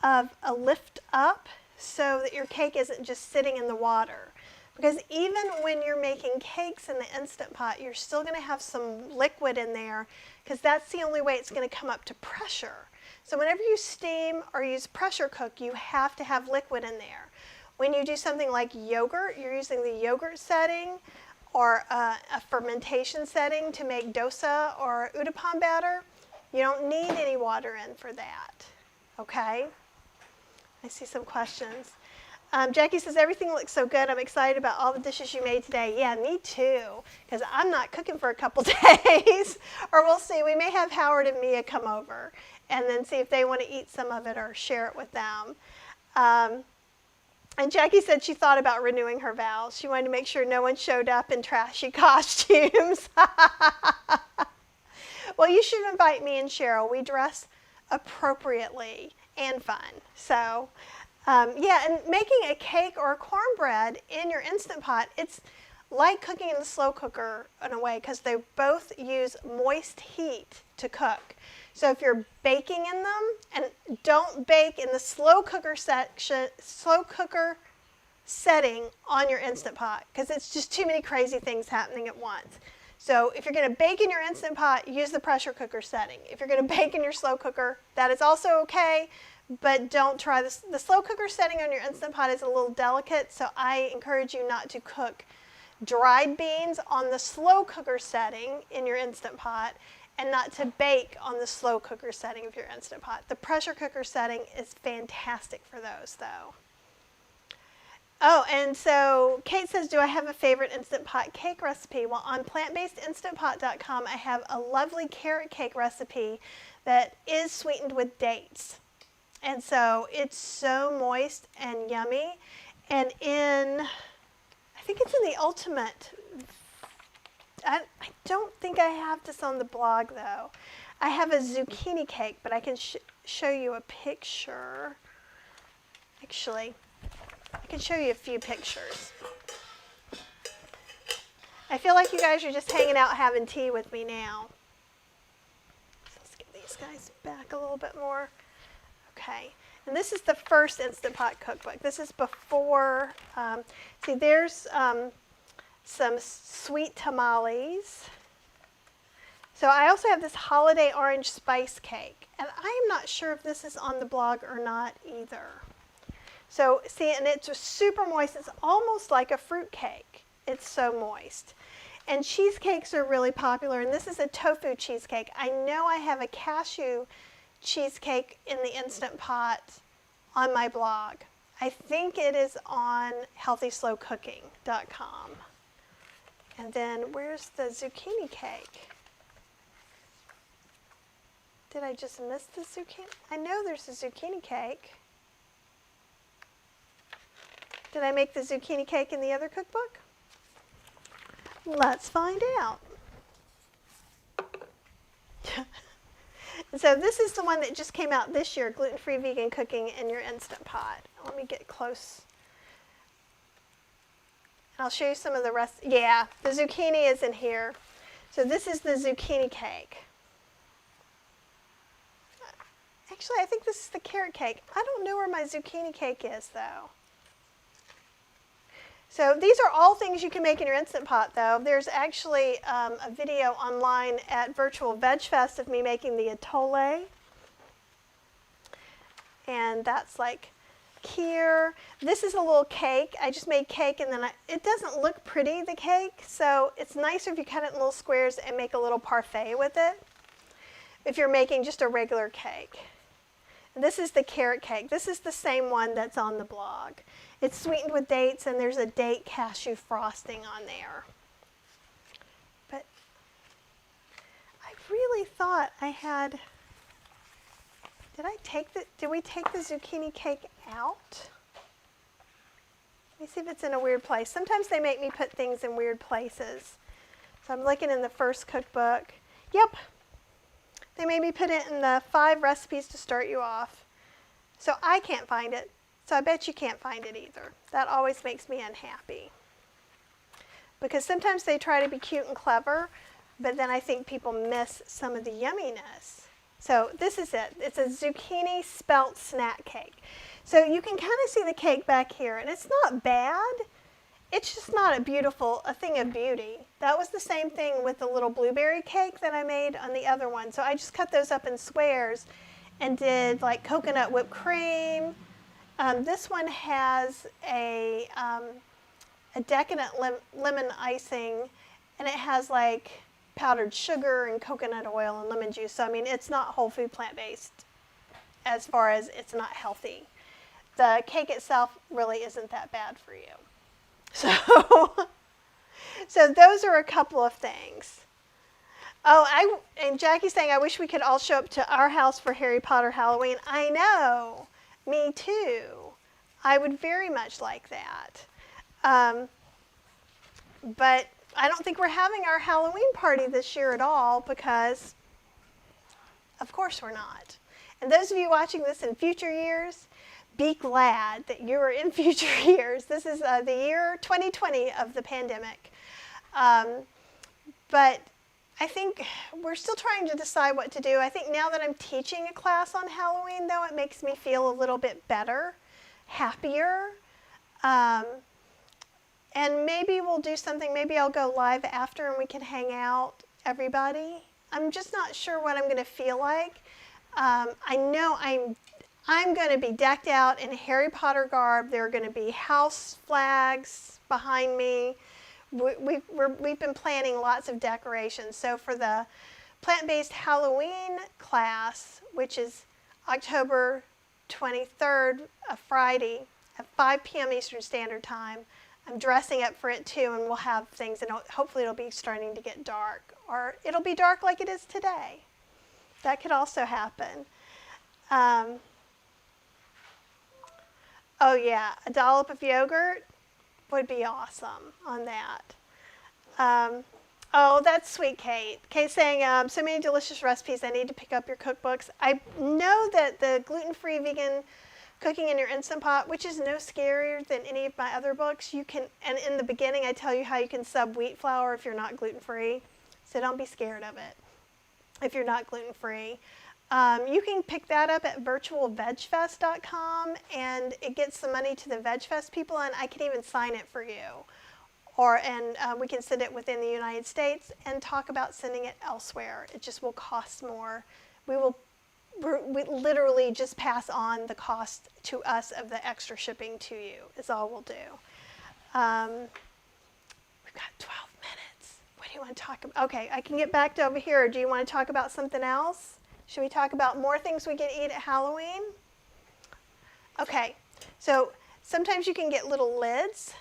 of a lift up so that your cake isn't just sitting in the water. Because even when you're making cakes in the Instant Pot, you're still going to have some liquid in there, because that's the only way it's going to come up to pressure. So whenever you steam or use pressure cook, you have to have liquid in there. When you do something like yogurt, you're using the yogurt setting or a fermentation setting to make dosa or uttapam batter. You don't need any water in for that, okay? I see some questions. Jackie says, everything looks so good. I'm excited about all the dishes you made today. Yeah, me too, because I'm not cooking for a couple days. Or we'll see. We may have Howard and Mia come over and then see if they want to eat some of it or share it with them. And Jackie said she thought about renewing her vows. She wanted to make sure no one showed up in trashy costumes. Well, you should invite me and Cheryl. We dress appropriately and fun. So, yeah, and making a cake or a cornbread in your Instant Pot, it's like cooking in the slow cooker in a way, because they both use moist heat to cook. So if you're baking in them, and don't bake in the slow cooker setting on your Instant Pot, because it's just too many crazy things happening at once. So if you're going to bake in your Instant Pot, use the pressure cooker setting. If you're going to bake in your slow cooker, that is also okay, but don't try this. The slow cooker setting on your Instant Pot is a little delicate, so I encourage you not to cook dried beans on the slow cooker setting in your Instant Pot, and not to bake on the slow cooker setting of your Instant Pot. The pressure cooker setting is fantastic for those, though. Oh, and so Kate says, do I have a favorite Instant Pot cake recipe? Well, on plantbasedinstantpot.com, I have a lovely carrot cake recipe that is sweetened with dates. And so it's so moist and yummy. And I think it's in the Ultimate. I don't think I have this on the blog, though. I have a zucchini cake, but I can show you a picture. Actually, I can show you a few pictures. I feel like you guys are just hanging out having tea with me now. So let's get these guys back a little bit more. Okay. And this is the first Instant Pot cookbook. This is before, see, there's some sweet tamales. So I also have this holiday orange spice cake, and I am not sure if this is on the blog or not either. So see, and it's just super moist. It's almost like a fruit cake. It's so moist. And cheesecakes are really popular, and this is a tofu cheesecake. I know I have a cashew cheesecake in the Instant Pot on my blog. I think it is on healthyslowcooking.com. And then where's the zucchini cake? Did I just miss the zucchini? I know there's a zucchini cake. Did I make the zucchini cake in the other cookbook? Let's find out. So this is the one that just came out this year, gluten-free vegan cooking in your Instant Pot. Let me get close. I'll show you some of the rest. Yeah, the zucchini is in here. So this is the zucchini cake. Actually, I think this is the carrot cake. I don't know where my zucchini cake is, though. So these are all things you can make in your Instant Pot, though. There's actually a video online at Virtual Veg Fest of me making the atole. And that's like here. This is a little cake. I just made cake, and then it doesn't look pretty, the cake. So it's nicer if you cut it in little squares and make a little parfait with it, if you're making just a regular cake. And this is the carrot cake. This is the same one that's on the blog. It's sweetened with dates, and there's a date cashew frosting on there. But I really thought I had, did we take the zucchini cake out? Let me see if it's in a weird place. Sometimes they make me put things in weird places. So I'm looking in the first cookbook. Yep. They made me put it in the 5 recipes to start you off. So I can't find it. So I bet you can't find it either. That always makes me unhappy. Because sometimes they try to be cute and clever, but then I think people miss some of the yumminess. So this is it. It's a zucchini spelt snack cake. So you can kind of see the cake back here, and it's not bad. It's just not a thing of beauty. That was the same thing with the little blueberry cake that I made on the other one. So I just cut those up in squares and did like coconut whipped cream. This one has a decadent lemon icing, and it has like powdered sugar and coconut oil and lemon juice. So I mean, it's not whole food plant-based as far as it's not healthy. The cake itself really isn't that bad for you. So those are a couple of things. Oh, and Jackie's saying, I wish we could all show up to our house for Harry Potter Halloween. I know. Me too. I would very much like that. But I don't think we're having our Halloween party this year at all because, of course, we're not. And those of you watching this in future years, be glad that you are in future years. This is the year 2020 of the pandemic. But I think we're still trying to decide what to do. I think now that I'm teaching a class on Halloween, though, it makes me feel a little bit better, happier. And maybe we'll do something. Maybe I'll go live after and we can hang out, everybody. I'm just not sure what I'm going to feel like. I know I'm going to be decked out in Harry Potter garb. There are going to be house flags behind me. We've been planning lots of decorations. So for the plant-based Halloween class, which is October 23rd, a Friday, at 5 p.m. Eastern Standard Time, I'm dressing up for it too, and we'll have things, and hopefully it'll be starting to get dark. Or it'll be dark like it is today. That could also happen. Oh yeah, a dollop of yogurt would be awesome on that. Oh, that's sweet, Kate. Kate's saying, so many delicious recipes. I need to pick up your cookbooks. I know that the gluten-free vegan cooking in your Instant Pot, which is no scarier than any of my other books, you can, and in the beginning I tell you how you can sub wheat flour if you're not gluten-free. So don't be scared of it if you're not gluten-free. You can pick that up at virtualvegfest.com, and it gets some money to the VegFest people, and I can even sign it for you. And we can send it within the United States and talk about sending it elsewhere. It just will cost more. We literally just pass on the cost to us of the extra shipping to you, is all we'll do. We've got 12 minutes. What do you want to talk about? Okay, I can get back to over here. Do you want to talk about something else? Should we talk about more things we can eat at Halloween? Okay, so sometimes you can get little lids.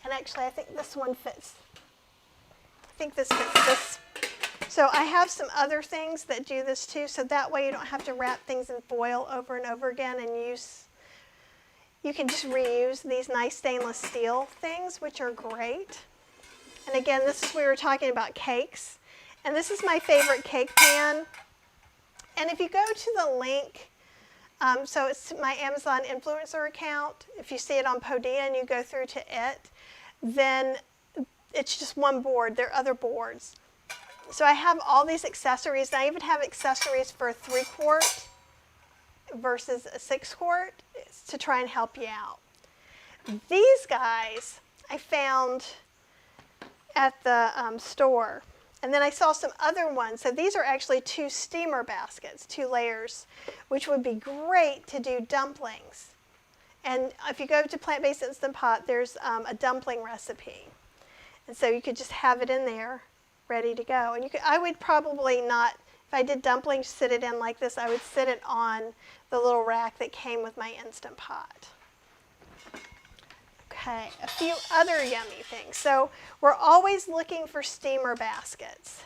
And actually, I think this one fits. I think this fits this. So I have some other things that do this too, so that way you don't have to wrap things in foil over and over again and you can just reuse these nice stainless steel things, which are great. And again, this is, we were talking about cakes. And this is my favorite cake pan. And if you go to the link, so it's my Amazon influencer account. If you see it on Podia and you go through to it, then it's just one board. There are other boards. So I have all these accessories. I even have accessories for a 3-quart versus a 6-quart to try and help you out. These guys I found at the store. And then I saw some other ones. So these are actually 2 steamer baskets, 2 layers, which would be great to do dumplings. And if you go to Plant-Based Instant Pot, there's a dumpling recipe. And so you could just have it in there, ready to go. And I would probably not, if I did dumplings, sit it in like this, I would sit it on the little rack that came with my Instant Pot. Okay, a few other yummy things. So we're always looking for steamer baskets.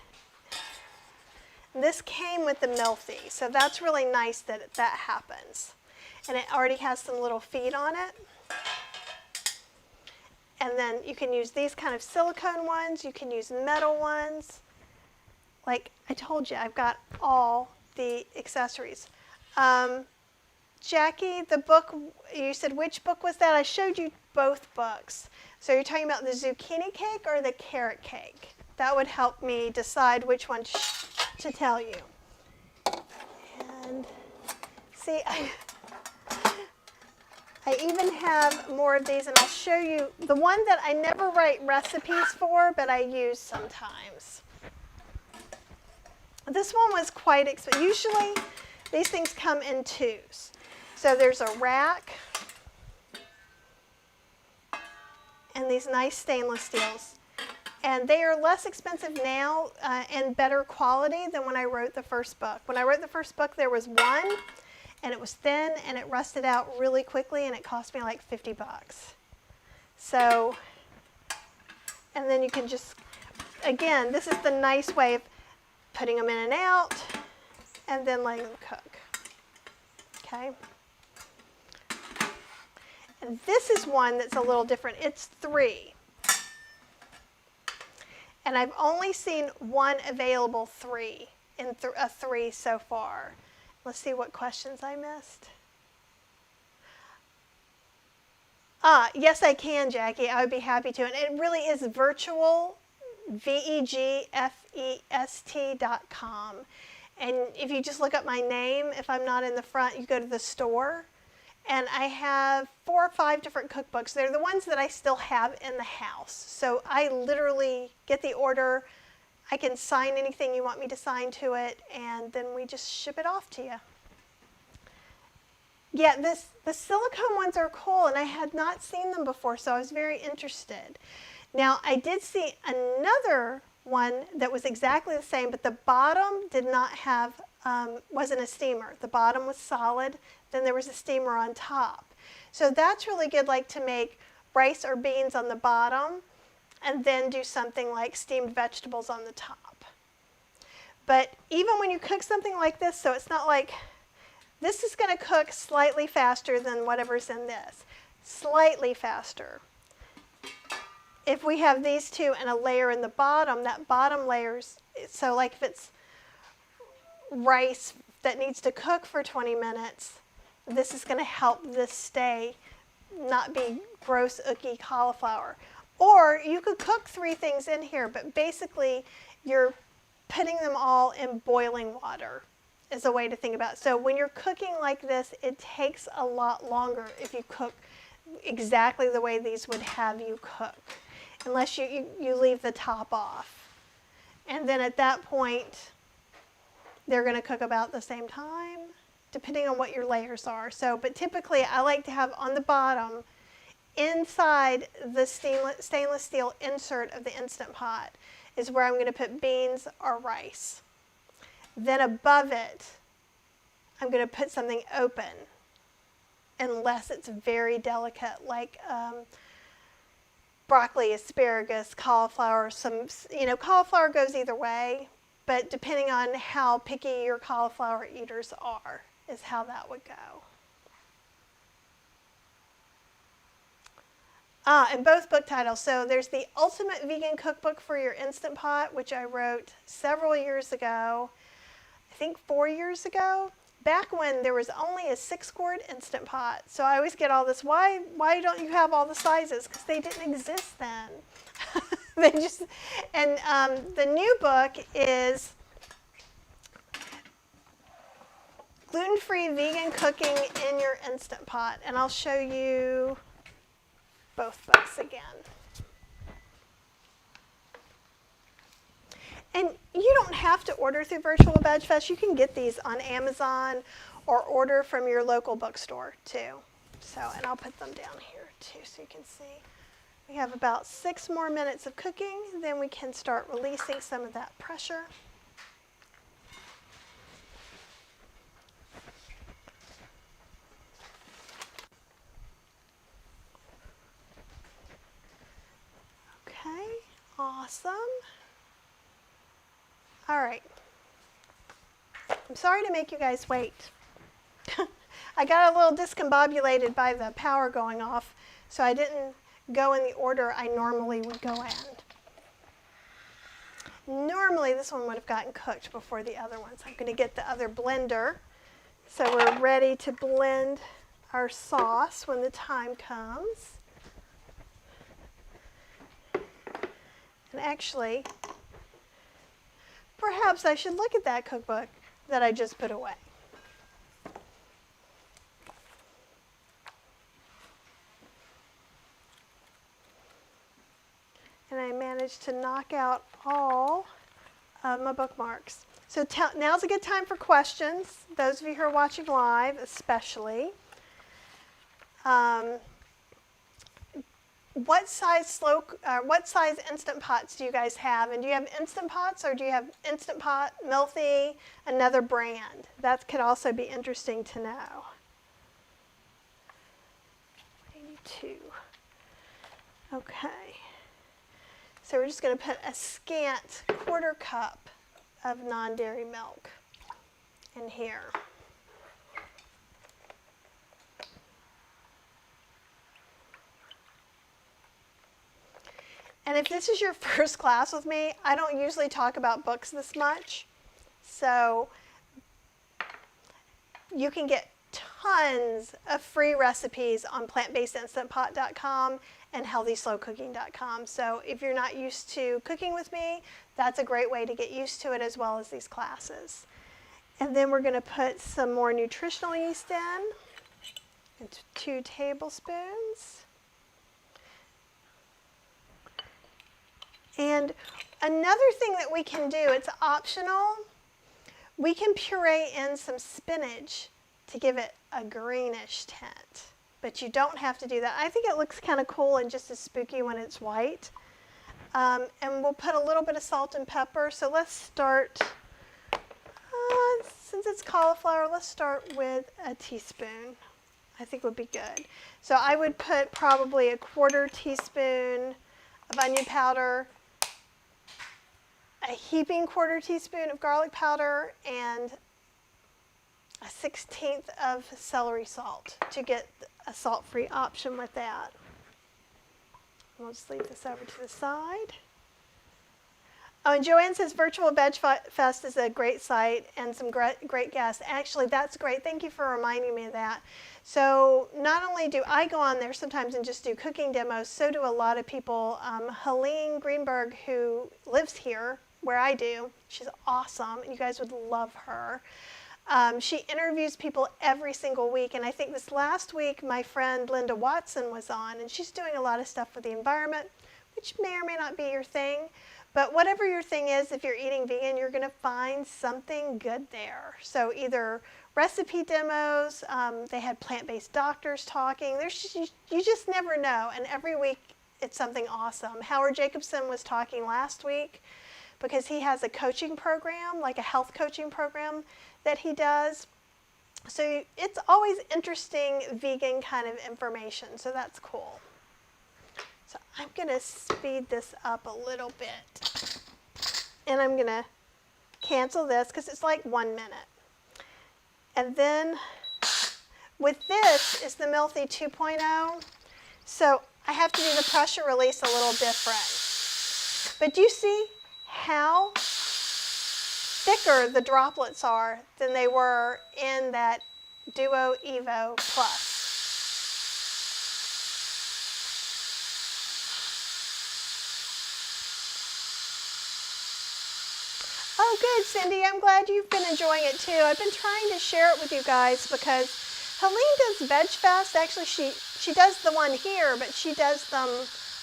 This came with the Milthy, so that's really nice that that happens. And it already has some little feet on it. And then you can use these kind of silicone ones, you can use metal ones. Like I told you, I've got all the accessories. Jackie, the book, you said which book was that? I showed you both books. So you're talking about the zucchini cake or the carrot cake? That would help me decide which one to tell you. And see, I even have more of these, and I'll show you the one that I never write recipes for, but I use sometimes. This one was quite expensive. Usually these things come in 2s. So there's a rack and these nice stainless steels. And they are less expensive now and better quality than when I wrote the first book. When I wrote the first book, there was one, and it was thin, and it rusted out really quickly, and it cost me like $50. So, and then you can just, again, this is the nice way of putting them in and out, and then letting them cook. Okay. And this is one that's a little different. It's 3. And I've only seen one available 3 in a 3 so far. Let's see what questions I missed. Yes, I can, Jackie. I would be happy to. And it really is virtual, VEGFEST.com. And if you just look up my name, if I'm not in the front, you go to the store. And I have 4 or 5 different cookbooks. They're the ones that I still have in the house. So I literally get the order. I can sign anything you want me to sign to it, and then we just ship it off to you. Yeah, the silicone ones are cool, and I had not seen them before, so I was very interested. Now, I did see another one that was exactly the same, but the bottom did not have, wasn't a steamer. The bottom was solid. Then there was a steamer on top. So that's really good, like to make rice or beans on the bottom and then do something like steamed vegetables on the top. But even when you cook something like this, so it's not like, this is going to cook slightly faster than whatever's in this. Slightly faster. If we have these 2 and a layer in the bottom, that bottom layer's, so like if it's rice that needs to cook for 20 minutes, this is going to help this stay, not be gross, ooky cauliflower. Or you could cook 3 things in here, but basically you're putting them all in boiling water is a way to think about it. So when you're cooking like this, it takes a lot longer if you cook exactly the way these would have you cook, unless you leave the top off. And then at that point, they're going to cook about the same time, depending on what your layers are. So, but typically I like to have on the bottom, inside the stainless steel insert of the Instant Pot, is where I'm going to put beans or rice. Then above it, I'm going to put something open, unless it's very delicate, like broccoli, asparagus, cauliflower. Cauliflower goes either way, but depending on how picky your cauliflower eaters are, is how that would go. And both book titles. So there's the Ultimate Vegan Cookbook for Your Instant Pot, which I wrote several years ago, I think 4 years ago, back when there was only a 6-quart Instant Pot. So I always get all this, why don't you have all the sizes? Because they didn't exist then. The new book is Gluten-free vegan cooking in your Instant Pot. And I'll show you both books again. And you don't have to order through Virtual Veg Fest. You can get these on Amazon or order from your local bookstore too. So, and I'll put them down here too so you can see. We have about 6 more minutes of cooking, then we can start releasing some of that pressure. Okay, awesome. All right. I'm sorry to make you guys wait. I got a little discombobulated by the power going off, so I didn't go in the order I normally would go in. Normally this one would have gotten cooked before the other ones. I'm going to get the other blender so we're ready to blend our sauce when the time comes. And actually, perhaps I should look at that cookbook that I just put away. And I managed to knock out all of my bookmarks. So now's a good time for questions, those of you who are watching live especially. What size Instant Pots do you guys have? And do you have Instant Pots or do you have Instant Pot, Milthy, another brand? That could also be interesting to know. 82. Okay. So we're just going to put a scant 1/4 cup of non-dairy milk in here. And if this is your first class with me, I don't usually talk about books this much. So you can get tons of free recipes on plantbasedinstantpot.com and healthyslowcooking.com. So if you're not used to cooking with me, that's a great way to get used to it as well as these classes. And then we're going to put some more nutritional yeast in. It's 2 tablespoons. And another thing that we can do, it's optional, we can puree in some spinach to give it a greenish tint. But you don't have to do that. I think it looks kind of cool and just as spooky when it's white. And we'll put a little bit of salt and pepper. So let's start, since it's cauliflower, let's start with a teaspoon. I think would be good. So I would put probably a 1/4 teaspoon of onion powder, a heaping 1/4 teaspoon of garlic powder, and a 1/16 of celery salt to get a salt-free option with that. We'll just leave this over to the side. Oh, and Joanne says Virtual Veg Fest is a great site and some great guests. Actually, that's great. Thank you for reminding me of that. So not only do I go on there sometimes and just do cooking demos, so do a lot of people. Helene Greenberg, who lives here where I do, she's awesome. You guys would love her. She interviews people every single week, and I think this last week my friend Linda Watson was on, and she's doing a lot of stuff for the environment, which may or may not be your thing. But whatever your thing is, if you're eating vegan, you're going to find something good there. So either recipe demos, they had plant-based doctors talking. You just never know, and every week it's something awesome. Howard Jacobson was talking last week because he has a coaching program, like a health coaching program that he does. So it's always interesting vegan kind of information, so that's cool. So I'm going to speed this up a little bit. And I'm going to cancel this because it's like 1 minute. And then with this is the Milthy 2.0. So I have to do the pressure release a little different. But do you see how thicker the droplets are than they were in that Duo Evo Plus? Oh, good, Cindy. I'm glad you've been enjoying it too. I've been trying to share it with you guys because Helene does Veg Fest. Actually, she does the one here, but she does them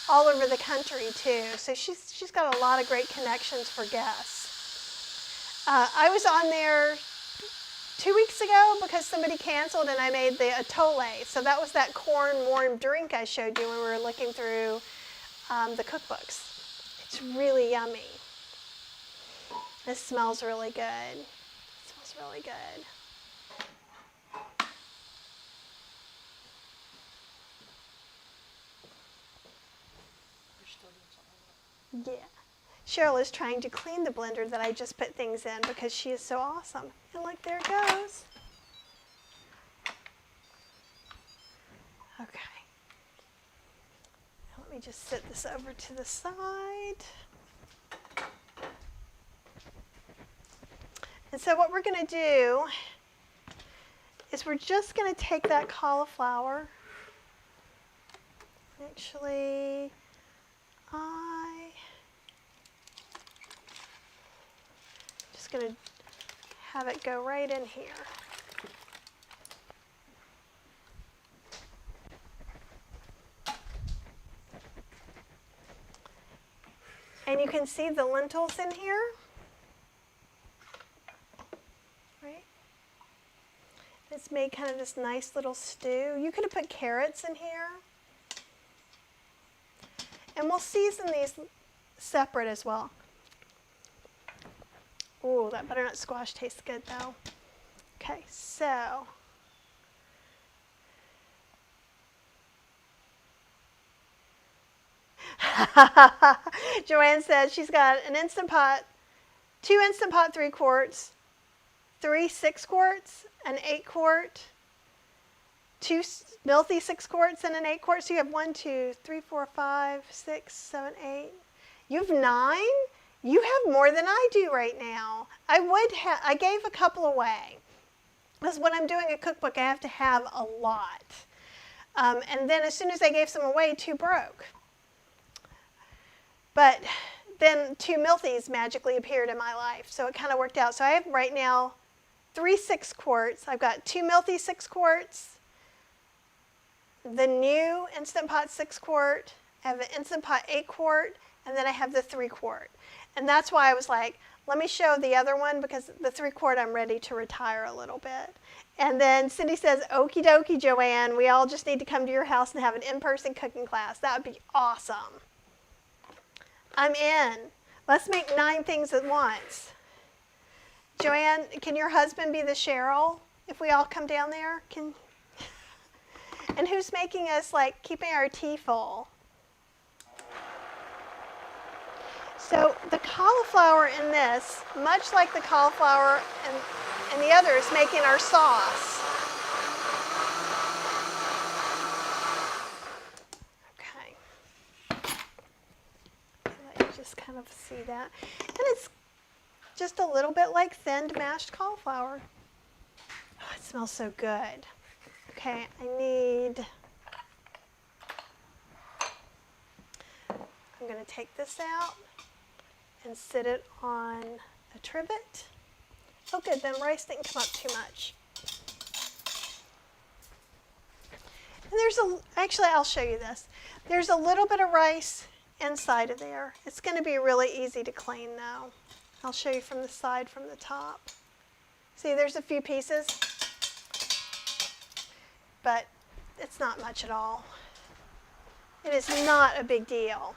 all over the country too. So she's got a lot of great connections for guests. I was on there 2 weeks ago because somebody canceled and I made the atole. So that was that corn warm drink I showed you when we were looking through the cookbooks. It's really yummy. This smells really good. It smells really good. You're still doing something like that? Yeah. Cheryl is trying to clean the blender that I just put things in because she is so awesome. And look, there it goes. Okay. Let me just set this over to the side. And so what we're going to do is we're just going to take that cauliflower. Actually, I'm just going to have it go right in here. And you can see the lentils in here. Right? It's made kind of this nice little stew. You could have put carrots in here. And we'll season these separate as well. Ooh, that butternut squash tastes good though. Okay, so Joanne says she's got an Instant Pot, 2 Instant Pot 3 quarts, 3 6 quarts, an 8 quart, 2 Milthy 6 quarts, and an 8 quart. So you have 1, 2, 3, 4, 5, 6, 7, 8. You have 9? You have more than I do right now. I gave a couple away. Because when I'm doing a cookbook, I have to have a lot. And then as soon as I gave some away, 2 broke. But then 2 Milthys magically appeared in my life, so it kind of worked out. So I have right now 3 6 quarts. I've got 2 Milthy 6 quarts, the new Instant Pot 6 quart, I have the Instant Pot 8 quart, and then I have the 3 quart. And that's why I was like, let me show the other one because the 3 quart I'm ready to retire a little bit. And then Cindy says, okie dokie, Joanne, we all just need to come to your house and have an in-person cooking class. That would be awesome. I'm in. Let's make 9 things at once. Joanne, can your husband be the Cheryl if we all come down there? And who's making us like keeping our tea full? So the cauliflower in this, much like the cauliflower and the other, is making our sauce. Just kind of see that. And it's just a little bit like thinned mashed cauliflower. Oh, it smells so good. Okay, I'm going to take this out and sit it on a trivet. Oh good, then rice didn't come up too much. And actually I'll show you this. There's a little bit of rice inside of there. It's going to be really easy to clean though. I'll show you from the side, from the top. See, there's a few pieces, but it's not much at all. It is not a big deal.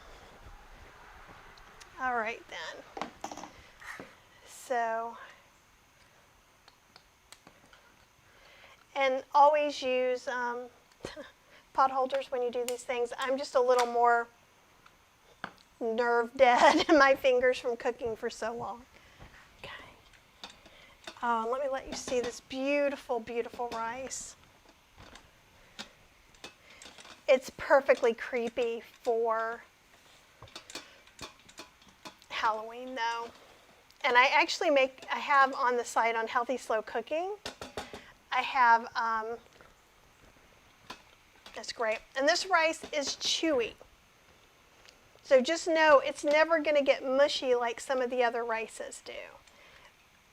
All right then. So, and always use pot holders when you do these things. I'm just a little more nerve dead in my fingers from cooking for so long. Okay. Let me let you see this beautiful, beautiful rice. It's perfectly creepy for Halloween though. And I actually I have on the site on Healthy Slow Cooking, I have, that's great. And this rice is chewy. So just know it's never going to get mushy like some of the other rices do.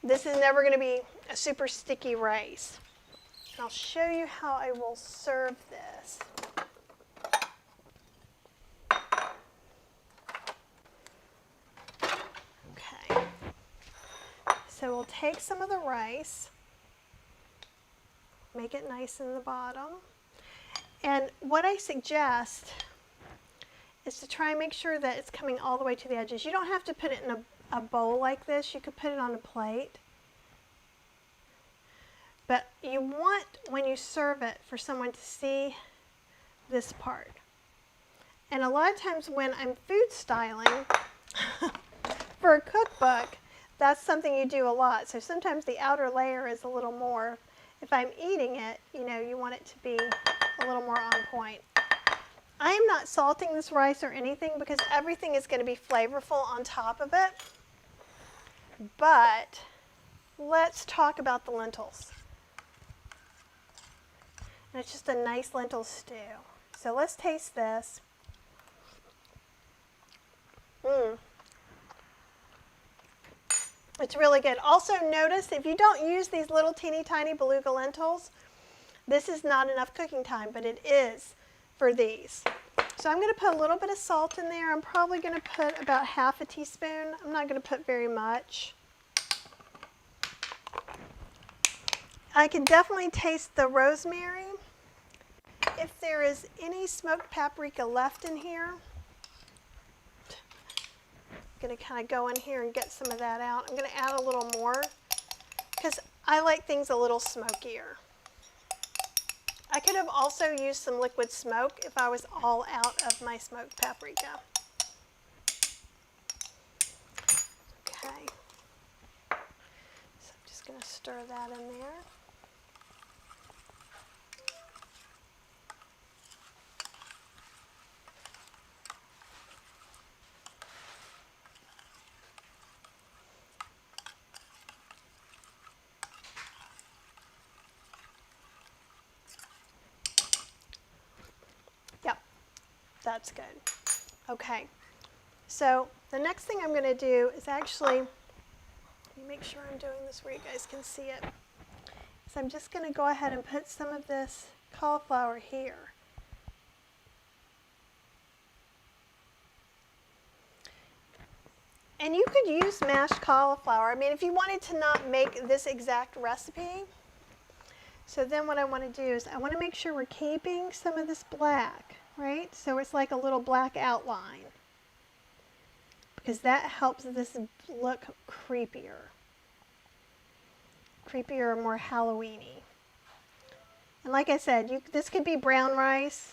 this is never going to be a super sticky rice. And I'll show you how I will serve this. Okay. So we'll take some of the rice, make it nice in the bottom. And what I suggest is to try and make sure that it's coming all the way to the edges. You don't have to put it in a bowl like this. You could put it on a plate. But you want, when you serve it, for someone to see this part. And a lot of times when I'm food styling for a cookbook, that's something you do a lot. So sometimes the outer layer is a little more, if I'm eating it, you know, you want it to be a little more on point. I am not salting this rice or anything because everything is going to be flavorful on top of it. But let's talk about the lentils. And it's just a nice lentil stew. So let's taste this. It's really good. Also notice if you don't use these little teeny tiny beluga lentils, this is not enough cooking time, but it is for these. So I'm going to put a little bit of salt in there. I'm probably going to put about half a teaspoon. I'm not going to put very much. I can definitely taste the rosemary. If there is any smoked paprika left in here, I'm going to kind of go in here and get some of that out. I'm going to add a little more because I like things a little smokier. I could have also used some liquid smoke if I was all out of my smoked paprika. Okay. So I'm just going to stir that in there. Yep, that's good. Okay, so the next thing I'm going to do is actually, let me make sure I'm doing this where you guys can see it. So I'm just going to go ahead and put some of this cauliflower here. And you could use mashed cauliflower. I mean, if you wanted to not make this exact recipe. So then what I want to do is I want to make sure we're keeping some of this black, right? So it's like a little black outline. Because that helps this look creepier. Creepier or more Halloween-y. And like I said, this could be brown rice.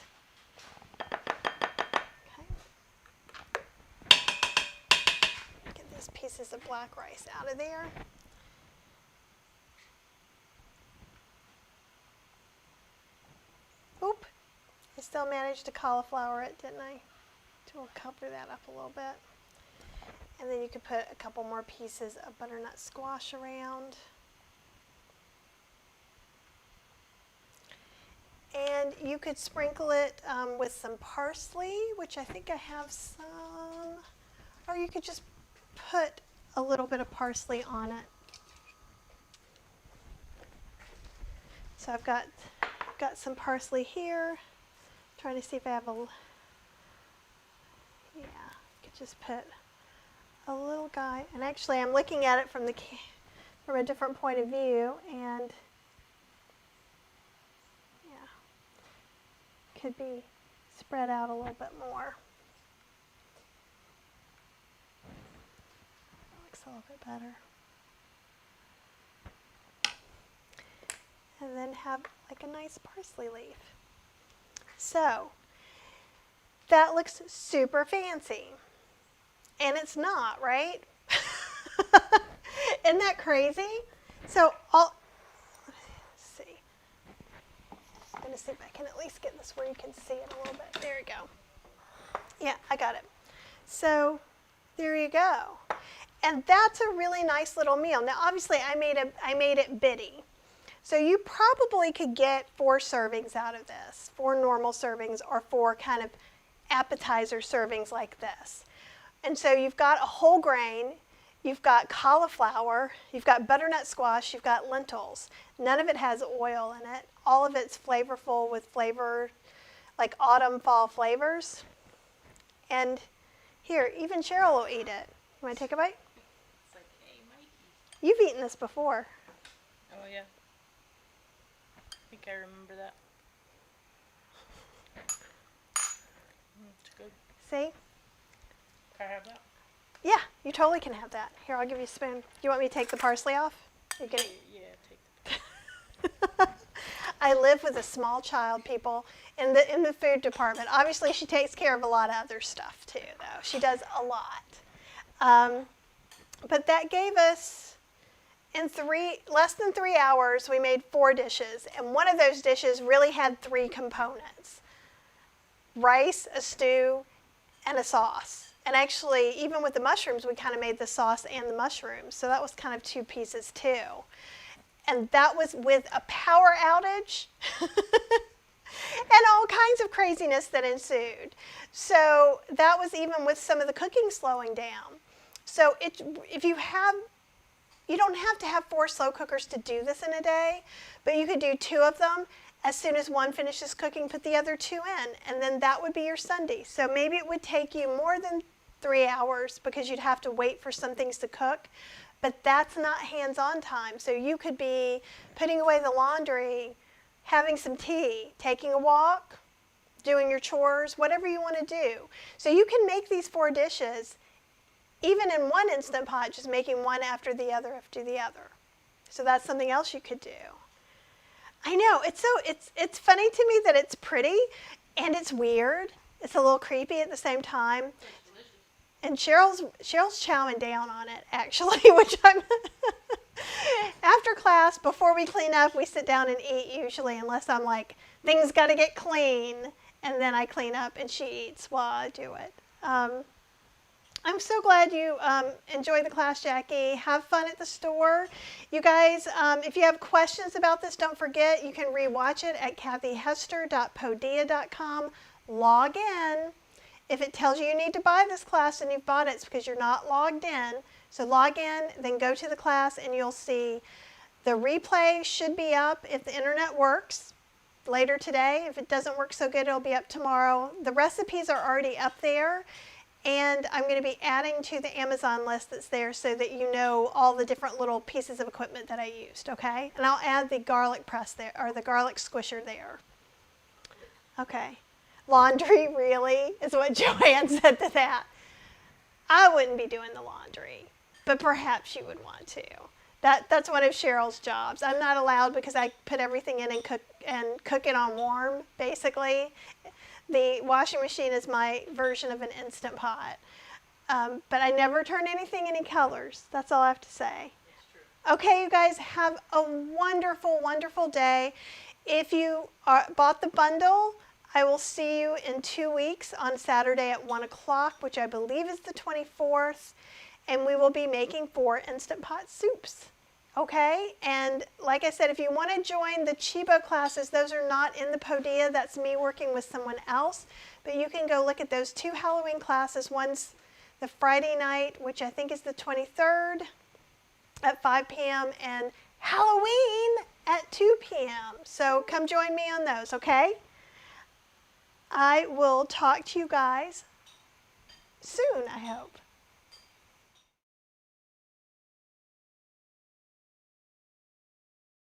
Get these pieces of black rice out of there. Oop, I still managed to cauliflower it, didn't I? So we'll cover that up a little bit. And then you could put a couple more pieces of butternut squash around. And you could sprinkle it with some parsley, which I think I have some. Or you could just put a little bit of parsley on it. So I've got some parsley here. Trying to see if I have yeah, I could just put a little guy. And actually I'm looking at it from a different point of view, and yeah, could be spread out a little bit more. That looks a little bit better. And then have like a nice parsley leaf. So that looks super fancy. And it's not, right? Isn't that crazy? So let's see. I'm going to see if I can at least get this where you can see it a little bit. There you go. Yeah, I got it. So there you go. And that's a really nice little meal. Now obviously I made it bitty. So you probably could get 4 servings out of this, 4 normal servings or 4 kind of appetizer servings like this. And so you've got a whole grain, you've got cauliflower, you've got butternut squash, you've got lentils. None of it has oil in it. All of it's flavorful with flavor, like autumn, fall flavors. And here, even Cheryl will eat it. You want to take a bite? It's like, hey, Mikey. You've eaten this before. Oh, yeah. I think I remember that. It's good. See? Can I have that? Yeah, you totally can have that. Here, I'll give you a spoon. You want me to take the parsley off? You're getting... Yeah, take the I live with a small child, people, in the food department. Obviously, she takes care of a lot of other stuff too, though. She does a lot. But that gave us, in less than 3 hours, we made 4 dishes, and one of those dishes really had 3 components: rice, a stew, and a sauce. And actually, even with the mushrooms, we kind of made the sauce and the mushrooms, so that was kind of 2 pieces too. And that was with a power outage and all kinds of craziness that ensued. So that was even with some of the cooking slowing down. So if you don't have to have 4 slow cookers to do this in a day, but you could do 2 of them. As soon as one finishes cooking, put the other 2 in, and then that would be your Sunday. So maybe it would take you more than 3 hours because you'd have to wait for some things to cook. But that's not hands-on time. So you could be putting away the laundry, having some tea, taking a walk, doing your chores, whatever you want to do. So you can make these 4 dishes, even in one Instant Pot, just making one after the other. So that's something else you could do. I know, it's funny to me that it's pretty and it's weird. It's a little creepy at the same time. And Cheryl's chowing down on it, actually, which I'm... After class, before we clean up, we sit down and eat usually, unless I'm like, things got to get clean, and then I clean up and she eats while I do it. I'm so glad you enjoyed the class, Jackie. Have fun at the store. You guys, if you have questions about this, don't forget, you can rewatch it at kathyhester.podia.com. Log in. If it tells you need to buy this class and you've bought it, it's because you're not logged in. So log in, then go to the class, and you'll see the replay should be up if the internet works later today. If it doesn't work so good, it'll be up tomorrow. The recipes are already up there, and I'm going to be adding to the Amazon list that's there so that you know all the different little pieces of equipment that I used, okay? And I'll add the garlic press there, or the garlic squisher there. Okay. Laundry, really, is what Joanne said to that. I wouldn't be doing the laundry, but perhaps you would want to. That's one of Cheryl's jobs. I'm not allowed because I put everything in and cook it on warm, basically. The washing machine is my version of an Instant Pot. But I never turn anything any colors. That's all I have to say. Okay, you guys, have a wonderful, wonderful day. If you bought the bundle, I will see you in 2 weeks on Saturday at 1 o'clock, which I believe is the 24th, and we will be making 4 Instant Pot soups, okay? And like I said, if you want to join the Chibo classes, those are not in the Podia. That's me working with someone else, but you can go look at those 2 Halloween classes. One's the Friday night, which I think is the 23rd at 5 p.m., and Halloween at 2 p.m. So come join me on those, okay? I will talk to you guys soon, I hope.